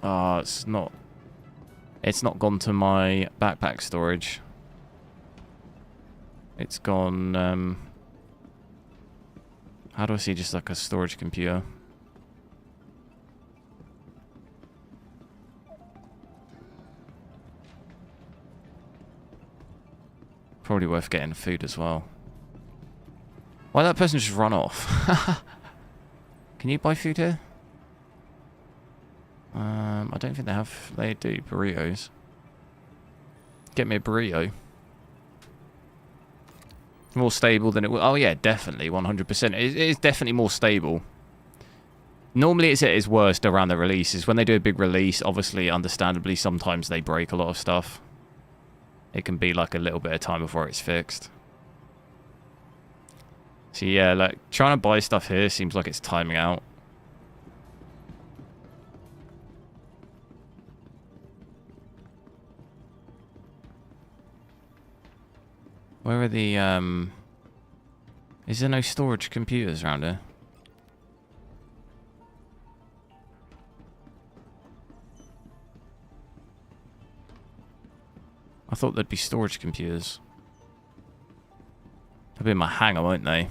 Oh, it's not. It's not gone to my backpack storage. It's gone. How do I see just like a storage computer? Probably worth getting food as well. Why did that person just run off? Can you buy food here? I don't think they have. They do burritos. Get me a burrito. More stable than it was. Oh yeah, definitely, 100%. It is definitely more stable. Normally it's at its worst around the releases. When they do a big release, obviously, understandably, sometimes they break a lot of stuff. It can be like a little bit of time before it's fixed. So yeah, like trying to buy stuff here seems like it's timing out. Where are the is there no storage computers around here? I thought there'd be storage computers. They'll be in my hangar, won't they?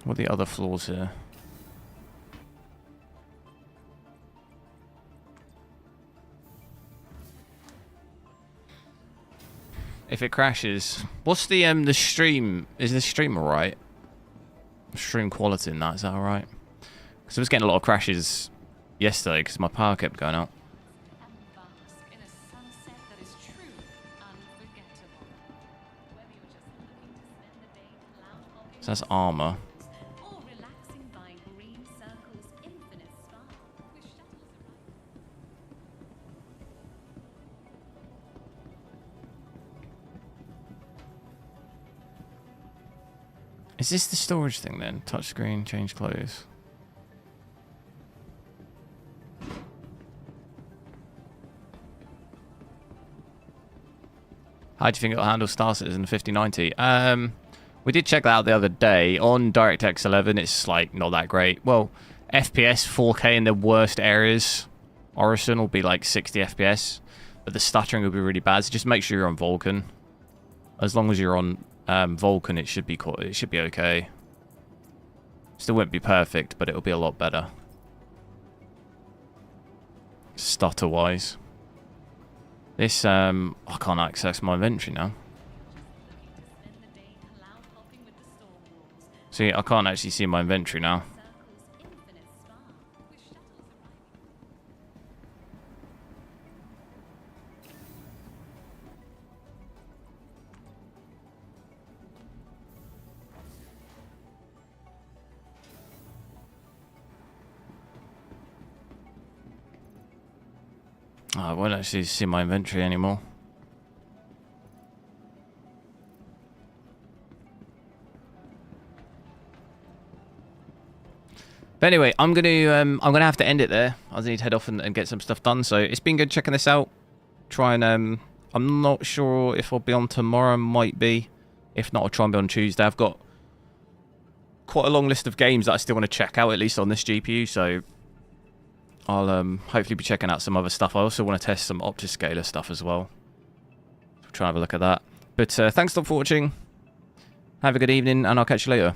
What are the other floors here? If it crashes, what's the stream? Is the stream alright? Stream quality in that, is that alright? Because I was getting a lot of crashes yesterday because my power kept going out. So that's armor. Is this the storage thing then? Touchscreen, change clothes. How do you think it'll handle Star Citizen 5090? We did check that out the other day. On DirectX 11, it's like not that great. Well, FPS 4K in the worst areas, Orison will be like 60 FPS, but the stuttering will be really bad. So just make sure you're on Vulkan. As long as you're on Vulkan, it should be okay. Still won't be perfect, but it'll be a lot better. Stutter-wise. This, I can't access my inventory now. See, I can't actually see my inventory now. Oh, I won't actually see my inventory anymore. But anyway, I'm gonna have to end it there. I need to head off and get some stuff done. So it's been good checking this out. Try and I'm not sure if I'll be on tomorrow. Might be. If not, I'll try and be on Tuesday. I've got quite a long list of games that I still want to check out, at least on this GPU. So I'll hopefully be checking out some other stuff. I also want to test some Optiscaler stuff as well. So try and have a look at that. But thanks a lot for watching. Have a good evening, and I'll catch you later.